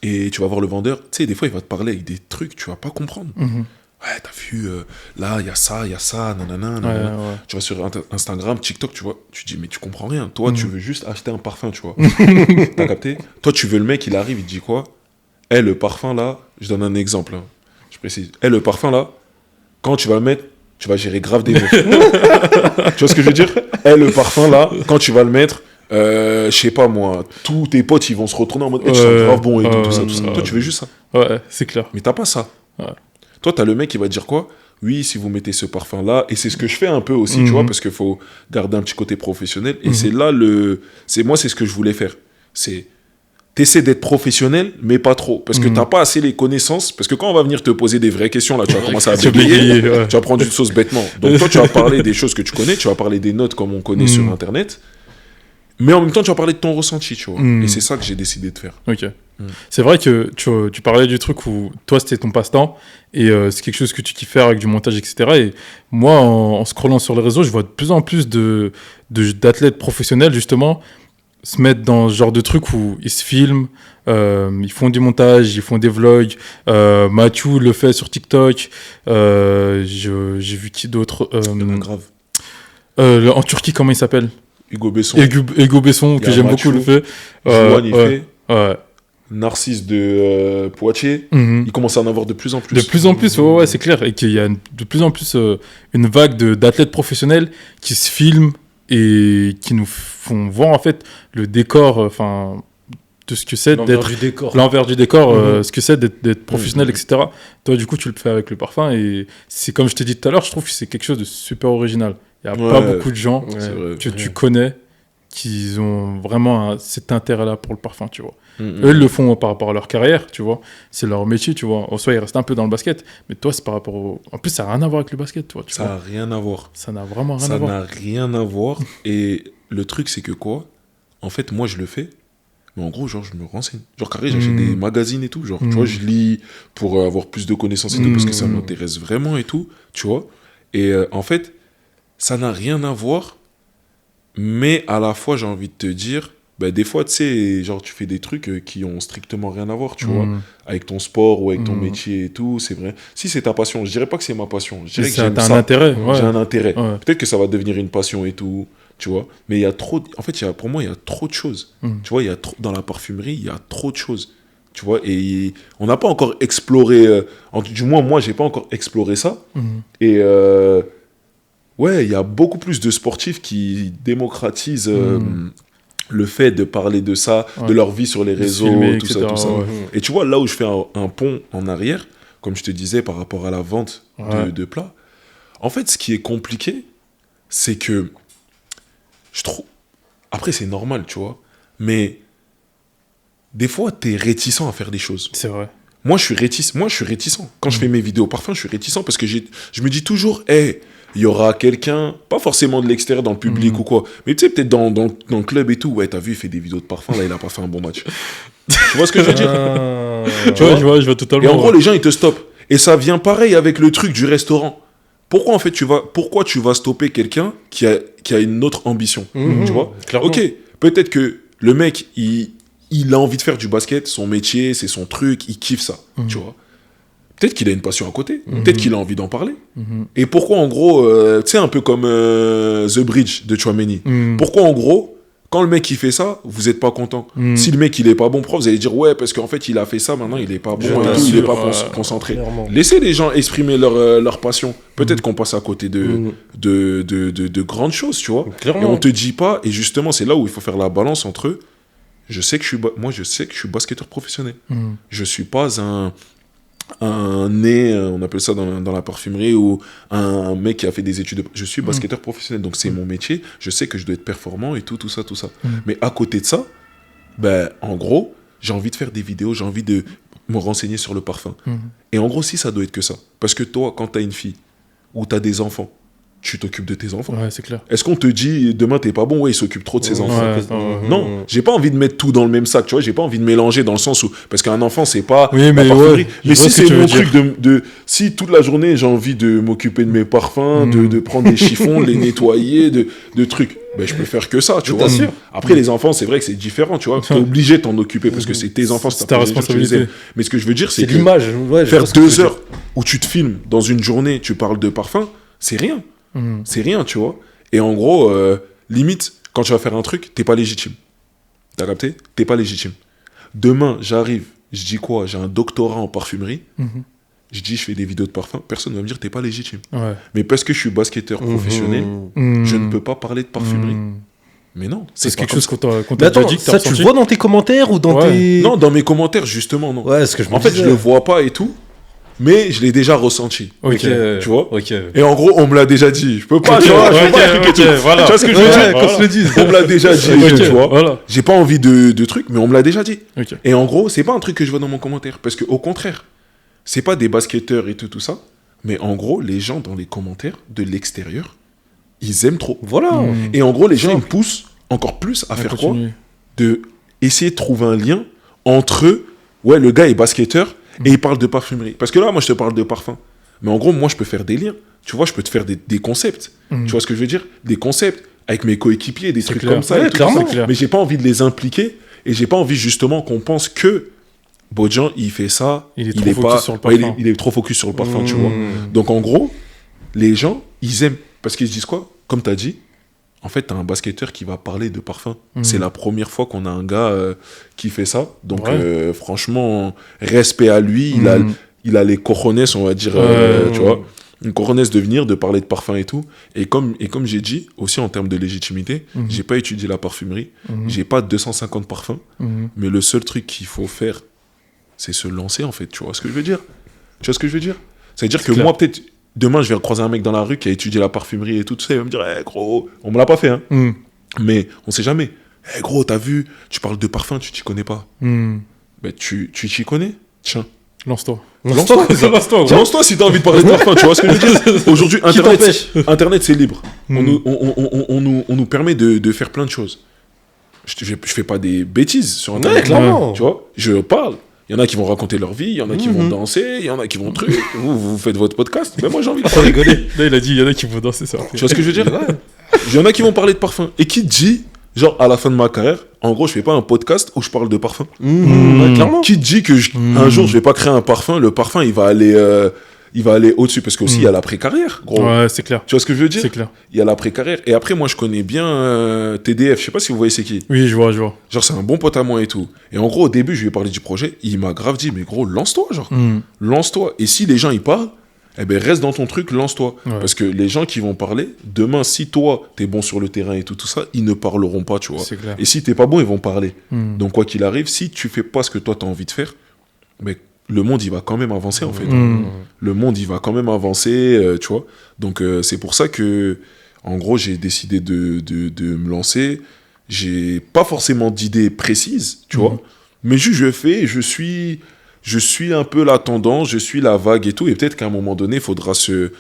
et tu vas voir le vendeur, tu sais, des fois il va te parler avec des trucs, tu vas pas comprendre. Mhm. Ouais, t'as vu, là, il y a ça, nanana, nanana. Ouais. Tu vas sur Instagram, TikTok, tu vois, tu dis, mais tu comprends rien. Toi, tu veux juste acheter un parfum, tu vois. T'as capté? Toi, tu veux le mec, il arrive, il te dit quoi? Eh, le parfum là, je donne un exemple, hein. Je précise. Eh, le parfum là, quand tu vas le mettre, tu vas gérer grave des meufs. Tu vois ce que je veux dire? Eh, le parfum là, quand tu vas le mettre, je sais pas moi, tous tes potes ils vont se retourner en mode, eh, tu sens grave bon et tout ça, tout ça. Toi, tu veux juste ça. Ouais, c'est clair. Mais t'as pas ça. Ouais. Toi, t'as le mec qui va te dire quoi? Oui, si vous mettez ce parfum-là, et c'est ce que je fais un peu aussi, tu vois, parce qu'il faut garder un petit côté professionnel. Et c'est là moi, c'est ce que je voulais faire. C'est t'essaies d'être professionnel, mais pas trop, parce que t'as pas assez les connaissances. Parce que quand on va venir te poser des vraies questions, là, tu vas commencer à Tu vas bégayer, bégayer, ouais. tu vas prendre une sauce bêtement. Donc toi, tu vas parler des choses que tu connais, tu vas parler des notes comme on connaît sur Internet, mais en même temps, tu vas parler de ton ressenti, tu vois. Et c'est ça que j'ai décidé de faire. Ok. C'est vrai que tu parlais du truc où toi c'était ton passe-temps et c'est quelque chose que tu kiffes faire avec du montage, etc. Et moi, en scrollant sur les réseaux, je vois de plus en plus d'athlètes professionnels justement se mettre dans ce genre de truc où ils se filment, ils font du montage, ils font des vlogs. Mathieu le fait sur TikTok. J'ai vu qui d'autre Grave. En Turquie, comment il s'appelle? Hugo Besson, Ego Besson, Il y que a j'aime Mathieu, beaucoup le fait. Johan, il Ouais. Ouais. Narcisse de Poitiers, Mhm. il commence à en avoir de plus en plus. De plus en plus, ouais, c'est clair. Et qu'il y a de plus en plus une vague d'athlètes professionnels qui se filment et qui nous font voir en fait le décor, enfin, de ce que c'est L'envers d'être du décor. l'envers du décor, ce que c'est d'être professionnel, Mhm. etc. Toi, du coup, tu le fais avec le parfum et c'est comme je t'ai dit tout à l'heure, je trouve que c'est quelque chose de super original. Il n'y a pas Ouais. beaucoup de gens Ouais. C'est vrai. que tu connais qui ont vraiment cet intérêt-là pour le parfum, tu vois. Mhm. Eux, ils le font par rapport à leur carrière, tu vois. C'est leur métier, tu vois. En soi, ils restent un peu dans le basket. Mais toi, c'est par rapport au... En plus, ça n'a rien à voir avec le basket, tu vois. Ça n'a rien à voir. Ça n'a vraiment rien Ça à voir. n'a rien à voir. Et le truc, c'est que quoi? En fait, moi, je le fais. Mais en gros, genre, je me renseigne. Genre, carré, j'achète des magazines et tout. Genre, tu vois, je lis pour avoir plus de connaissances et tout, parce que ça m'intéresse vraiment et tout, tu vois. Et en fait, ça n'a rien à voir. Mais à la fois, j'ai envie de te dire, bah, des fois, tu sais, genre, tu fais des trucs qui ont strictement rien à voir, tu vois, avec ton sport ou avec ton métier et tout, c'est vrai. Si c'est ta passion, je dirais pas que c'est ma passion, je dirais que j'aime T'as un ça. intérêt, ouais. J'ai un intérêt. Ouais. Peut-être que ça va devenir une passion et tout, tu vois. Mais il y a trop, en fait, pour moi, il y a trop de choses. Tu vois, il y a dans la parfumerie, il y a trop de choses. Tu vois, et on n'a pas encore exploré, du moins, moi, j'ai pas encore exploré ça. Et ouais, il y a beaucoup plus de sportifs qui démocratisent le fait de parler de ça, de leur vie sur les De se réseaux, filmer, tout etc., ça, tout ça. ouais. Et tu vois, là où je fais un pont en arrière, comme je te disais par rapport à la vente de plats, en fait, ce qui est compliqué, c'est que je trouve... Après, c'est normal, tu vois, mais des fois, t'es réticent à faire des choses. C'est vrai. moi, je suis réticent. Quand je fais mes vidéos parfum, je suis réticent parce que je me dis toujours, hey, il y aura quelqu'un, pas forcément de l'extérieur, dans le public ou quoi, mais tu sais, peut-être dans le club et tout, ouais, t'as vu, il fait des vidéos de parfum, là, il a pas fait un bon match. Tu vois ce que je veux dire? Tu vois, je vois totalement. Et en gros, les gens, ils te stoppent. Et ça vient pareil avec le truc du restaurant. Pourquoi, en fait, pourquoi tu vas stopper quelqu'un qui a une autre ambition? Tu vois? Clairement. Ok, peut-être que le mec, il a envie de faire du basket, son métier, c'est son truc, il kiffe ça, tu vois. Peut-être qu'il a une passion à côté, peut-être qu'il a envie d'en parler. Et pourquoi, en gros, tu sais, un peu comme The Bridge de Tchouaméni, pourquoi, en gros, quand le mec il fait ça, vous n'êtes pas content. Si le mec il est pas bon prof, vous allez dire ouais, parce qu'en fait il a fait ça, maintenant il est pas bon, et tout, il est pas concentré. Clairement. Laissez les gens exprimer leur passion. Peut-être qu'on passe à côté de grandes choses, tu vois. Clairement. Et on te dit pas, et justement c'est là où il faut faire la balance entre eux. Je sais que je suis basketteur professionnel. Je suis pas un nez, on appelle ça dans la parfumerie, ou un mec qui a fait des études. Je suis basketteur professionnel, donc c'est mon métier. Je sais que je dois être performant et tout ça. Mais à côté de ça, ben, en gros, j'ai envie de faire des vidéos, j'ai envie de me renseigner sur le parfum. Et en gros, si ça doit être que ça. Parce que toi, quand t'as une fille ou t'as des enfants, tu t'occupes de tes enfants. Ouais, c'est clair. Est-ce qu'on te dit demain t'es pas bon, ouais, il s'occupe trop de ses enfants? Non, j'ai pas envie de mettre tout dans le même sac, tu vois, j'ai pas envie de mélanger dans le sens où, parce qu'un enfant c'est pas Oui, mais la parfumerie. ouais, Mais je vois si ce que c'est tu mon veux truc si toute la journée j'ai envie de m'occuper de mes parfums, de prendre des chiffons, de les nettoyer, de trucs, ben je peux faire que ça, tu vois. sûr. Après les enfants, c'est vrai que c'est différent, tu vois, t'es obligé de t'en occuper parce que c'est tes enfants, C'est ta responsabilité. Mais ce que je veux dire, c'est C'est que l'image. Ouais, je faire vois ce que tu 2 veux dire. heures où tu te filmes dans une journée, tu parles de parfum, c'est rien. C'est rien, tu vois. Et en gros, limite, quand tu vas faire un truc, t'es pas légitime. T'as capté? T'es pas légitime. Demain, j'arrive, je dis quoi? J'ai un doctorat en parfumerie. Je dis, je fais des vidéos de parfum. Personne ne va me dire, t'es pas légitime. Ouais. Mais parce que je suis basketteur professionnel, je ne peux pas parler de parfumerie. Mais non, C'est pas quelque comme chose qu'on t'a Mais déjà attends, dit que t'as ça tu ressenti. le vois dans tes commentaires ou dans Ouais. tes... Non, dans mes commentaires, justement, non. Ouais, ce que je me En fait, disais. je le vois pas et tout, mais je l'ai déjà ressenti. Ok. Tu vois? Ok. Et en gros, on me l'a déjà dit. Je peux pas, tu vois, je peux pas expliquer tout. voilà. Tu vois ce que je veux Ouais, dire? qu'on se le dise. On me l'a déjà dit, Ok, tu vois. voilà. J'ai pas envie de trucs, mais on me l'a déjà dit. Ok. Et en gros, c'est pas un truc que je vois dans mon commentaire. Parce que au contraire, c'est pas des basketteurs et tout ça. Mais en gros, les gens dans les commentaires de l'extérieur, ils aiment trop. Voilà. Et en gros, les gens, ils me poussent encore plus à faire quoi? Continue. De essayer de trouver un lien entre, ouais, le gars est basketteur et il parle de parfumerie. Parce que là, moi, je te parle de parfum. Mais en gros, moi, je peux faire des liens. Tu vois, je peux te faire des concepts. Tu vois ce que je veux dire? Des concepts avec mes coéquipiers, des trucs clair. comme ça. Ouais, et tout clairement. ça. C'est clair. Mais j'ai pas envie de les impliquer et j'ai pas envie justement qu'on pense que Bodjan, il fait ça. Il est trop focus sur le ouais, parfum. il est trop focus sur le parfum, tu vois. Donc en gros, les gens, ils aiment. Parce qu'ils se disent quoi? Comme tu as dit, en fait, tu as un basketteur qui va parler de parfum. C'est la première fois qu'on a un gars qui fait ça. Donc Ouais. franchement, respect à lui. Il a les cojones, on va dire, tu vois. Une cojones de venir, de parler de parfum et tout. Et comme j'ai dit, aussi en termes de légitimité, j'ai pas étudié la parfumerie. J'ai pas 250 parfums. Mais le seul truc qu'il faut faire, c'est se lancer, en fait. Tu vois ce que je veux dire? Tu vois ce que je veux dire? C'est-à-dire que clair. moi, peut-être, demain, je vais croiser un mec dans la rue qui a étudié la parfumerie et tout ça, il va me dire, eh, gros, on me l'a pas fait, hein. Mais on sait jamais. Eh, gros, t'as vu, tu parles de parfum, tu t'y connais pas. Ben, tu t'y connais? Tiens. Lance-toi. Lance-toi. Lance-toi, gros. Lance-toi si t'as envie de parler de parfum, tu vois ce que je veux dire? Aujourd'hui, t'empêche Internet, c'est libre. On nous permet de faire plein de choses. Je fais pas des bêtises sur Ouais, Internet. clairement. Tu vois, je parle. Il y en a qui vont raconter leur vie, il y en a qui vont danser, il y en a qui vont truc. Vous faites votre podcast. Mais moi, j'ai envie de Faut rigoler. Là, il a dit, il y en a qui vont danser ça. Tu vois ce que je veux dire? Il y en a qui vont parler de parfum. Et qui dit, genre, à la fin de ma carrière, en gros, je fais pas un podcast où je parle de parfum. Ouais, clairement. Qui dit que un jour, je vais pas créer un parfum, le parfum, il va aller au-dessus. Parce qu'aussi, il y a l'après-carrière, gros. Ouais, c'est clair. Tu vois ce que je veux dire? C'est clair. Il y a l'après-carrière. Et après, moi, je connais bien TDF. Je sais pas si vous voyez c'est qui. Oui, je vois. Genre, c'est un bon pote à moi et tout. Et en gros, au début, je lui ai parlé du projet. Il m'a grave dit, mais gros, lance-toi, genre. Lance-toi. Et si les gens, ils parlent, eh ben, reste dans ton truc, lance-toi. Ouais. Parce que les gens qui vont parler, demain, si toi, t'es bon sur le terrain et tout ça, ils ne parleront pas, tu vois. C'est clair. Et si t'es pas bon, ils vont parler. Donc, quoi qu'il arrive, si tu fais pas ce que toi, t'as envie de faire, mais le monde, il va quand même avancer, en fait. Le monde, il va quand même avancer, tu vois. Donc, c'est pour ça que, en gros, j'ai décidé de me lancer. J'ai pas forcément d'idée précise, tu vois. Mais juste, je fais, je suis je suis un peu la tendance, je suis la vague et tout, et peut-être qu'à un moment donné, il faudra se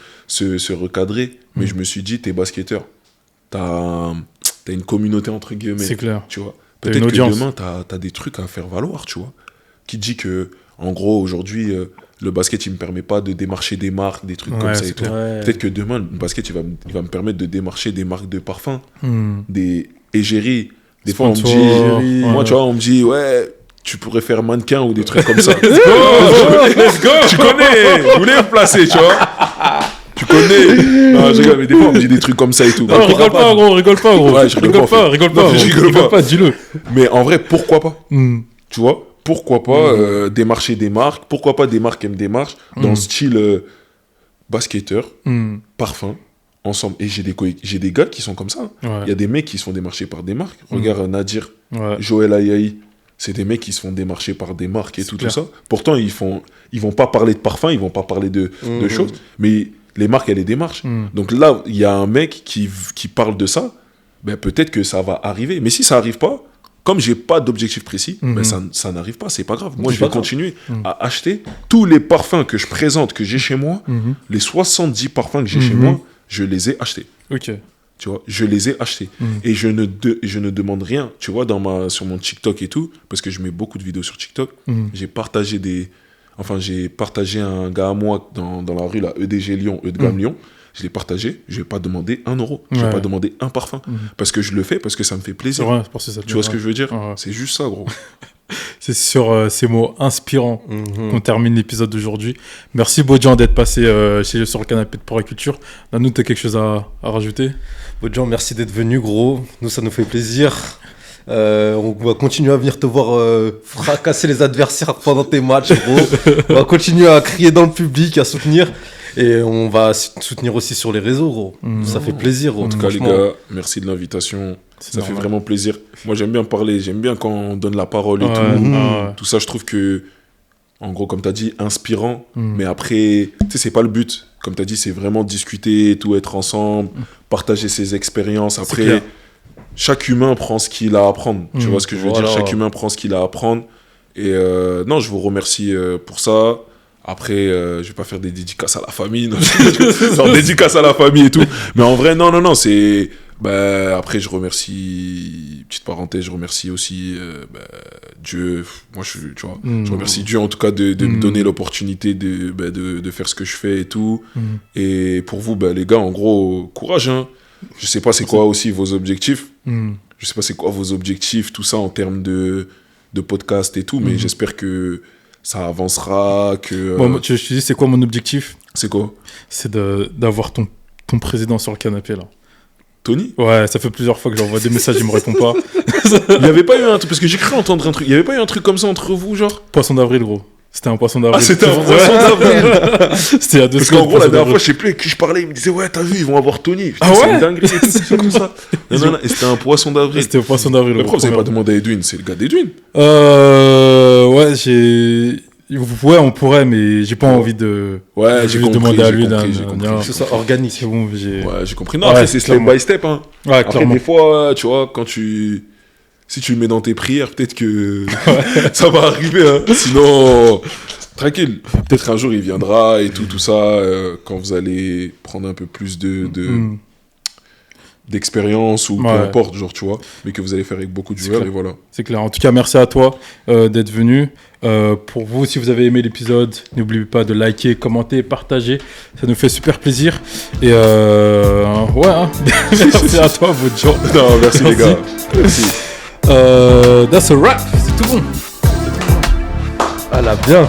recadrer. Mais je me suis dit, t'es basketteur, t'as une communauté entre guillemets. C'est clair. Tu vois. T'as Peut-être une que audience. demain, t'as des trucs à faire valoir, tu vois. Qui dit que, en gros, aujourd'hui, le basket, il me permet pas de démarcher des marques, des trucs comme ça et tout. Ouais. Peut-être que demain, le basket, il va me permettre de démarcher des marques de parfums, Hmm. des égéries. Des fois, on me Sponsor, dit, ouais. moi, tu vois, on me dit, ouais, tu pourrais faire mannequin ou des trucs comme ça. Let's go. Tu connais, je voulais me placer, tu vois. Tu connais. Non, je rigole, mais des fois, on me dit des trucs comme ça et tout. Non, rigole pas, gros, rigole pas, gros. Ouais, je rigole pas, rigole Non, pas, je rigole pas. dis-le. Mais en vrai, pourquoi pas? Hmm. Tu vois, pourquoi pas démarcher des marques, pourquoi pas des marques qui me démarchent dans le style basketteur, Hmm. parfum, ensemble. Et j'ai des gars qui sont comme ça. Ouais. Il y a des mecs qui se font démarcher par des marques. Regarde Nadir, Ouais. Joël Ayaï, c'est des mecs qui se font démarcher par des marques et C'est tout clair. ça. Pourtant, ils vont pas parler de parfum, ils vont pas parler de choses, mais les marques, elles les démarchent. Donc là, il y a un mec qui parle de ça, ben peut-être que ça va arriver. Mais si ça arrive pas, comme j'ai pas d'objectif précis, ben ça n'arrive pas, c'est pas grave. Moi, je vais continuer à acheter tous les parfums que je présente, que j'ai chez moi, les 70 parfums que j'ai chez moi, je les ai achetés. Ok. Tu vois, je les ai achetés. Et je ne demande rien. Tu vois, sur mon TikTok et tout, parce que je mets beaucoup de vidéos sur TikTok, j'ai partagé un gars à moi dans la rue, là, EDG Lyon, E de gamme Lyon. Je l'ai partagé, je vais pas demander 1 euro. Je vais Ouais. pas demander un parfum. Parce que je le fais, parce que ça me fait C'est plaisir. vrai, c'est pour ça. Tu vois ce que je veux dire? Ouais. C'est juste ça, gros. C'est sur ces mots inspirants qu'on termine l'épisode d'aujourd'hui. Merci Bodjan d'être passé sur le canapé de Pour la Culture. Nanou, t'as quelque chose à rajouter? Bodjan, merci d'être venu, gros. Nous, ça nous fait plaisir. On va continuer à venir te voir fracasser les adversaires pendant tes matchs, gros. On va continuer à crier dans le public, à soutenir. Et on va soutenir aussi sur les réseaux, gros. Ça fait plaisir, gros. En tout cas, les Franchement. gars, merci de l'invitation. C'est Ça fait normal. vraiment plaisir. Moi, j'aime bien parler. J'aime bien quand on donne la parole et Ouais, tout. ouais. Tout ça, je trouve que, en gros, comme tu as dit, inspirant. Mais après, tu sais, c'est pas le but. Comme tu as dit, c'est vraiment discuter, tout être ensemble, partager ses expériences. Après, clair. chaque humain prend ce qu'il a à apprendre. Tu vois ce que je veux Voilà. dire? Chaque humain prend ce qu'il a à apprendre. Et non, je vous remercie pour ça. Après, je vais pas faire des dédicaces à la famille. Non, genre dédicaces à la famille et tout. Mais en vrai, non, c'est... Bah, après, je remercie, petite parenthèse, je remercie aussi Dieu. Moi, tu vois, je remercie Dieu en tout cas de me donner l'opportunité de faire ce que je fais et tout. Et pour vous, les gars, en gros, courage. Hein. Je sais pas c'est quoi aussi vos objectifs. Je sais pas c'est quoi vos objectifs, tout ça en termes de podcast et tout. Mais j'espère que ça avancera, que... Bon, moi, je te dis, c'est quoi mon objectif? C'est quoi? C'est d'avoir ton président sur le canapé, là. Tony? Ouais, ça fait plusieurs fois que j'envoie des messages, il me répond pas. Il y avait pas eu un truc, parce que j'ai cru entendre un truc, il y avait pas eu un truc comme ça entre vous, genre? Poisson d'avril, gros. C'était un poisson d'avril. Ah, c'était un poisson d'avril. C'était il y a 2 Parce semaines. qu'en gros, la poisson dernière d'avril. fois, je sais plus avec qui je parlais, il me disait, ouais, t'as vu, ils vont avoir Tony. Putain, Ah c'est ouais une dinguerie, c'est comme ça. Non, et c'était un poisson d'avril. C'était un poisson d'avril. Mais gros, pourquoi vous avez pas première. demandé à Edwin? C'est le gars d'Edwin. Ouais, Ouais, on pourrait, mais j'ai pas envie de. Ouais, je j'ai vais compris, demander à j'ai lui. compris, nan, j'ai nan, compris. nan. Que ce soit organique. C'est bon, j'ai. Ouais, j'ai compris. Non, Ouais, après, c'est step clairement. by step. Hein. Ouais, Après, clairement. des fois, tu vois, si tu le mets dans tes prières, peut-être que ça va arriver. Hein. Sinon, tranquille. Peut-être un jour, il viendra et tout ça, quand vous allez prendre un peu plus d'expérience ou peu Ouais. importe, genre, tu vois, mais que vous allez faire avec beaucoup de joueurs clair. et voilà. C'est clair. En tout cas, merci à toi d'être venu. Pour vous, si vous avez aimé l'épisode, n'oubliez pas de liker, commenter, partager. Ça nous fait super plaisir. Et ouais, hein. Merci à toi, votre genre. Non, merci les gars. Merci. That's a wrap. C'est tout bon. Ah là, bien.